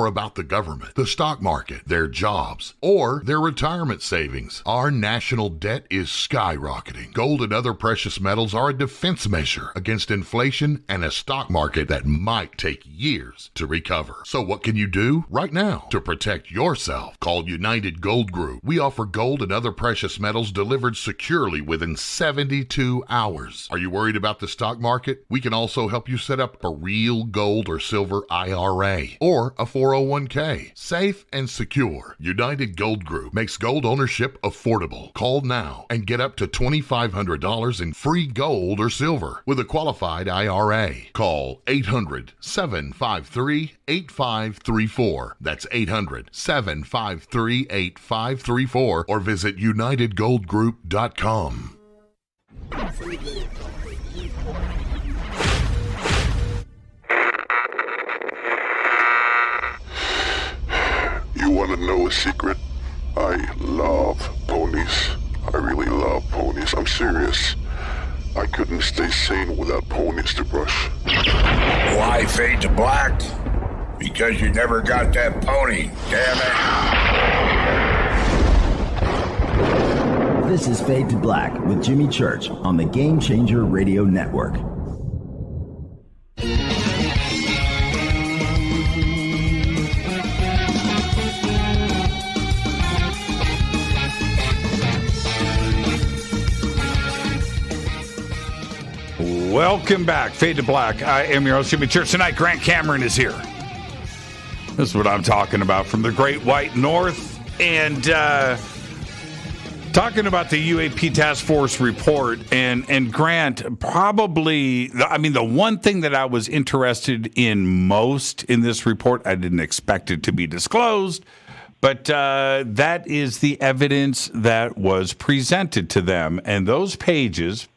about the government, the stock market, their jobs, or their retirement savings. Our national debt is skyrocketing. Gold and other precious metals are a defense measure against inflation and a stock market that might take years to recover. So what can you do right now to protect yourself? Call United Gold Group. We offer gold and other precious metals delivered securely within 72 hours. Are you worried about the stock market? We can also help you set up a real gold or silver IRA or a 401k. Safe and secure. United Gold Group makes gold ownership affordable. Call now and get up to $2,500 in free gold or silver with a qualified IRA. Call 800-753-8534. That's 800-753-8534 or visit unitedgoldgroup.com. You want to know a secret? I love ponies. I really love ponies. I'm serious. I couldn't stay sane without ponies to brush. Why Fade to Black? Because you never got that pony, damn it. This is Fade to Black with Jimmy Church on the Game Changer Radio Network. Welcome back, Fade to Black. I am your host, Jimmy Church. Tonight, Grant Cameron is here. This is what I'm talking about from the Great White North. And Talking about the UAP Task Force report, and Grant, probably, I mean, the one thing that I was interested in most in this report, I didn't expect it to be disclosed, but that is the evidence that was presented to them. And those pages,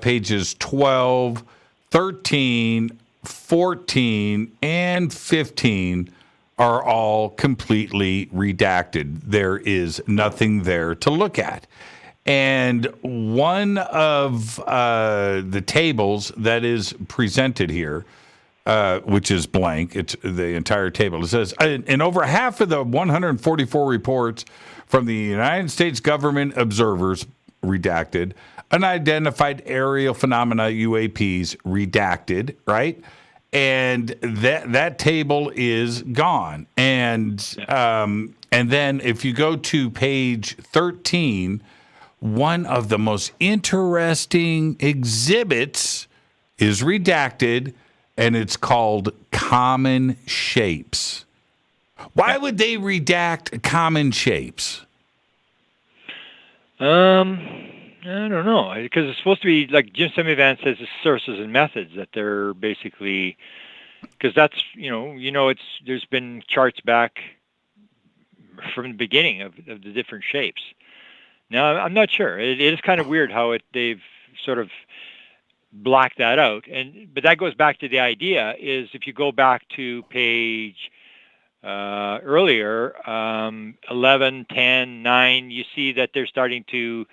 pages 12, 13, 14, and 15, are all completely redacted. There is nothing there to look at. And one of the tables that is presented here, which is blank, it's the entire table. It says, in over half of the 144 reports from the United States government observers, redacted, unidentified aerial phenomena, UAPs, redacted, right? And that table is gone. And then if you go to page 13, one of the most interesting exhibits is redacted, and it's called common shapes. Why would they redact common shapes? I don't know, because it's supposed to be, like Jim Semivan says, the sources and methods that they're basically, because that's, there's been charts back from the beginning of the different shapes. Now, I'm not sure. It is kind of weird how they've sort of blacked that out. But that goes back to the idea is if you go back to page earlier, 11, 10, 9, you see that they're starting to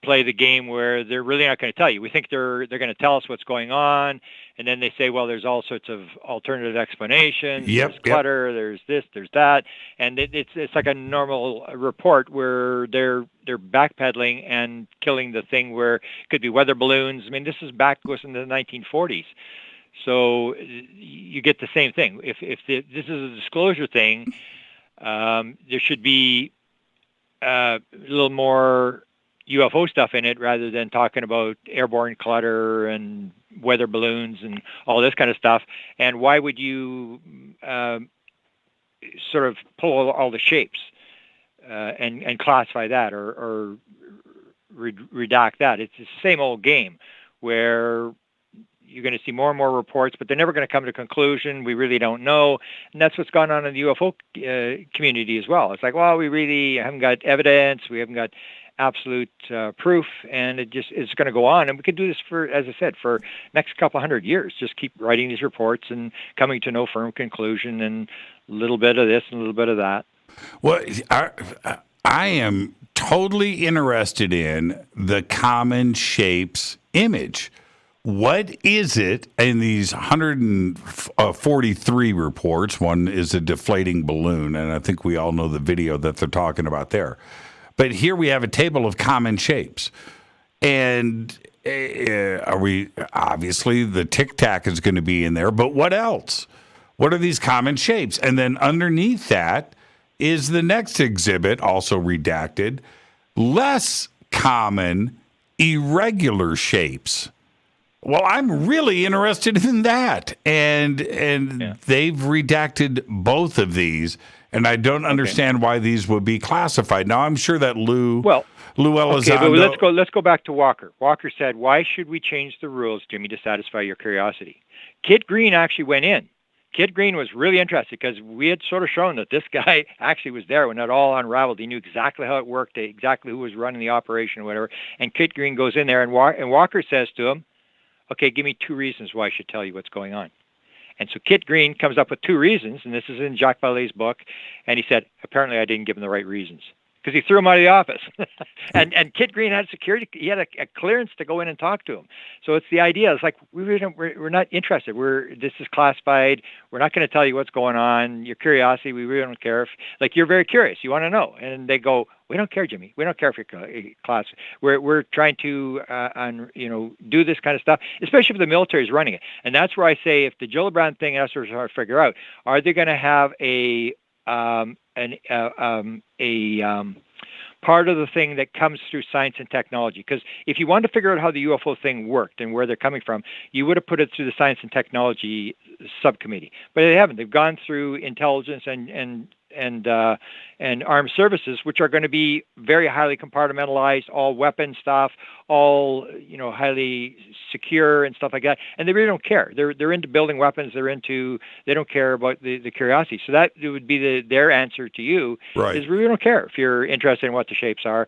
play the game where they're really not going to tell you. We think they're going to tell us what's going on, and then they say, well, there's all sorts of alternative explanations. There's clutter, there's this, there's that, and it's like a normal report where they're backpedaling and killing the thing where it could be weather balloons. I mean, this goes into the 1940s. So you get the same thing. If this is a disclosure thing, there should be a little more UFO stuff in it rather than talking about airborne clutter and weather balloons and all this kind of stuff. And why would you sort of pull all the shapes and classify that or redact that? It's the same old game where you're going to see more and more reports, but they're never going to come to a conclusion. We really don't know. And that's what's gone on in the UFO community as well. It's like, well, we really haven't got evidence. We haven't got absolute proof, and it's going to go on. And we could do this for, as I said, for next couple hundred years. Just keep writing these reports and coming to no firm conclusion, and a little bit of this and a little bit of that. Well, I am totally interested in the common shapes image. What is it in these 143 reports? One is a deflating balloon, and I think we all know the video that they're talking about there. But here we have a table of common shapes. And obviously the Tic Tac is going to be in there, but what else? What are these common shapes? And then underneath that is the next exhibit, also redacted, less common irregular shapes. Well, I'm really interested in that. And they've redacted both of these. And I don't understand why these would be classified. Now, I'm sure that Lou Elizondo... Okay, but let's go back to Walker. Walker said, why should we change the rules, Jimmy, to satisfy your curiosity? Kit Green actually went in. Kit Green was really interested because we had sort of shown that this guy actually was there when it all unraveled. He knew exactly how it worked, exactly who was running the operation or whatever. And Kit Green goes in there, and Walker says to him, okay, give me 2 reasons why I should tell you what's going on. And so Kit Green comes up with 2 reasons, and this is in Jacques Vallée's book, and he said, apparently I didn't give him the right reasons, because he threw him out of the office. and Kit Green had security, he had a clearance to go in and talk to him. So it's the idea, it's like, we're not interested, this is classified, we're not going to tell you what's going on, your curiosity, we really don't care. Like, you're very curious, you want to know. And they go, we don't care, Jimmy. We don't care if you're class. We're trying to do this kind of stuff, especially if the military is running it. And that's where I say, if the Gillibrand thing, that's what we're trying to figure out. Are they going to have a part of the thing that comes through science and technology? Because if you wanted to figure out how the UFO thing worked and where they're coming from, you would have put it through the science and technology subcommittee. But they haven't. They've gone through intelligence and and armed services, which are going to be very highly compartmentalized, all weapon stuff, all highly secure and stuff like that. And they really don't care. They're into building weapons. They don't care about the curiosity. So that would be their answer to you. Right. Is we really don't care if you're interested in what the shapes are.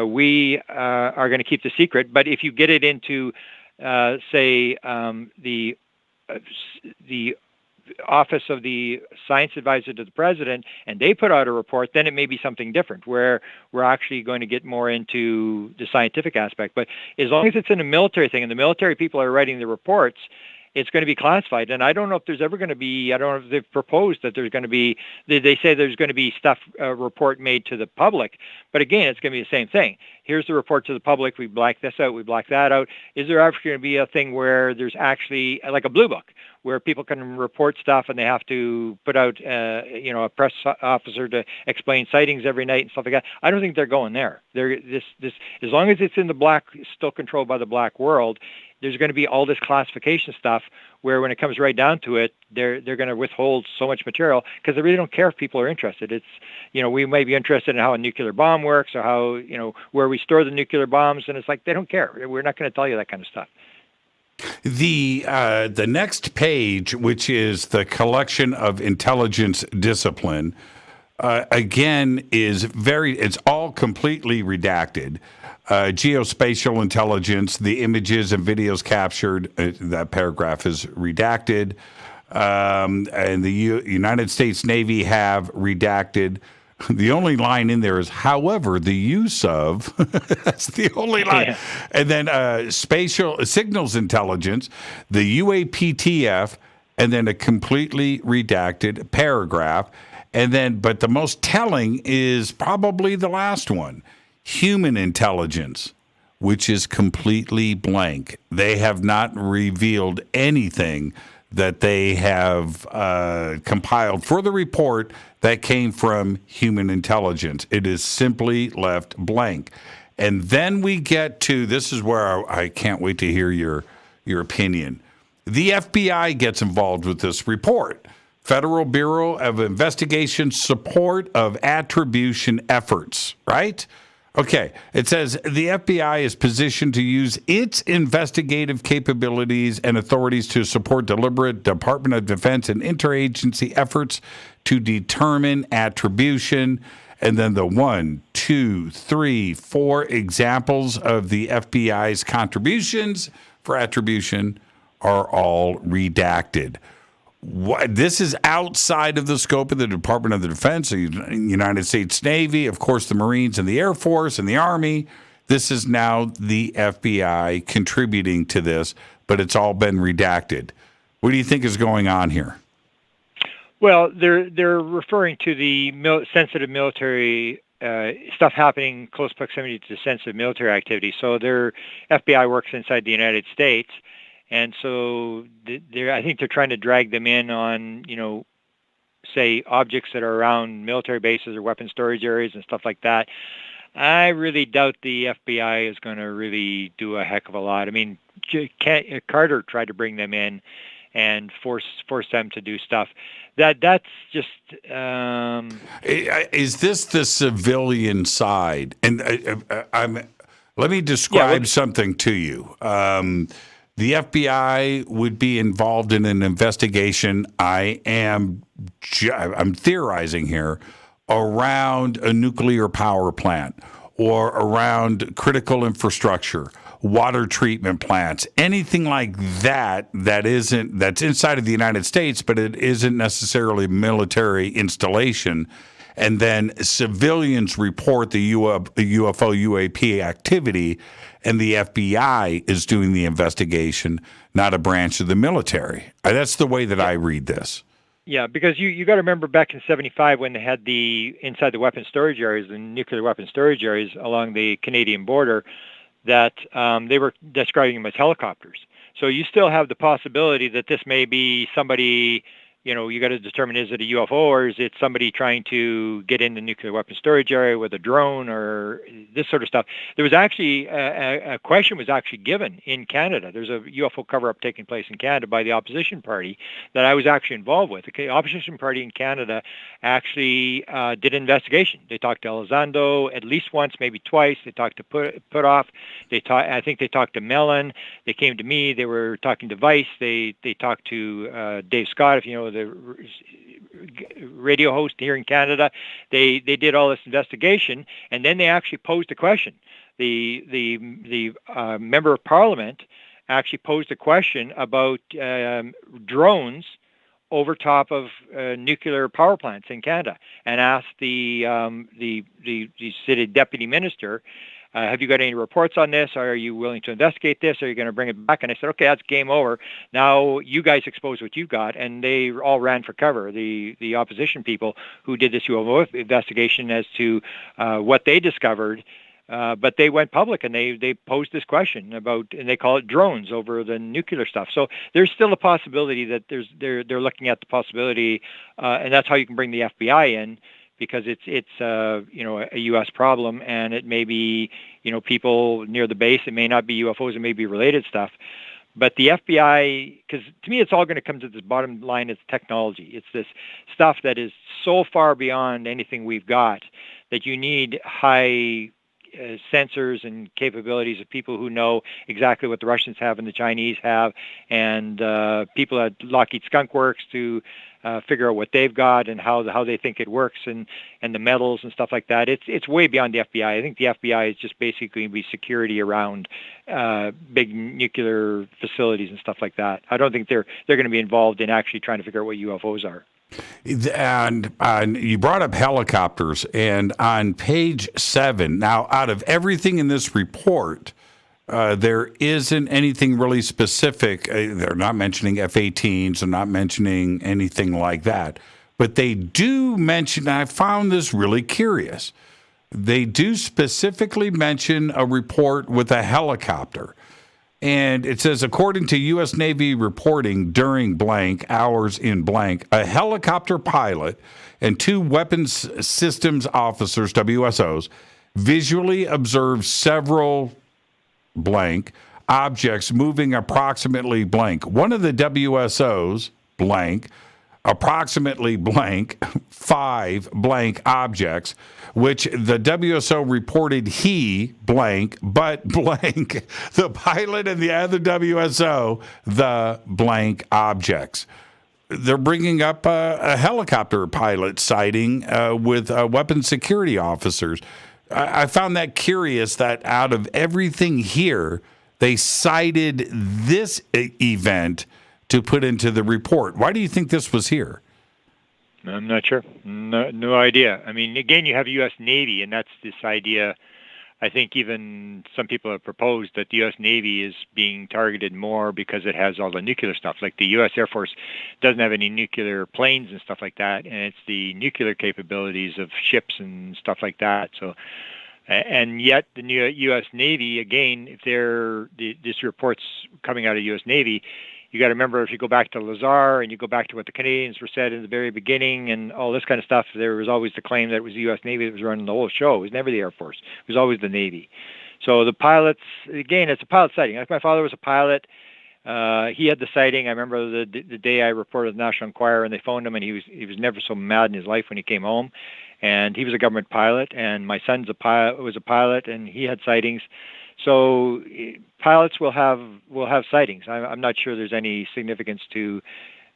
We are going to keep the secret. But if you get it into, say, the Office of the Science Advisor to the President, and they put out a report, then it may be something different, where we're actually going to get more into the scientific aspect. But as long as it's in a military thing, and the military people are writing the reports, it's going to be classified. And I don't know if there's ever going to be, I don't know if they've proposed that there's going to be, they say there's going to be report made to the public. But again, it's going to be the same thing. Here's the report to the public. We black this out. We black that out. Is there actually going to be a thing where there's actually like a blue book where people can report stuff and they have to put out, a press officer to explain sightings every night and stuff like that? I don't think they're going there. This as long as it's in the black, still controlled by the black world, there's going to be all this classification stuff where when it comes right down to it, they're going to withhold so much material because they really don't care if people are interested. It's, we might be interested in how a nuclear bomb works or how, where we store the nuclear bombs. And it's like, they don't care. We're not going to tell you that kind of stuff. The next page, which is the collection of intelligence discipline, again, it's all completely redacted. Geospatial intelligence, the images and videos captured, that paragraph is redacted. And the United States Navy have redacted. The only line in there is, however, the use of, that's the only line. Yeah. And then spatial signals intelligence, the UAPTF, and then a completely redacted paragraph. And then, but the most telling is probably the last one, human intelligence, which is completely blank. They have not revealed anything that they have compiled for the report that came from human intelligence. It is simply left blank. And then we get to, this is where I can't wait to hear your opinion. The FBI gets involved with this report. Federal Bureau of Investigation support of attribution efforts, right? Okay, it says the FBI is positioned to use its investigative capabilities and authorities to support deliberate Department of Defense and interagency efforts to determine attribution. And then the 1, 2, 3, 4 examples of the FBI's contributions for attribution are all redacted. This is outside of the scope of the Department of the Defense, the United States Navy, of course, the Marines and the Air Force and the Army. This is now the FBI contributing to this, but it's all been redacted. What do you think is going on here? Well, they're referring to the sensitive military stuff happening close proximity to sensitive military activity. So their FBI works inside the United States. And so I think they're trying to drag them in on, say, objects that are around military bases or weapon storage areas and stuff like that. I really doubt the FBI is going to really do a heck of a lot. I mean, Carter tried to bring them in and force them to do stuff. That's just... Is this the civilian side? And let me describe something to you. The FBI would be involved in an investigation, I'm theorizing here, around a nuclear power plant or around critical infrastructure, water treatment plants, anything like that's inside of the United States, but it isn't necessarily military installation. And then civilians report the UFO UAP activity, and the FBI is doing the investigation, not a branch of the military. That's the way that I read this. Yeah, because you got to remember back in '75 when they had inside the weapon storage areas, the nuclear weapon storage areas along the Canadian border, that they were describing them as helicopters. So you still have the possibility that this may be somebody, you got to determine, is it a UFO or is it somebody trying to get in the nuclear weapon storage area with a drone or this sort of stuff. There was actually a question was actually given in Canada. There's a UFO cover-up taking place in Canada by the opposition party that I was actually involved with. The opposition party in Canada actually did an investigation. They talked to Elizondo at least once, maybe twice. They talked to Putoff. I think they talked to Mellon. They came to me. They were talking to Vice. They talked to Dave Scott, if you know, the radio host here in Canada. They did all this investigation, and then they actually posed a question. The member of Parliament actually posed a question about drones over top of nuclear power plants in Canada, and asked the city deputy minister, have you got any reports on this? Are you willing to investigate this? Are you going to bring it back? And I said, okay, that's game over. Now you guys expose what you've got. And they all ran for cover, the opposition people who did this UFO investigation as to what they discovered. But they went public and they posed this question about, and they call it drones over the nuclear stuff. So there's still a possibility that they're looking at the possibility, and that's how you can bring the FBI in, because it's a U.S. problem, and it may be people near the base. It may not be UFOs. It may be related stuff. But the FBI, because to me it's all going to come to this bottom line, it's technology. It's this stuff that is so far beyond anything we've got that you need high sensors and capabilities of people who know exactly what the Russians have and the Chinese have, and people at Lockheed Skunk Works to figure out what they've got and how they think it works, and the metals and stuff like that. It's way beyond the FBI. I think the FBI is just basically going to be security around big nuclear facilities and stuff like that. I don't think they're going to be involved in actually trying to figure out what UFOs are. And you brought up helicopters, and on page 7, now out of everything in this report, there isn't anything really specific. They're not mentioning F-18s, they're not mentioning anything like that. But they do mention, I found this really curious, they do specifically mention a report with a helicopter. And it says, according to U.S. Navy reporting during blank, hours in blank, a helicopter pilot and 2 weapons systems officers, WSOs, visually observed several blank objects moving approximately blank. One of the WSOs, blank, approximately blank, 5 blank objects, which the WSO reported he blank, but blank, the pilot and the other WSO, the blank objects. They're bringing up a helicopter pilot sighting with weapons security officers. I found that curious that out of everything here, they cited this event to put into the report. Why do you think this was here? I'm not sure. No idea. I mean, again, you have U.S. Navy, and that's this idea. I think even some people have proposed that the U.S. Navy is being targeted more because it has all the nuclear stuff. Like the U.S. Air Force doesn't have any nuclear planes and stuff like that, and it's the nuclear capabilities of ships and stuff like that. So, and yet the new U.S. Navy, again, if this report's coming out of U.S. Navy, you got to remember, if you go back to Lazar and you go back to what the Canadians were said in the very beginning and all this kind of stuff, there was always the claim that it was the U.S. Navy that was running the whole show. It was never the Air Force. It was always the Navy. So the pilots, again, it's a pilot sighting. Like my father was a pilot. He had the sighting. I remember the day I reported to the National Enquirer, and they phoned him, and he was never so mad in his life when he came home. And he was a government pilot, and my son's was a pilot, and he had sightings. So pilots will have sightings. I'm not sure there's any significance to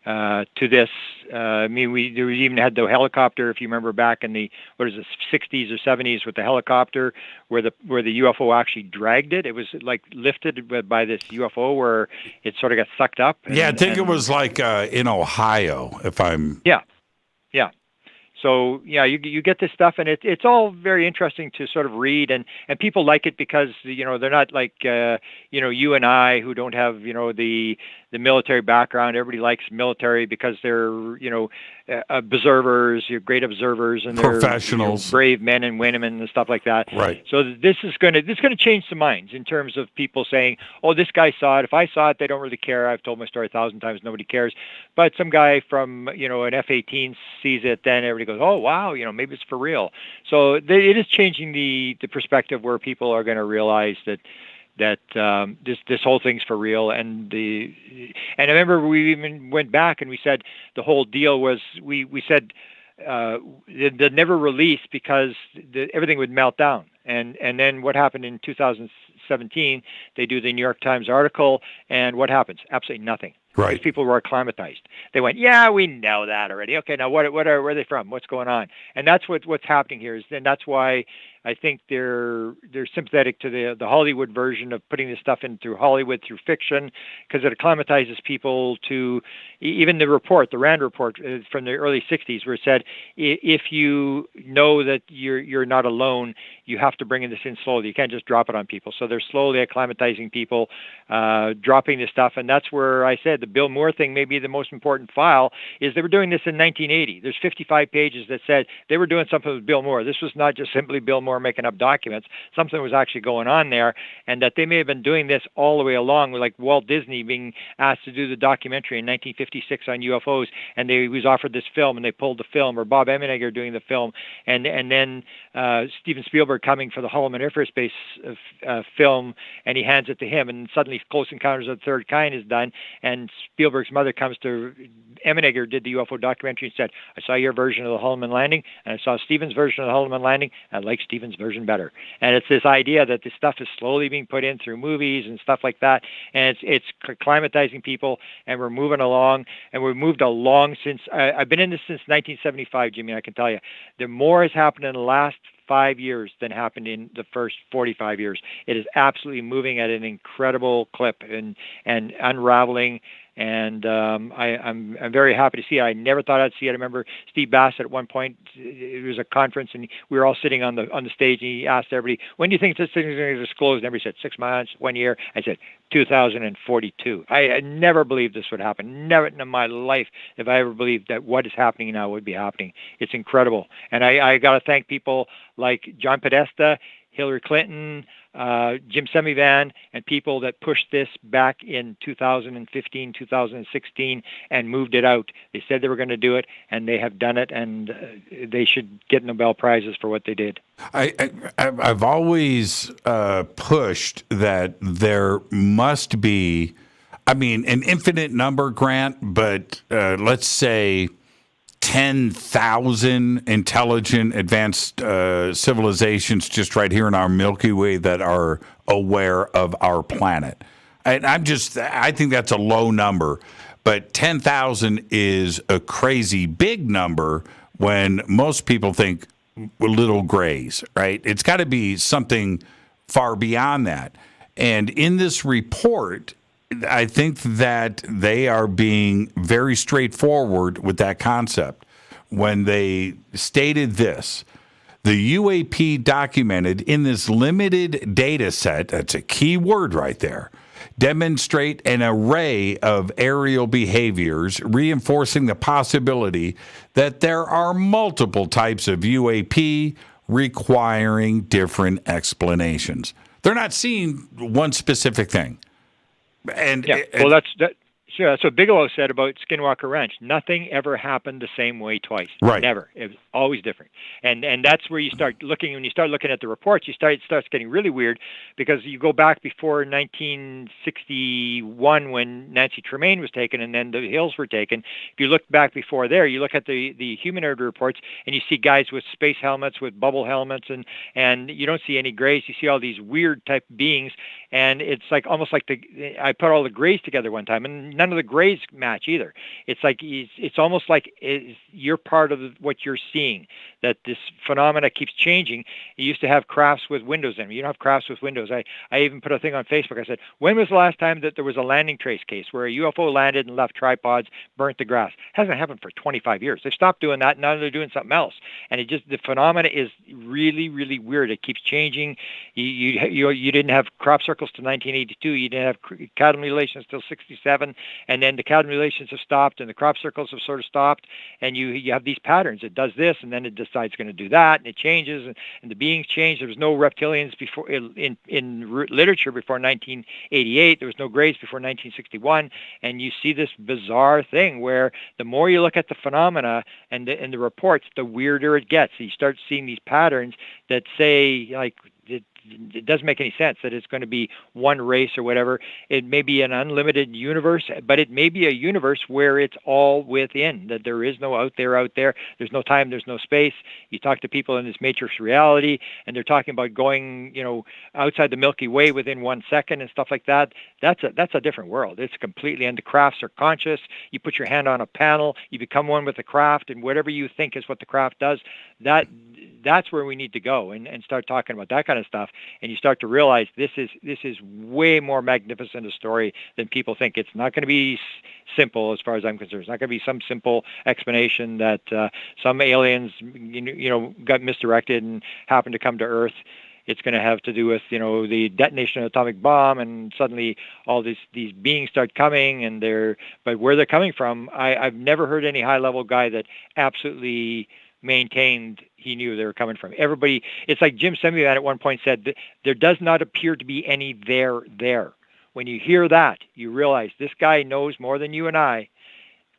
this. I mean, we even had the helicopter, if you remember back in the 60s or 70s with the helicopter, where the UFO actually dragged it. It was like lifted by this UFO where it sort of got sucked up. I think it was like in Ohio, if I'm... Yeah. So, yeah, you get this stuff, and it's all very interesting to sort of read, and people like it because, they're not like, you and I who don't have, the the military background. Everybody likes military because they're, observers, you're great observers, and they're professionals, brave men and women and stuff like that. Right. So this is going to change some minds in terms of people saying, "Oh, this guy saw it. If I saw it, they don't really care. I've told my story 1,000 times. Nobody cares." But some guy from an F-18 sees it, then everybody goes, "Oh, wow, maybe it's for real." So it is changing the perspective where people are going to realize that this whole thing's for real. And I remember we even went back and we said the whole deal was we said they'd never release because everything would melt down. And then what happened in 2017? They do the New York Times article, and what happens? Absolutely nothing. Right. Because people were acclimatized. They went, "Yeah, we know that already. Okay, now where are they from? What's going on?" And that's what's happening here. And that's why I think they're sympathetic to the Hollywood version of putting this stuff in through Hollywood, through fiction, because it acclimatizes people to even the Rand report from the early 60s, where it said, if you know that you're not alone, you have to bring this in slowly. You can't just drop it on people. So they're slowly acclimatizing people, dropping this stuff. And that's where I said the Bill Moore thing may be the most important file, is they were doing this in 1980. There's 55 pages that said they were doing something with Bill Moore. This was not just simply Bill Moore making up documents. Something was actually going on there, and that they may have been doing this all the way along, with like Walt Disney being asked to do the documentary in 1956 on UFOs, and he was offered this film, and they pulled the film, or Bob Emenegger doing the film, and then Steven Spielberg coming for the Holloman Air Force Base film, and he hands it to him, and suddenly Close Encounters of the Third Kind is done, and Spielberg's mother comes to Emenegger, did the UFO documentary, and said, "I saw your version of the Holloman landing, and I saw Steven's version of the Holloman landing, and I like Steven's version better." And it's this idea that this stuff is slowly being put in through movies and stuff like that, and it's climatizing people, and we're moving along, and we've moved along since I've been in this since 1975, Jimmy. I can tell you, the more has happened in the last 5 years than happened in the first 45 years. It is absolutely moving at an incredible clip and unraveling. And I'm very happy to see it. I never thought I'd see it. I remember Steve Bassett at one point. It was a conference, and we were all sitting on the stage, and he asked everybody, "When do you think this thing is going to disclose?" And everybody said 6 months, 1 year. I said 2042. I never believed this would happen. Never in my life have I ever believed that what is happening now would be happening. It's incredible, and I got to thank people like John Podesta, Hillary Clinton, Jim Semivan, and people that pushed this back in 2015, 2016, and moved it out. They said they were going to do it, and they have done it, and they should get Nobel Prizes for what they did. I've always pushed that there must be, an infinite number, Grant, but let's say 10,000 intelligent, advanced civilizations just right here in our Milky Way that are aware of our planet. I think that's a low number, but 10,000 is a crazy big number when most people think little grays, right? It's got to be something far beyond that. And in this report, I think that they are being very straightforward with that concept when they stated this. The UAP documented in this limited data set, that's a key word right there, demonstrate an array of aerial behaviors, reinforcing the possibility that there are multiple types of UAP requiring different explanations. They're not seeing one specific thing. And that's what Bigelow said about Skinwalker Ranch. Nothing ever happened the same way twice. Right. Never. It was always different. And that's where you start looking. When you start looking at the reports, it starts getting really weird, because you go back before 1961 when Nancy Tremaine was taken, and then the Hills were taken. If you look back before there, you look at the humanoid reports, and you see guys with space helmets, with bubble helmets, and you don't see any grays. You see all these weird type beings, and it's like almost like I put all the grays together one time, and none of the grays match either. It's like it's almost like you're part of what you're seeing, that this phenomena keeps changing. You used to have crafts with windows in them. You don't have crafts with windows. I even put a thing on Facebook. I said, when was the last time that there was a landing trace case where a UFO landed and left tripods, burnt the grass? It hasn't happened for 25 years. They stopped doing that. Now they're doing something else. And the phenomena is really, really weird. It keeps changing. You didn't have crop circles till 1982. You didn't have cattle mutilations till 67. and then the calculations have stopped, and the crop circles have sort of stopped, and you have these patterns. It does this, and then it decides it's going to do that, and it changes, and the beings change. There was no reptilians before in literature before 1988. There was no Greys before 1961, and you see this bizarre thing where the more you look at the phenomena and the reports, the weirder it gets. So you start seeing these patterns that say, like, it doesn't make any sense that it's going to be one race or whatever. It may be an unlimited universe, but it may be a universe where it's all within, that there is no out there. There's no time, there's no space. You talk to people in this matrix reality, and they're talking about going, outside the Milky Way within 1 second and stuff like that. That's a different world. It's completely, and the crafts are conscious. You put your hand on a panel, you become one with the craft, and whatever you think is what the craft does, that's where we need to go and start talking about that kind of stuff. And you start to realize this is way more magnificent a story than people think. It's not going to be simple as far as I'm concerned. It's not going to be some simple explanation that some aliens got misdirected and happened to come to Earth. It's going to have to do with the detonation of the atomic bomb, and suddenly all these beings start coming, but where they're coming from, I've never heard any high level guy that absolutely maintained he knew they were coming from. Everybody, it's like Jim Semivan at one point said, there does not appear to be any there. When you hear that, you realize this guy knows more than you and I.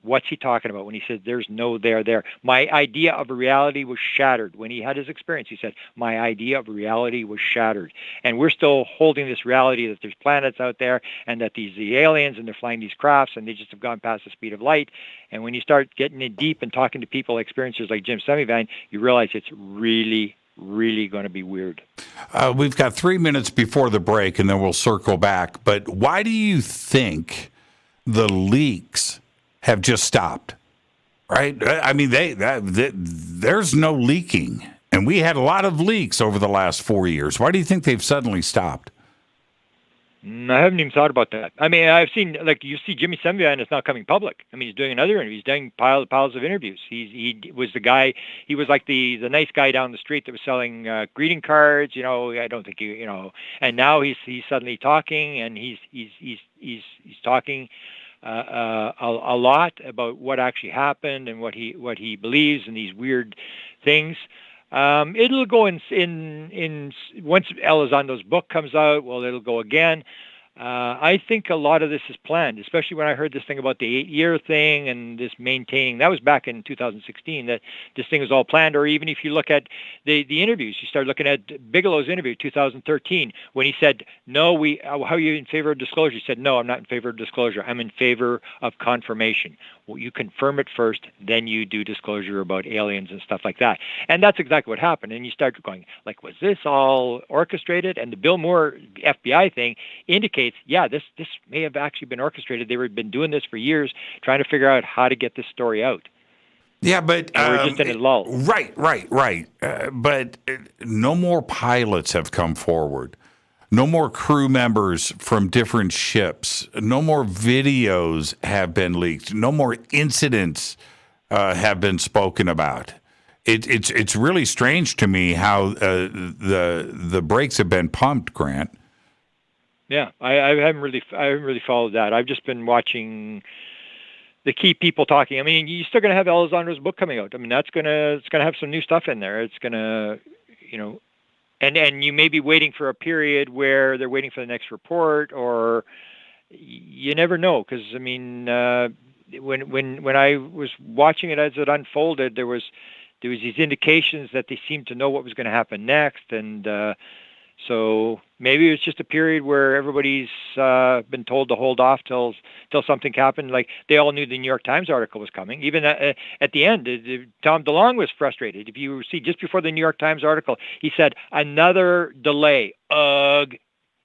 What's he talking about when he says there's no there? My idea of reality was shattered. When he had his experience, he said, my idea of reality was shattered. And we're still holding this reality that there's planets out there and that the aliens, and they're flying these crafts, and they just have gone past the speed of light. And when you start getting in deep and talking to people, experiencers like Jim Semivan, you realize it's really going to be weird. We've got 3 minutes before the break, and then we'll circle back. But why do you think the leaks have just stopped? Right? I mean, there's no leaking, and we had a lot of leaks over the last 4 years. Why do you think they've suddenly stopped? I haven't even thought about that. I mean, I've seen, like, you see Jimmy Semivan is now coming public. I mean, he's doing another interview. He's doing piles of interviews. He was the guy, he was like the nice guy down the street that was selling greeting cards, I don't think and now he's suddenly talking, and he's talking a lot about what actually happened and what he believes in these weird things. It'll go in once Elizondo's book comes out. Well, it'll go again. I think a lot of this is planned, especially when I heard this thing about the 8-year thing and this maintaining. That was back in 2016, that this thing was all planned. Or even if you look at the interviews, you start looking at Bigelow's interview, 2013, when he said, "No, how are you in favor of disclosure?" He said, "No, I'm not in favor of disclosure. I'm in favor of confirmation. Well, you confirm it first, then you do disclosure about aliens and stuff like that." And that's exactly what happened. And you start going, like, was this all orchestrated? And the Bill Moore FBI thing indicates, yeah, this may have actually been orchestrated. They've been doing this for years, trying to figure out how to get this story out. Yeah, but we're just in a lull. Right. But no more pilots have come forward. No more crew members from different ships. No more videos have been leaked. No more incidents have been spoken about. It's really strange to me how the brakes have been pumped, Grant. Yeah, I haven't really followed that. I've just been watching the key people talking. I mean, you're still going to have Elizondo's book coming out. I mean, it's going to have some new stuff in there. It's going to, and you may be waiting for a period where they're waiting for the next report, or you never know. Because I mean, when I was watching it as it unfolded, there was these indications that they seemed to know what was going to happen next, and so maybe it's just a period where everybody's been told to hold off till something happened. Like, they all knew the New York Times article was coming. Even at the end, Tom DeLonge was frustrated. If you see, just before the New York Times article, he said, "Another delay." Ugh.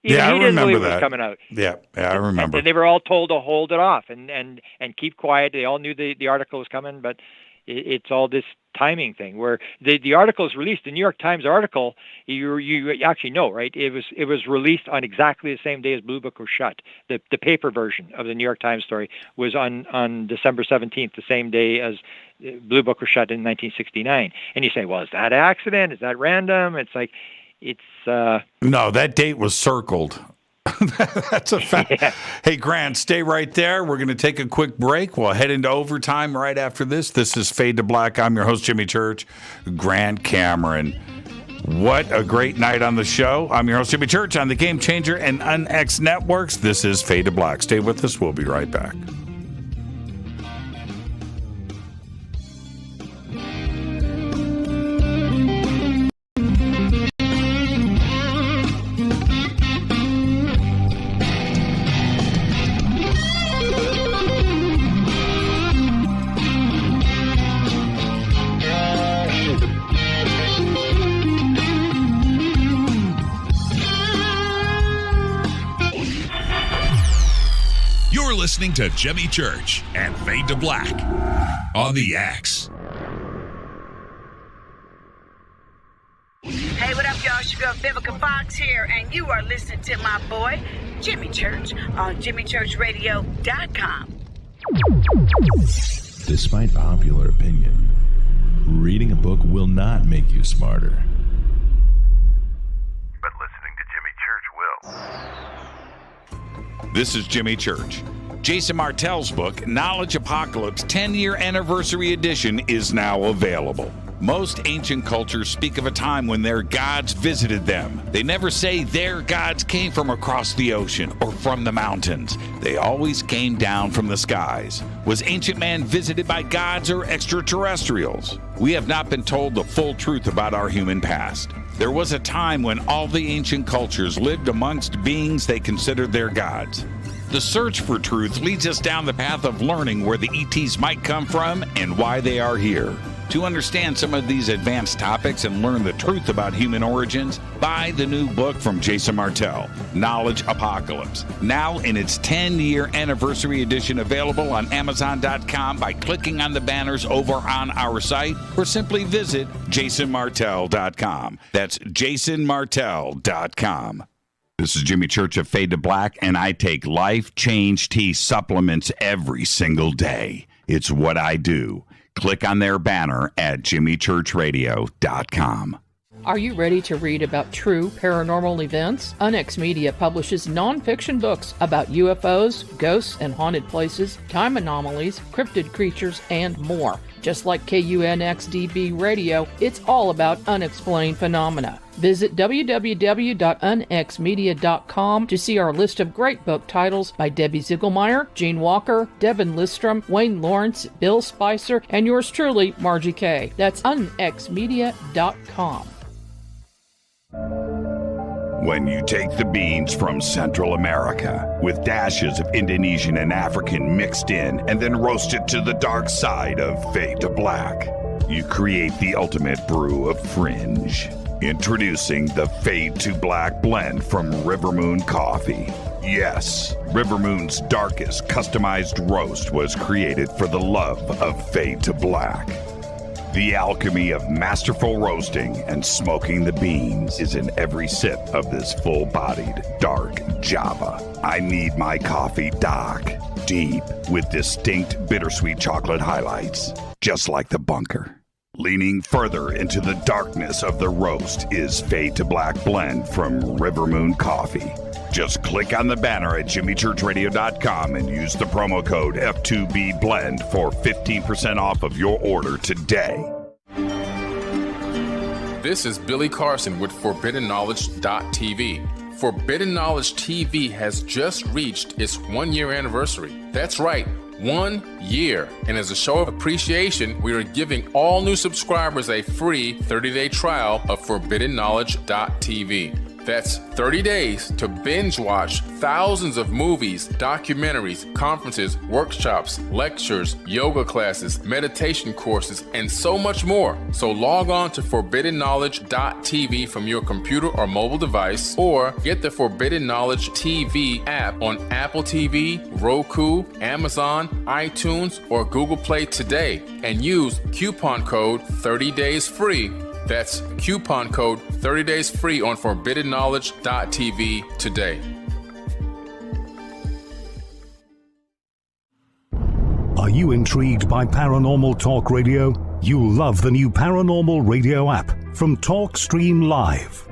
Even I he didn't remember believe that. it was coming out. Yeah, I remember. And they were all told to hold it off and keep quiet. They all knew the article was coming, but it's all this timing thing where the article is released. The New York Times article, you actually know, right? It was released on exactly the same day as Blue Book was shut. The paper version of the New York Times story was on December 17th, the same day as Blue Book was shut in 1969. And you say, well, is that accident? Is that random? It's like, it's no, that date was circled. That's a fact. Yeah. Hey, Grant, stay right there. We're going to take a quick break. We'll head into overtime right after this. This is Fade to Black. I'm your host, Jimmy Church. Grant Cameron. What a great night on the show. I'm your host, Jimmy Church, on the Game Changer and UnX Networks. This is Fade to Black. Stay with us. We'll be right back. Listening to Jimmy Church and Fade to Black on the X. Hey, what up, y'all? It's your girl Vivica Fox here, and you are listening to my boy, Jimmy Church, on jimmychurchradio.com. Despite popular opinion, reading a book will not make you smarter. But listening to Jimmy Church will. This is Jimmy Church. Jason Martell's book, Knowledge Apocalypse 10-Year Anniversary Edition, is now available. Most ancient cultures speak of a time when their gods visited them. They never say their gods came from across the ocean or from the mountains. They always came down from the skies. Was ancient man visited by gods or extraterrestrials? We have not been told the full truth about our human past. There was a time when all the ancient cultures lived amongst beings they considered their gods. The search for truth leads us down the path of learning where the ETs might come from and why they are here. To understand some of these advanced topics and learn the truth about human origins, buy the new book from Jason Martell, Knowledge Apocalypse, now in its 10-year anniversary edition, available on Amazon.com by clicking on the banners over on our site, or simply visit jasonmartell.com. That's jasonmartell.com. This is Jimmy Church of Fade to Black, and I take Life Change Tea supplements every single day. It's what I do. Click on their banner at jimmychurchradio.com. Are you ready to read about true paranormal events? UnX Media publishes nonfiction books about UFOs, ghosts and haunted places, time anomalies, cryptid creatures, and more. Just like KUNXDB Radio, it's all about unexplained phenomena. Visit www.unxmedia.com to see our list of great book titles by Debbie Ziegelmeyer, Gene Walker, Devin Listrom, Wayne Lawrence, Bill Spicer, and yours truly, Margie Kay. That's unxmedia.com. When you take the beans from Central America with dashes of Indonesian and African mixed in and then roast it to the dark side of Fade to Black, you create the ultimate brew of fringe. Introducing the Fade to Black blend from Rivermoon Coffee. Yes, Rivermoon's darkest customized roast was created for the love of Fade to Black. The alchemy of masterful roasting and smoking the beans is in every sip of this full-bodied, dark Java. I need my coffee dark, deep, with distinct bittersweet chocolate highlights, just like the bunker. Leaning further into the darkness of the roast is Fade to Black blend from Rivermoon Coffee. Just click on the banner at jimmychurchradio.com and use the promo code F2BBLEND for 15% off of your order today. This is Billy Carson with ForbiddenKnowledge.tv. Forbidden Knowledge TV has just reached its 1-year anniversary. That's right, 1 year. And as a show of appreciation, we are giving all new subscribers a free 30-day trial of ForbiddenKnowledge.tv. That's 30 days to binge watch thousands of movies, documentaries, conferences, workshops, lectures, yoga classes, meditation courses, and so much more. So log on to ForbiddenKnowledge.tv from your computer or mobile device, or get the Forbidden Knowledge TV app on Apple TV, Roku, Amazon, iTunes, or Google Play today, and use coupon code 30daysfree. That's coupon code 30 days free on ForbiddenKnowledge.tv today. Are you intrigued by Paranormal Talk Radio? You'll love the new Paranormal Radio app from TalkStream Live.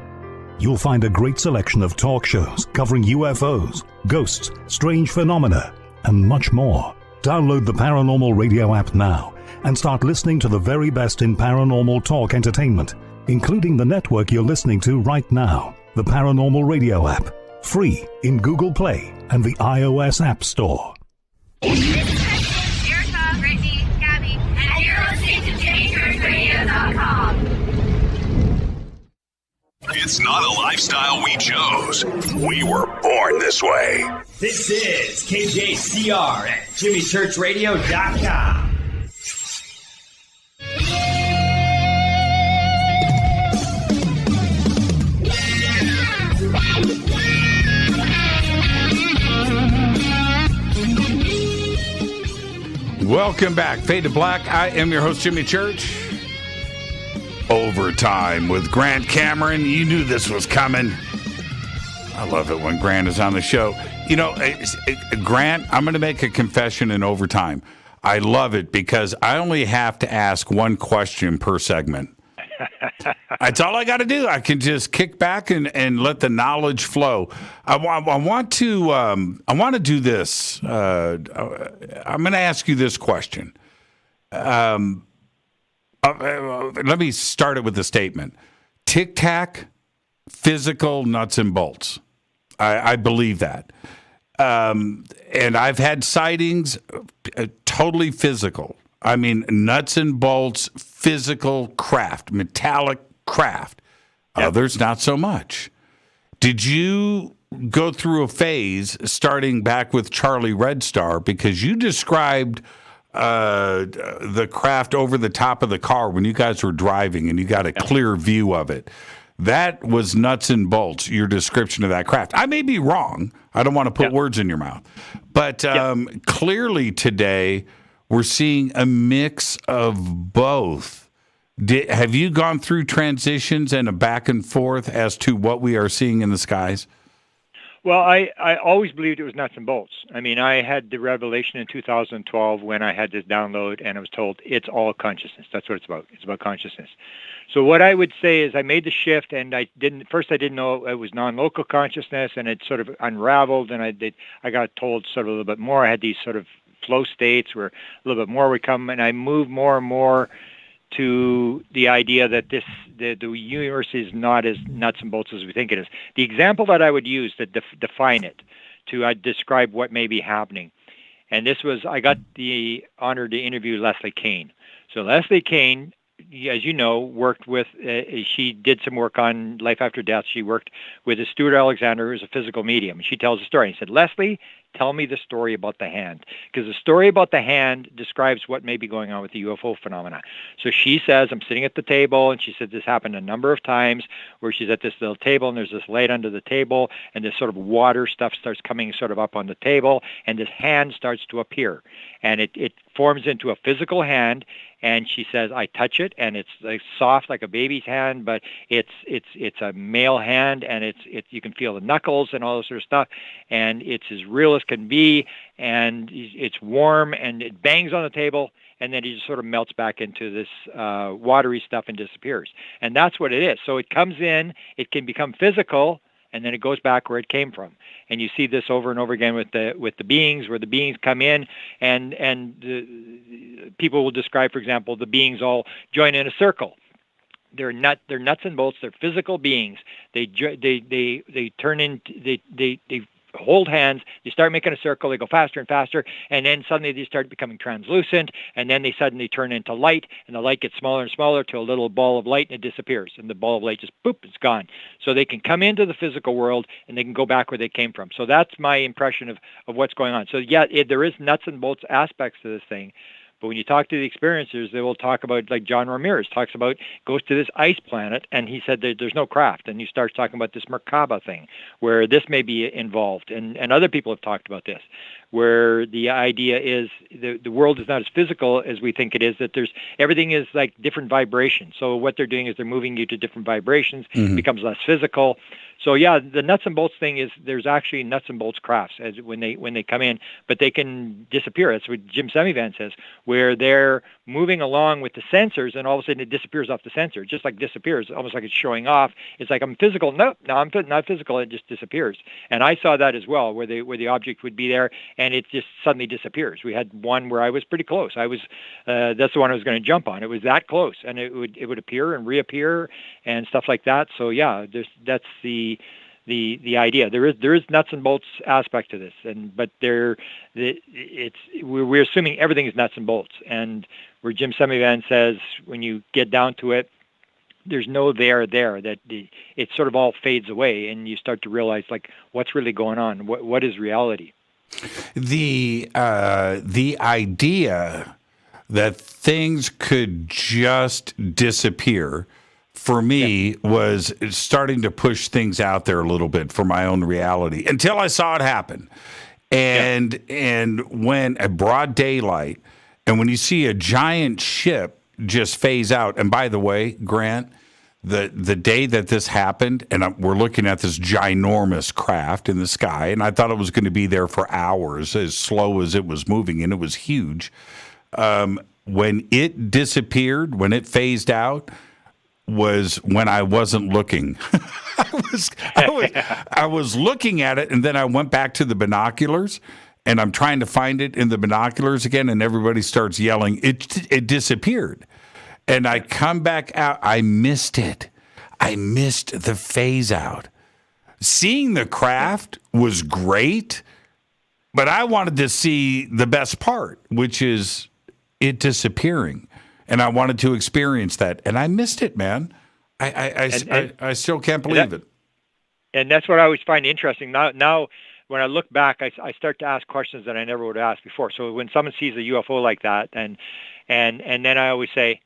You'll find a great selection of talk shows covering UFOs, ghosts, strange phenomena, and much more. Download the Paranormal Radio app now and start listening to the very best in paranormal talk entertainment, including the network you're listening to right now, the Paranormal Radio app, free in Google Play and the iOS App Store. This is Erica, Brittany, Gabby, and you're listening to JimmyChurchRadio.com. It's not a lifestyle we chose. We were born this way. This is KJCR at JimmyChurchRadio.com. Welcome back. Fade to Black. I am your host, Jimmy Church. Overtime with Grant Cameron. You knew this was coming. I love it when Grant is on the show. You know, Grant, I'm going to make a confession in overtime. I love it because I only have to ask one question per segment. That's all I got to do. I can just kick back and let the knowledge flow. I want to do this. I'm going to ask you this question. Let me start it with a statement. Tic Tac, physical nuts and bolts. I believe that. And I've had sightings totally physical. I mean, nuts and bolts, physical craft, metallic craft. Yep. Others, not so much. Did you go through a phase starting back with Charlie Red Star? Because you described the craft over the top of the car when you guys were driving and you got a clear view of it. That was nuts and bolts, your description of that craft. I may be wrong. I don't want to put words in your mouth. But clearly today, we're seeing a mix of both. Have you gone through transitions and a back and forth as to what we are seeing in the skies? Well, I always believed it was nuts and bolts. I mean, I had the revelation in 2012 when I had this download, and I was told it's all consciousness. That's what it's about. It's about consciousness. So what I would say is I made the shift, and I didn't know it was non-local consciousness, and it sort of unraveled, and I got told sort of a little bit more. I had these sort of flow states where a little bit more would come, and I moved more and more to the idea that the universe is not as nuts and bolts as we think it is. The example that I would use to define it, to describe what may be happening, and this was, I got the honor to interview Leslie Kean. So Leslie Kean, as you know, worked with, she did some work on life after death. She worked with Stuart Alexander, who's a physical medium. She tells a story. He said, Leslie, tell me the story about the hand, because the story about the hand describes what may be going on with the UFO phenomena. So she says, I'm sitting at the table, and she said this happened a number of times where she's at this little table, and there's this light under the table, and this sort of water stuff starts coming sort of up on the table, and this hand starts to appear, and it forms into a physical hand. And she says, I touch it, and it's like soft like a baby's hand, but it's a male hand, and you can feel the knuckles and all this sort of stuff, and it's as real as can be, and it's warm, and it bangs on the table, and then it just sort of melts back into this watery stuff and disappears. And that's what it is. So it comes in, it can become physical, and then it goes back where it came from. And you see this over and over again with the beings, where the beings come in, and people will describe, for example, the beings all join in a circle. They're nuts and bolts. They're physical beings. They turn into they hold hands. They start making a circle. They go faster and faster, and then suddenly they start becoming translucent, and then they suddenly turn into light, and the light gets smaller and smaller to a little ball of light, and it disappears, and the ball of light just boop, it's gone. So they can come into the physical world, and they can go back where they came from. So that's my impression of what's going on. So yeah, there is nuts and bolts aspects to this thing. But when you talk to the experiencers, they will talk about, like John Ramirez talks about, goes to this ice planet, and he said that there's no craft. And he starts talking about this Merkaba thing, where this may be involved. And other people have talked about this, where the idea is the world is not as physical as we think it is, that everything is like different vibrations. So what they're doing is they're moving you to different vibrations, it becomes less physical. So yeah, the nuts and bolts thing is there's actually nuts and bolts crafts as when they come in, but they can disappear. That's what Jim Semivan says, where they're moving along with the sensors and all of a sudden it disappears off the sensor. It just like disappears, almost like it's showing off. It's like I'm physical. Nope, no, I'm not physical. It just disappears. And I saw that as well, where the object would be there and it just suddenly disappears. We had one where I was pretty close. That's the one I was going to jump on. It was that close, and it would appear and reappear and stuff like that. So yeah, that's the idea. There is nuts and bolts aspect to this, but we're assuming everything is nuts and bolts. And where Jim Semivan says when you get down to it, there's no there, that it sort of all fades away, and you start to realize like what's really going on. What is reality? The idea that things could just disappear for me was starting to push things out there a little bit for my own reality until I saw it happen. And when at broad daylight, and when you see a giant ship just phase out, and by the way, Grant, the day that this happened, and we're looking at this ginormous craft in the sky, and I thought it was going to be there for hours, as slow as it was moving, and it was huge. When it disappeared, when it phased out, was when I wasn't looking. I was looking at it, and then I went back to the binoculars, and I'm trying to find it in the binoculars again, and everybody starts yelling, it disappeared. And I come back out. I missed it. I missed the phase out. Seeing the craft was great, but I wanted to see the best part, which is it disappearing. And I wanted to experience that. And I missed it, man. I still can't believe it. And that's what I always find interesting. Now when I look back, I start to ask questions that I never would have asked before. So when someone sees a UFO like that, and then I always say,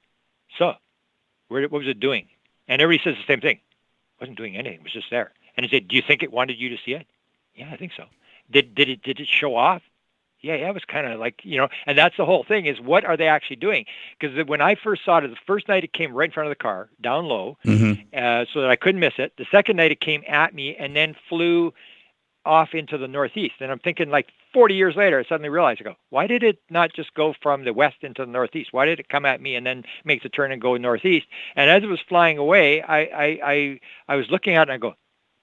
so, what was it doing? And everybody says the same thing. It wasn't doing anything. It was just there. And I said, do you think it wanted you to see it? Yeah, I think so. Did it show off? Yeah, it was kind of like, and that's the whole thing is what are they actually doing? Because when I first saw it, the first night it came right in front of the car, down low, so that I couldn't miss it. The second night it came at me and then flew off into the northeast. And I'm thinking like 40 years later, I suddenly realized, why did it not just go from the west into the northeast? Why did it come at me and then make the turn and go northeast? And as it was flying away, I was looking at it and I go,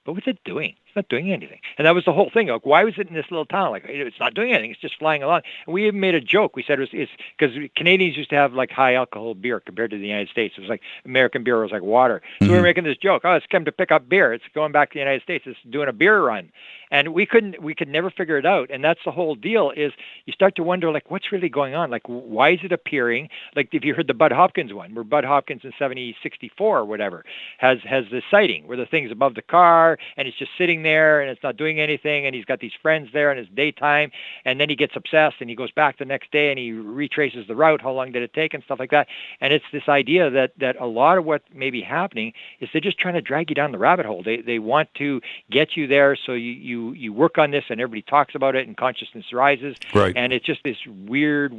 but what's it doing? It's not doing anything. And that was the whole thing. Like, why was it in this little town? Like, it's not doing anything. It's just flying along. And we even made a joke. We said it's because Canadians used to have like high alcohol beer compared to the United States. It was like American beer was like water. So we were making this joke. Oh, it's come to pick up beer. It's going back to the United States. It's doing a beer run. And we could never figure it out. And that's the whole deal is you start to wonder, like, what's really going on? Like, why is it appearing? Like, if you heard the Bud Hopkins one, where Bud Hopkins in 64 or whatever has this sighting where the thing's above the car and it's just sitting there and it's not doing anything. And he's got these friends there and it's daytime. And then he gets obsessed and he goes back the next day and he retraces the route. How long did it take and stuff like that? And it's this idea that a lot of what may be happening is they're just trying to drag you down the rabbit hole. They want to get you there so you work on this and everybody talks about it and consciousness rises. Right. And it's just this weird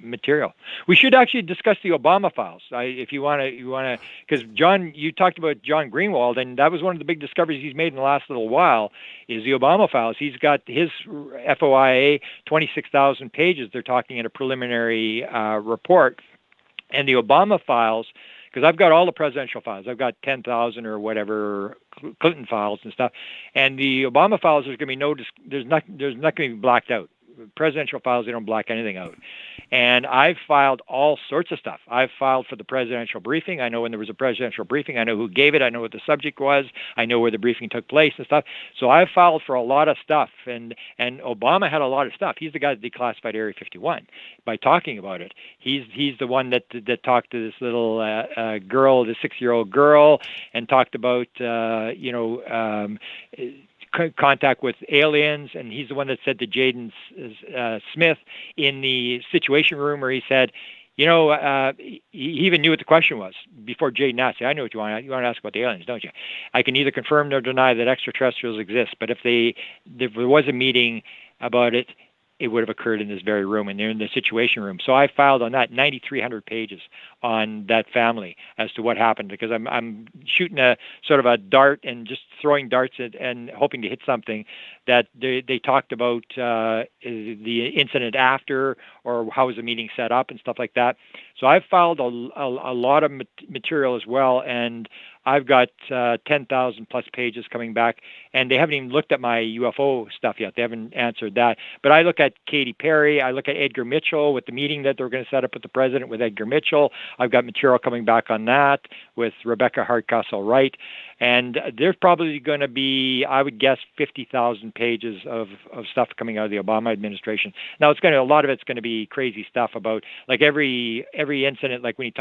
material. We should actually discuss the Obama files. If you want to, because John, you talked about John Greenewald, and that was one of the big discoveries he's made in the last little while is the Obama files. He's got his FOIA, 26,000 pages. They're talking in a preliminary report. And the Obama files, because I've got all the presidential files. I've got 10,000 or whatever Clinton files and stuff. And the Obama files, there's going to be there's not going to be blacked out. Presidential files, they don't black anything out. And I've filed all sorts of stuff. I've filed for the presidential briefing. I know when there was a presidential briefing. I know who gave it. I know what the subject was. I know where the briefing took place and stuff. So I've filed for a lot of stuff. And Obama had a lot of stuff. He's the guy that declassified Area 51 by talking about it. He's the one that talked to this little girl, the 6-year-old girl, and talked about contact with aliens, and he's the one that said to Jaden Smith in the Situation Room where he said, he even knew what the question was before Jaden asked. I know what you want. You want to ask about the aliens, don't you? I can neither confirm nor deny that extraterrestrials exist, but if there was a meeting, about it, it would have occurred in this very room, and they're in the Situation Room. So I filed on that 9,300 pages on that family as to what happened, because I'm shooting a sort of a dart and just throwing darts and hoping to hit something that they talked about the incident after, or how was the meeting set up and stuff like that. So I've filed a lot of material as well, and I've got 10,000 plus pages coming back, and they haven't even looked at my UFO stuff yet. They haven't answered that. But I look at Katy Perry. I look at Edgar Mitchell with the meeting that they're going to set up with the president with Edgar Mitchell. I've got material coming back on that with Rebecca Hardcastle-Wright. And there's probably going to be, I would guess, 50,000 pages of stuff coming out of the Obama administration. Now, a lot of it's going to be crazy stuff about, like, every incident, like when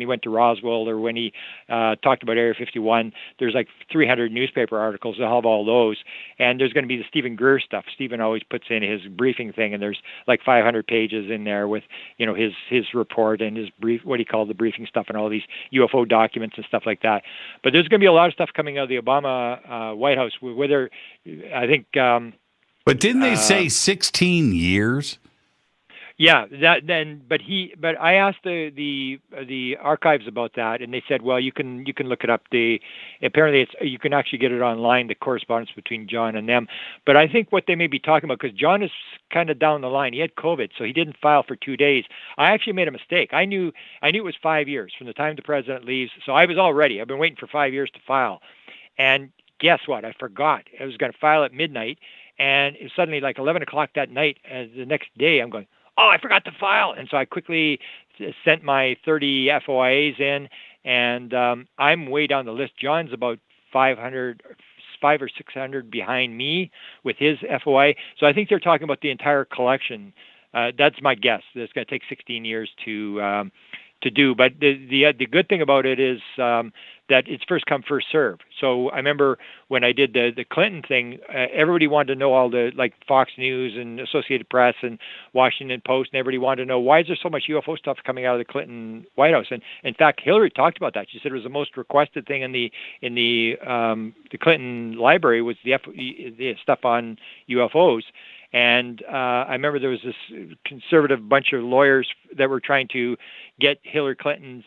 he went to Roswell, or when he talked about Area 51, there's like 300 newspaper articles. They'll have all those. And there's going to be the Stephen Greer stuff. Stephen always puts in his briefing thing, and there's like 500 pages in there with, his report and his what he called the briefing stuff, and all these UFO documents and stuff like that. But there's going to be a lot of stuff coming out of the Obama White House. Whether I think, but didn't they say 16 years? Yeah, but I asked the archives about that, and they said, well, you can look it up. Apparently you can actually get it online, the correspondence between John and them. But I think what they may be talking about, because John is kind of down the line. He had COVID, so he didn't file for 2 days. I actually made a mistake. I knew it was 5 years from the time the president leaves, so I was all ready. I've been waiting for 5 years to file, and guess what? I forgot. I was going to file at midnight, and it was suddenly like 11 o'clock that night, and the next day I'm going, oh, I forgot to file. And so I quickly sent my 30 FOIAs in, and I'm way down the list. John's about 500 or 600 behind me with his FOIA. So I think they're talking about the entire collection. That's my guess. It's going to take 16 years to do. But the good thing about it is that it's first come, first serve. So I remember when I did the Clinton thing, everybody wanted to know all the, like, Fox News and Associated Press and Washington Post, and everybody wanted to know, why is there so much UFO stuff coming out of the Clinton White House? And in fact, Hillary talked about that. She said it was the most requested thing in the Clinton library was the stuff on UFOs. And I remember there was this conservative bunch of lawyers that were trying to get Hillary Clinton's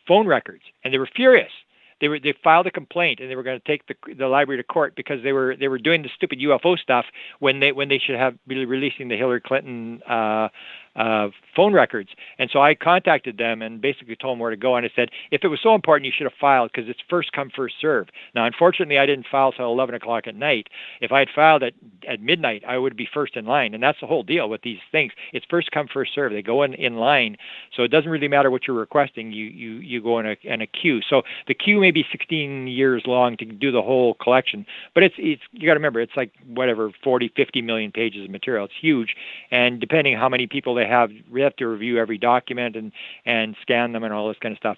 phone records, and they were furious. They filed a complaint, and they were going to take the library to court because they were doing the stupid UFO stuff when they should have been releasing the Hillary Clinton phone records. And so I contacted them and basically told them where to go. And I said, if it was so important, you should have filed, because it's first come, first serve. Now, unfortunately, I didn't file till 11 o'clock at night. If I had filed at midnight, I would be first in line. And that's the whole deal with these things. It's first come, first serve. They go in line. So it doesn't really matter what you're requesting. You go in a queue. So the queue may be 16 years long to do the whole collection. But it's you got to remember, it's like, whatever, 40, 50 million pages of material. It's huge. And depending how many people we have to review every document and scan them and all this kind of stuff.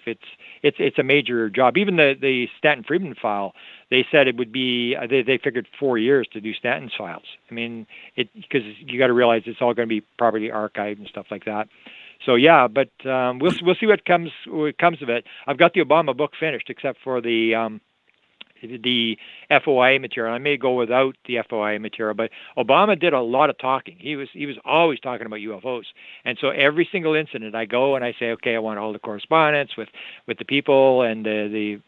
It's a major job. Even the Stanton Friedman file, they said it would be, they figured 4 years to do Stanton's files. I mean, because you got to realize it's all going to be properly archived and stuff like that. So yeah, but we'll see what comes of it. I've got the Obama book finished, except for the FOIA material. I may go without the FOIA material, but Obama did a lot of talking. He was always talking about UFOs, and so every single incident I go and I say, okay, I want all the correspondence with the people and the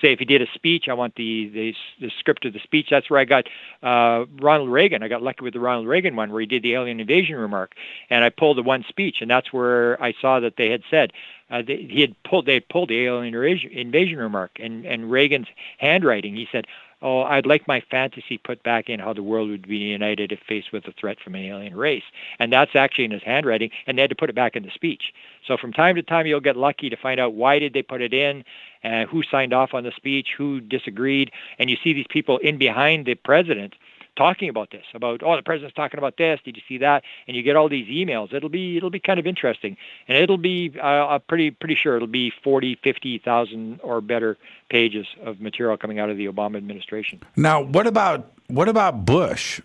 say if he did a speech, I want the script of the speech. That's where I got Ronald Reagan. I got lucky with the Ronald Reagan one where he did the alien invasion remark, and I pulled the one speech, and that's where I saw that they had said. They had pulled the alien invasion remark, and Reagan's handwriting. He said, "Oh, I'd like my fantasy put back in how the world would be united if faced with a threat from an alien race," and that's actually in his handwriting. And they had to put it back in the speech. So from time to time, you'll get lucky to find out why did they put it in, who signed off on the speech, who disagreed, and you see these people in behind the president talking about this, about, oh, the president's talking about this, did you see that? And you get all these emails. It'll be kind of interesting, and it'll be pretty sure it'll be 40, 50,000 or better pages of material coming out of the Obama administration. Now, what about Bush?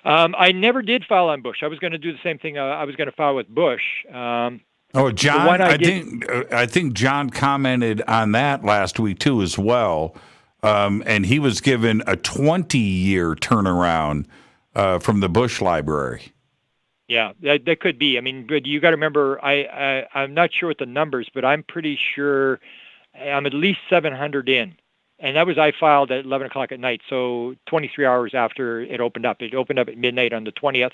I never did file on Bush. I was going to do the same thing. I was going to file with Bush. John, I think John commented on that last week too, as well. and he was given a 20-year turnaround from the Bush Library. Yeah, that could be. I mean, but you got to remember, I'm not sure what the numbers, but I'm pretty sure I'm at least 700 in. And that was, I filed at 11 o'clock at night, so 23 hours after it opened up. It opened up at midnight on the 20th.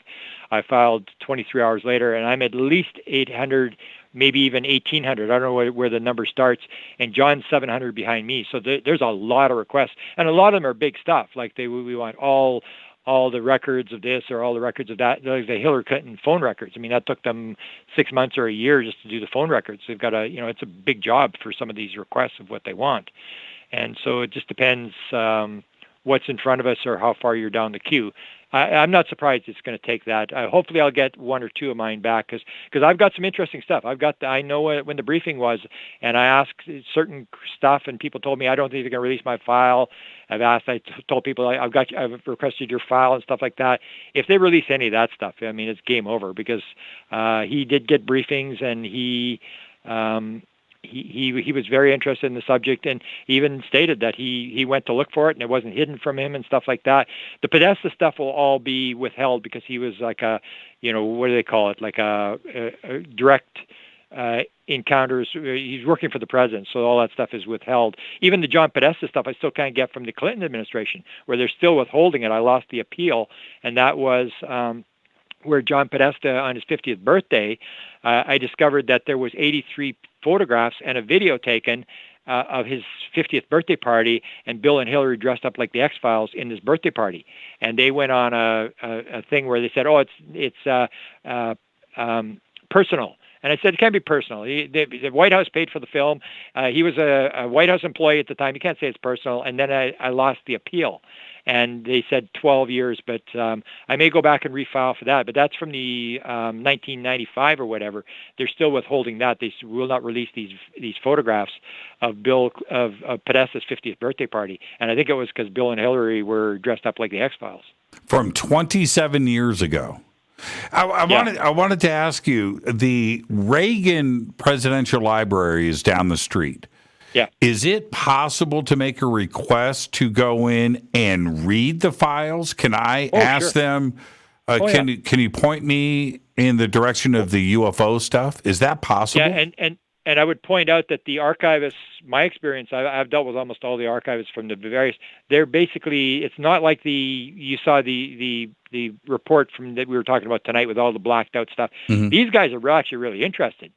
I filed 23 hours later, and I'm at least 800, maybe even 1,800. I don't know where the number starts. And John's 700 behind me. So there's a lot of requests. And a lot of them are big stuff, like we want all the records of this or all the records of that, like the Hillary Clinton phone records. I mean, that took them 6 months or a year just to do the phone records. They've got it's a big job for some of these requests of what they want. And so it just depends what's in front of us or how far you're down the queue. I'm not surprised it's going to take that. Hopefully I'll get one or two of mine back because I've got some interesting stuff. I know when the briefing was, and I asked certain stuff, and people told me I don't think they're going to release my file. I told people I've requested your file and stuff like that. If they release any of that stuff, I mean, it's game over because he did get briefings, and he was very interested in the subject, and he even stated that he went to look for it and it wasn't hidden from him and stuff like that. The Podesta stuff will all be withheld because he was like what do they call it? Like a direct encounters. He's working for the president, so all that stuff is withheld. Even the John Podesta stuff I still can't get from the Clinton administration, where they're still withholding it. I lost the appeal, and that was where John Podesta, on his 50th birthday, I discovered that there was 83 photographs and a video taken of his 50th birthday party, and Bill and Hillary dressed up like the X-Files in this birthday party. And they went on a thing where they said, "Oh, it's personal." And I said, it can't be personal. The White House paid for the film. He was a White House employee at the time. You can't say it's personal. And then I lost the appeal. And they said 12 years, but I may go back and refile for that. But that's from the 1995 or whatever. They're still withholding that. They will not release these photographs of Podesta's 50th birthday party. And I think it was because Bill and Hillary were dressed up like the X-Files. From 27 years ago. I wanted to ask you, the Reagan Presidential Library is down the street. Yeah. Is it possible to make a request to go in and read the files? Can I ask them, can you point me in the direction of the UFO stuff? Is that possible? Yeah, and I would point out that the archivists, my experience, I've dealt with almost all the archivists from the various, they're basically, it's not like you saw the report from that we were talking about tonight with all the blacked out stuff. Mm-hmm. These guys are actually really interested.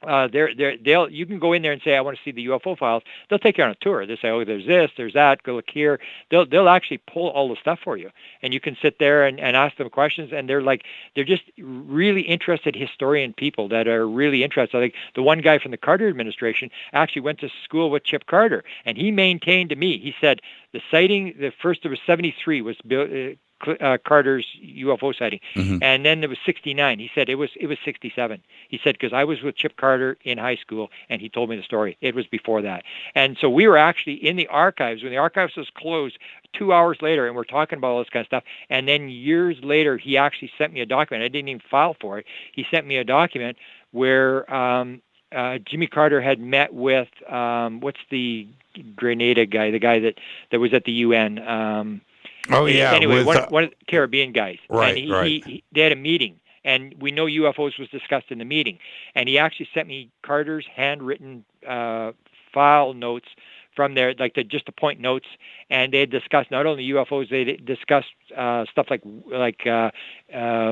You can go in there and say, I want to see the UFO files. They'll take you on a tour. They say, oh, there's this, there's that, go look here. They'll actually pull all the stuff for you. And you can sit there and ask them questions. And they're just really interested historian people that are really interested. I think the one guy from the Carter administration actually went to school with Chip Carter. And he maintained to me, he said, the sighting, the first, there was 73, was Carter's UFO sighting, mm-hmm. and then there was 69. He said it was 67. He said, because I was with Chip Carter in high school, and he told me the story. It was before that, and so we were actually in the archives when the archives was closed 2 hours later, and we're talking about all this kind of stuff. And then years later, he actually sent me a document. I didn't even file for it. He sent me a document where Jimmy Carter had met with what's the Grenada guy, the guy that was at the UN. Anyway, one of the Caribbean guys. Right, and they had a meeting, and we know UFOs was discussed in the meeting. And he actually sent me Carter's handwritten file notes from there, like just the point notes. And they had discussed not only UFOs, they discussed stuff like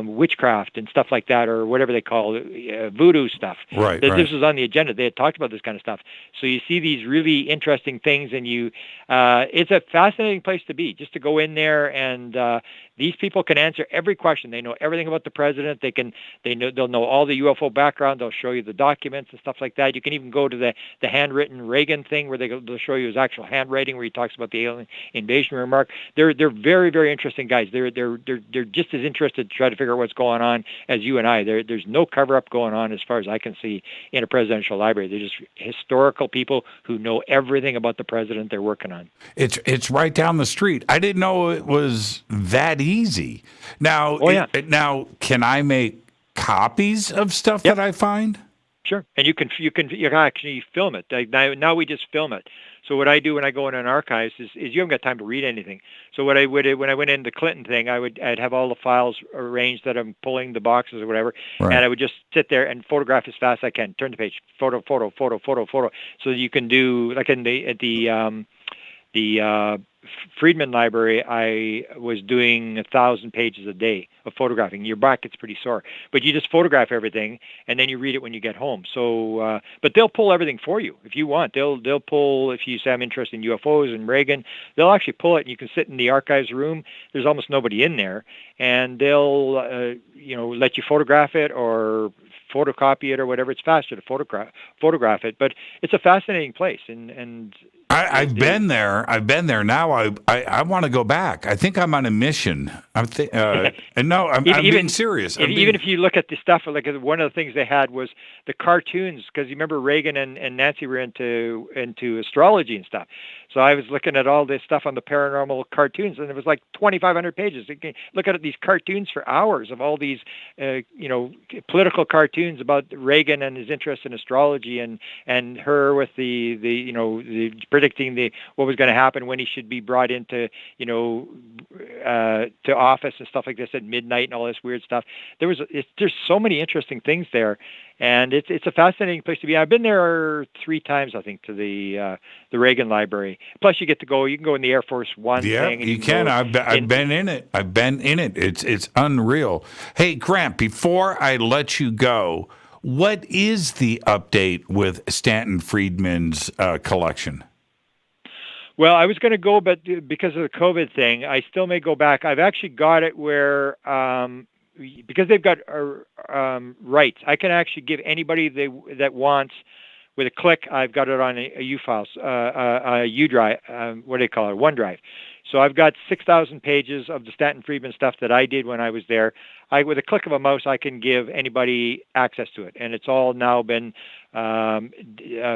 witchcraft and stuff like that, or whatever they call it, voodoo stuff. Right. This was on the agenda. They had talked about this kind of stuff. So you see these really interesting things, and it's a fascinating place to be, just to go in there, and these people can answer every question. They know everything about the president. They'll know all the UFO background. They'll show you the documents and stuff like that. You can even go to the handwritten Reagan thing where they'll show you his actual handwriting where he talks about the alien invasion remark. They're very, very interesting guys. They're just as interested to try to figure out what's going on as you and I. There's no cover-up going on as far as I can see in a presidential library. They're just historical people who know everything about the president they're working on. It's right down the street. I didn't know it was that easy. Now, now can I make copies of stuff that I find? Sure, and you can actually film it. Now we just film it. So what I do when I go in an archives is you haven't got time to read anything. So what I would, when I went into the Clinton thing, I'd have all the files arranged that I'm pulling the boxes or whatever, and I would just sit there and photograph as fast as I can. Turn the page, photo, photo, photo, photo, photo. So you can do like at the Friedman Library, I was doing 1,000 pages a day of photographing. Your back gets pretty sore, but you just photograph everything, and then you read it when you get home. So, but they'll pull everything for you if you want. They'll pull, if you say I'm interested in UFOs and Reagan, they'll actually pull it, and you can sit in the archives room. There's almost nobody in there, and they'll let you photograph it or photocopy it or whatever. It's faster to photograph it, but it's a fascinating place, and I've been there. Now I want to go back. I think I'm on a mission. I'm being serious. Even if you look at the stuff, like one of the things they had was the cartoons, because you remember Reagan and Nancy were into astrology and stuff. So I was looking at all this stuff on the paranormal cartoons, and it was like 2,500 pages. You can look at these cartoons for hours of all these, political cartoons about Reagan and his interest in astrology, and her with the predicting what was going to happen when he should be brought into to office and stuff like this at midnight and all this weird stuff. There's so many interesting things there, and it's a fascinating place to be. I've been there 3 times, I think, to the Reagan Library. Plus, you can go in the Air Force One thing. Yeah, you can. I've been in it. I've been in it. It's unreal. Hey, Grant, before I let you go, what is the update with Stanton Friedman's collection? Well, I was going to go, but because of the COVID thing, I still may go back. I've actually got it where, because they've got rights, I can actually give anybody that wants, with a click, I've got it on a U files, a U drive, what do they call it, OneDrive. So I've got 6,000 pages of the Stanton Friedman stuff that I did when I was there. With a click of a mouse, I can give anybody access to it, and it's all now been PDF'd.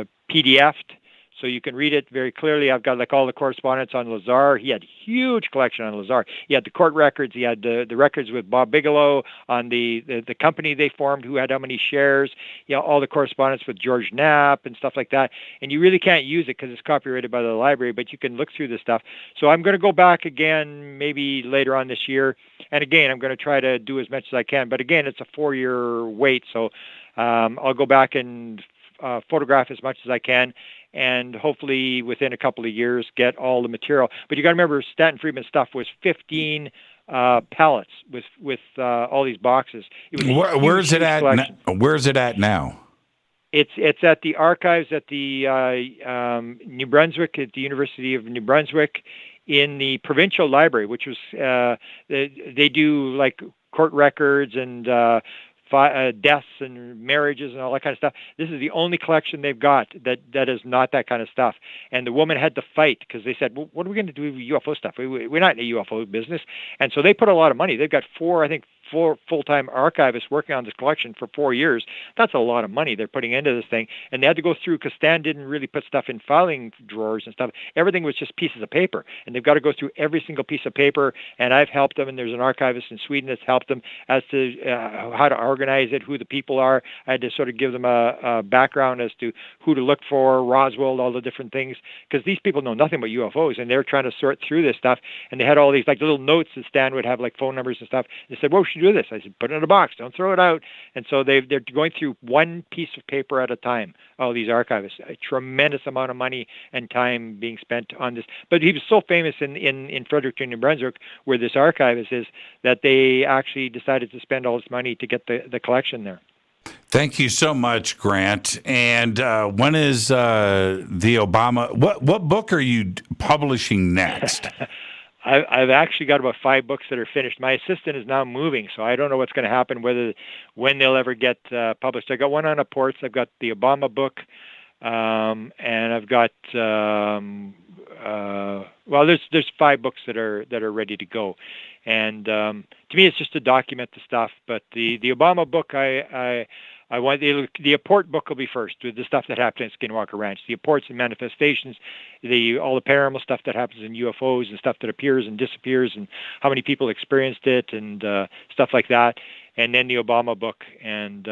So you can read it very clearly. I've got like all the correspondence on Lazar. He had a huge collection on Lazar. He had the court records. He had the records with Bob Bigelow on the company they formed, who had how many shares. All the correspondence with George Knapp and stuff like that. And you really can't use it because it's copyrighted by the library, but you can look through this stuff. So I'm going to go back again maybe later on this year. And again, I'm going to try to do as much as I can. But again, it's a 4-year wait. So I'll go back and photograph as much as I can, and hopefully within a couple of years get all the material. But you got to remember, Stanton Friedman stuff was 15 pallets with all these boxes. Where's it at? Where's it at now? It's at the archives at the New Brunswick, at the University of New Brunswick, in the provincial library, which was they do like court records and deaths and marriages and all that kind of stuff. This is the only collection they've got that is not that kind of stuff. And the woman had to fight because they said, well, what are we going to do with UFO stuff? We're not in the UFO business. And so they put a lot of money. They've got 4 full-time archivists working on this collection for 4 years. That's a lot of money they're putting into this thing. And they had to go through, because Stan didn't really put stuff in filing drawers and stuff. Everything was just pieces of paper. And they've got to go through every single piece of paper. And I've helped them, and there's an archivist in Sweden that's helped them as to how to organize it, who the people are. I had to sort of give them a background as to who to look for, Roswell, all the different things, because these people know nothing about UFOs, and they're trying to sort through this stuff. And they had all these like little notes that Stan would have, like phone numbers and stuff. They said, well, we should do this. I said, put it in a box, don't throw it out. And so they're going through one piece of paper at a time, all these archivists. A tremendous amount of money and time being spent on this. But he was so famous in Fredericton, New Brunswick, where this archivist is, that they actually decided to spend all this money to get the collection there. Thank you so much, Grant. And when is the Obama? What book are you publishing next? I've actually got about 5 books that are finished. My assistant is now moving, so I don't know what's going to happen, when they'll ever get published. I got one on ports. I've got the Obama book, and I've got there's 5 books that are ready to go. And to me, it's just to document the stuff. But the Obama book, I want the Apport book will be first, with the stuff that happened at Skinwalker Ranch, the Apports and manifestations, all the paranormal stuff that happens in UFOs and stuff that appears and disappears, and how many people experienced it and stuff like that. And then the Obama book, and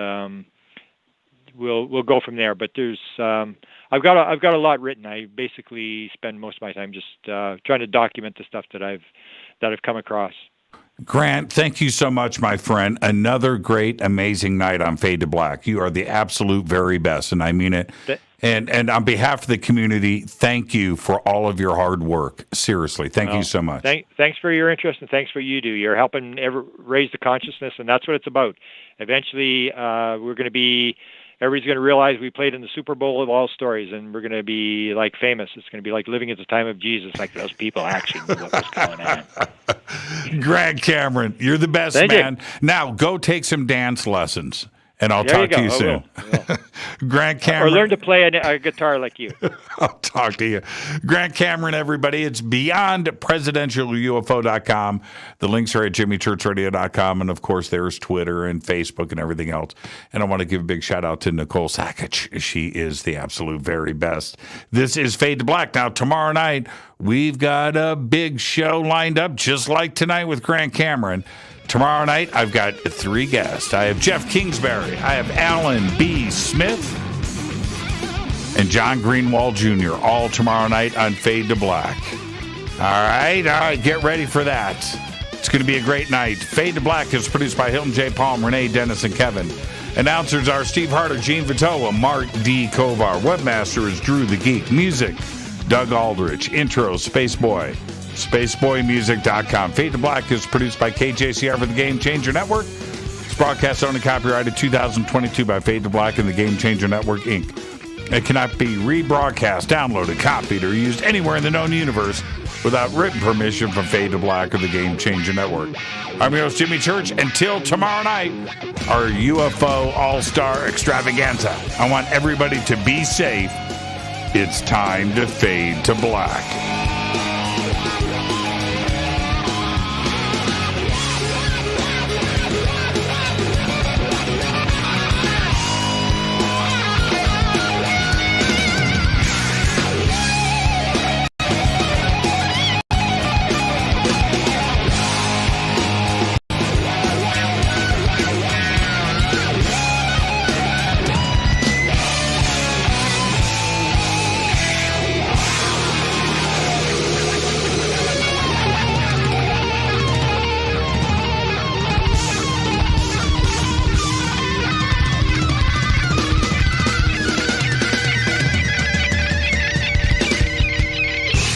we'll go from there. But there's I've got a lot written. I basically spend most of my time just trying to document the stuff that I've come across. Grant, thank you so much, my friend. Another great, amazing night on Fade to Black. You are the absolute very best, and I mean it. And on behalf of the community, thank you for all of your hard work. Seriously, thank you so much. Thanks for your interest, and thanks for what you do. You're helping raise the consciousness, and that's what it's about. Eventually, everybody's going to realize we played in the Super Bowl of all stories, and we're going to be like famous. It's going to be like living at the time of Jesus, like those people actually knew what was going on. Grant Cameron, you're the best, man. Now go take some dance lessons, and I'll talk to you soon. Grant Cameron. Or learn to play a guitar like you. I'll talk to you. Grant Cameron, everybody. It's beyondpresidentialufo.com. The links are at jimmychurchradio.com. And, of course, there's Twitter and Facebook and everything else. And I want to give a big shout-out to Nicole Sakic. She is the absolute very best. This is Fade to Black. Now, tomorrow night, we've got a big show lined up, just like tonight with Grant Cameron. Tomorrow night, I've got 3 guests. I have Jeff Kingsbury. I have Alan B. Smith. And John Greenewald Jr. all tomorrow night on Fade to Black. All right, get ready for that. It's going to be a great night. Fade to Black is produced by Hilton J. Palm, Renee Dennis, and Kevin. Announcers are Steve Harder, Gene Vitoa, Mark D. Kovar. Webmaster is Drew the Geek. Music, Doug Aldrich. Intro, Spaceboy. SpaceboyMusic.com. Fade to Black is produced by KJCR for the Game Changer Network. It's broadcast owned and copyrighted 2022 by Fade to Black and the Game Changer Network, Inc. It cannot be rebroadcast, downloaded, copied, or used anywhere in the known universe without written permission from Fade to Black or the Game Changer Network. I'm your host, Jimmy Church. Until tomorrow night, our UFO All-Star Extravaganza. I want everybody to be safe. It's time to Fade to Black.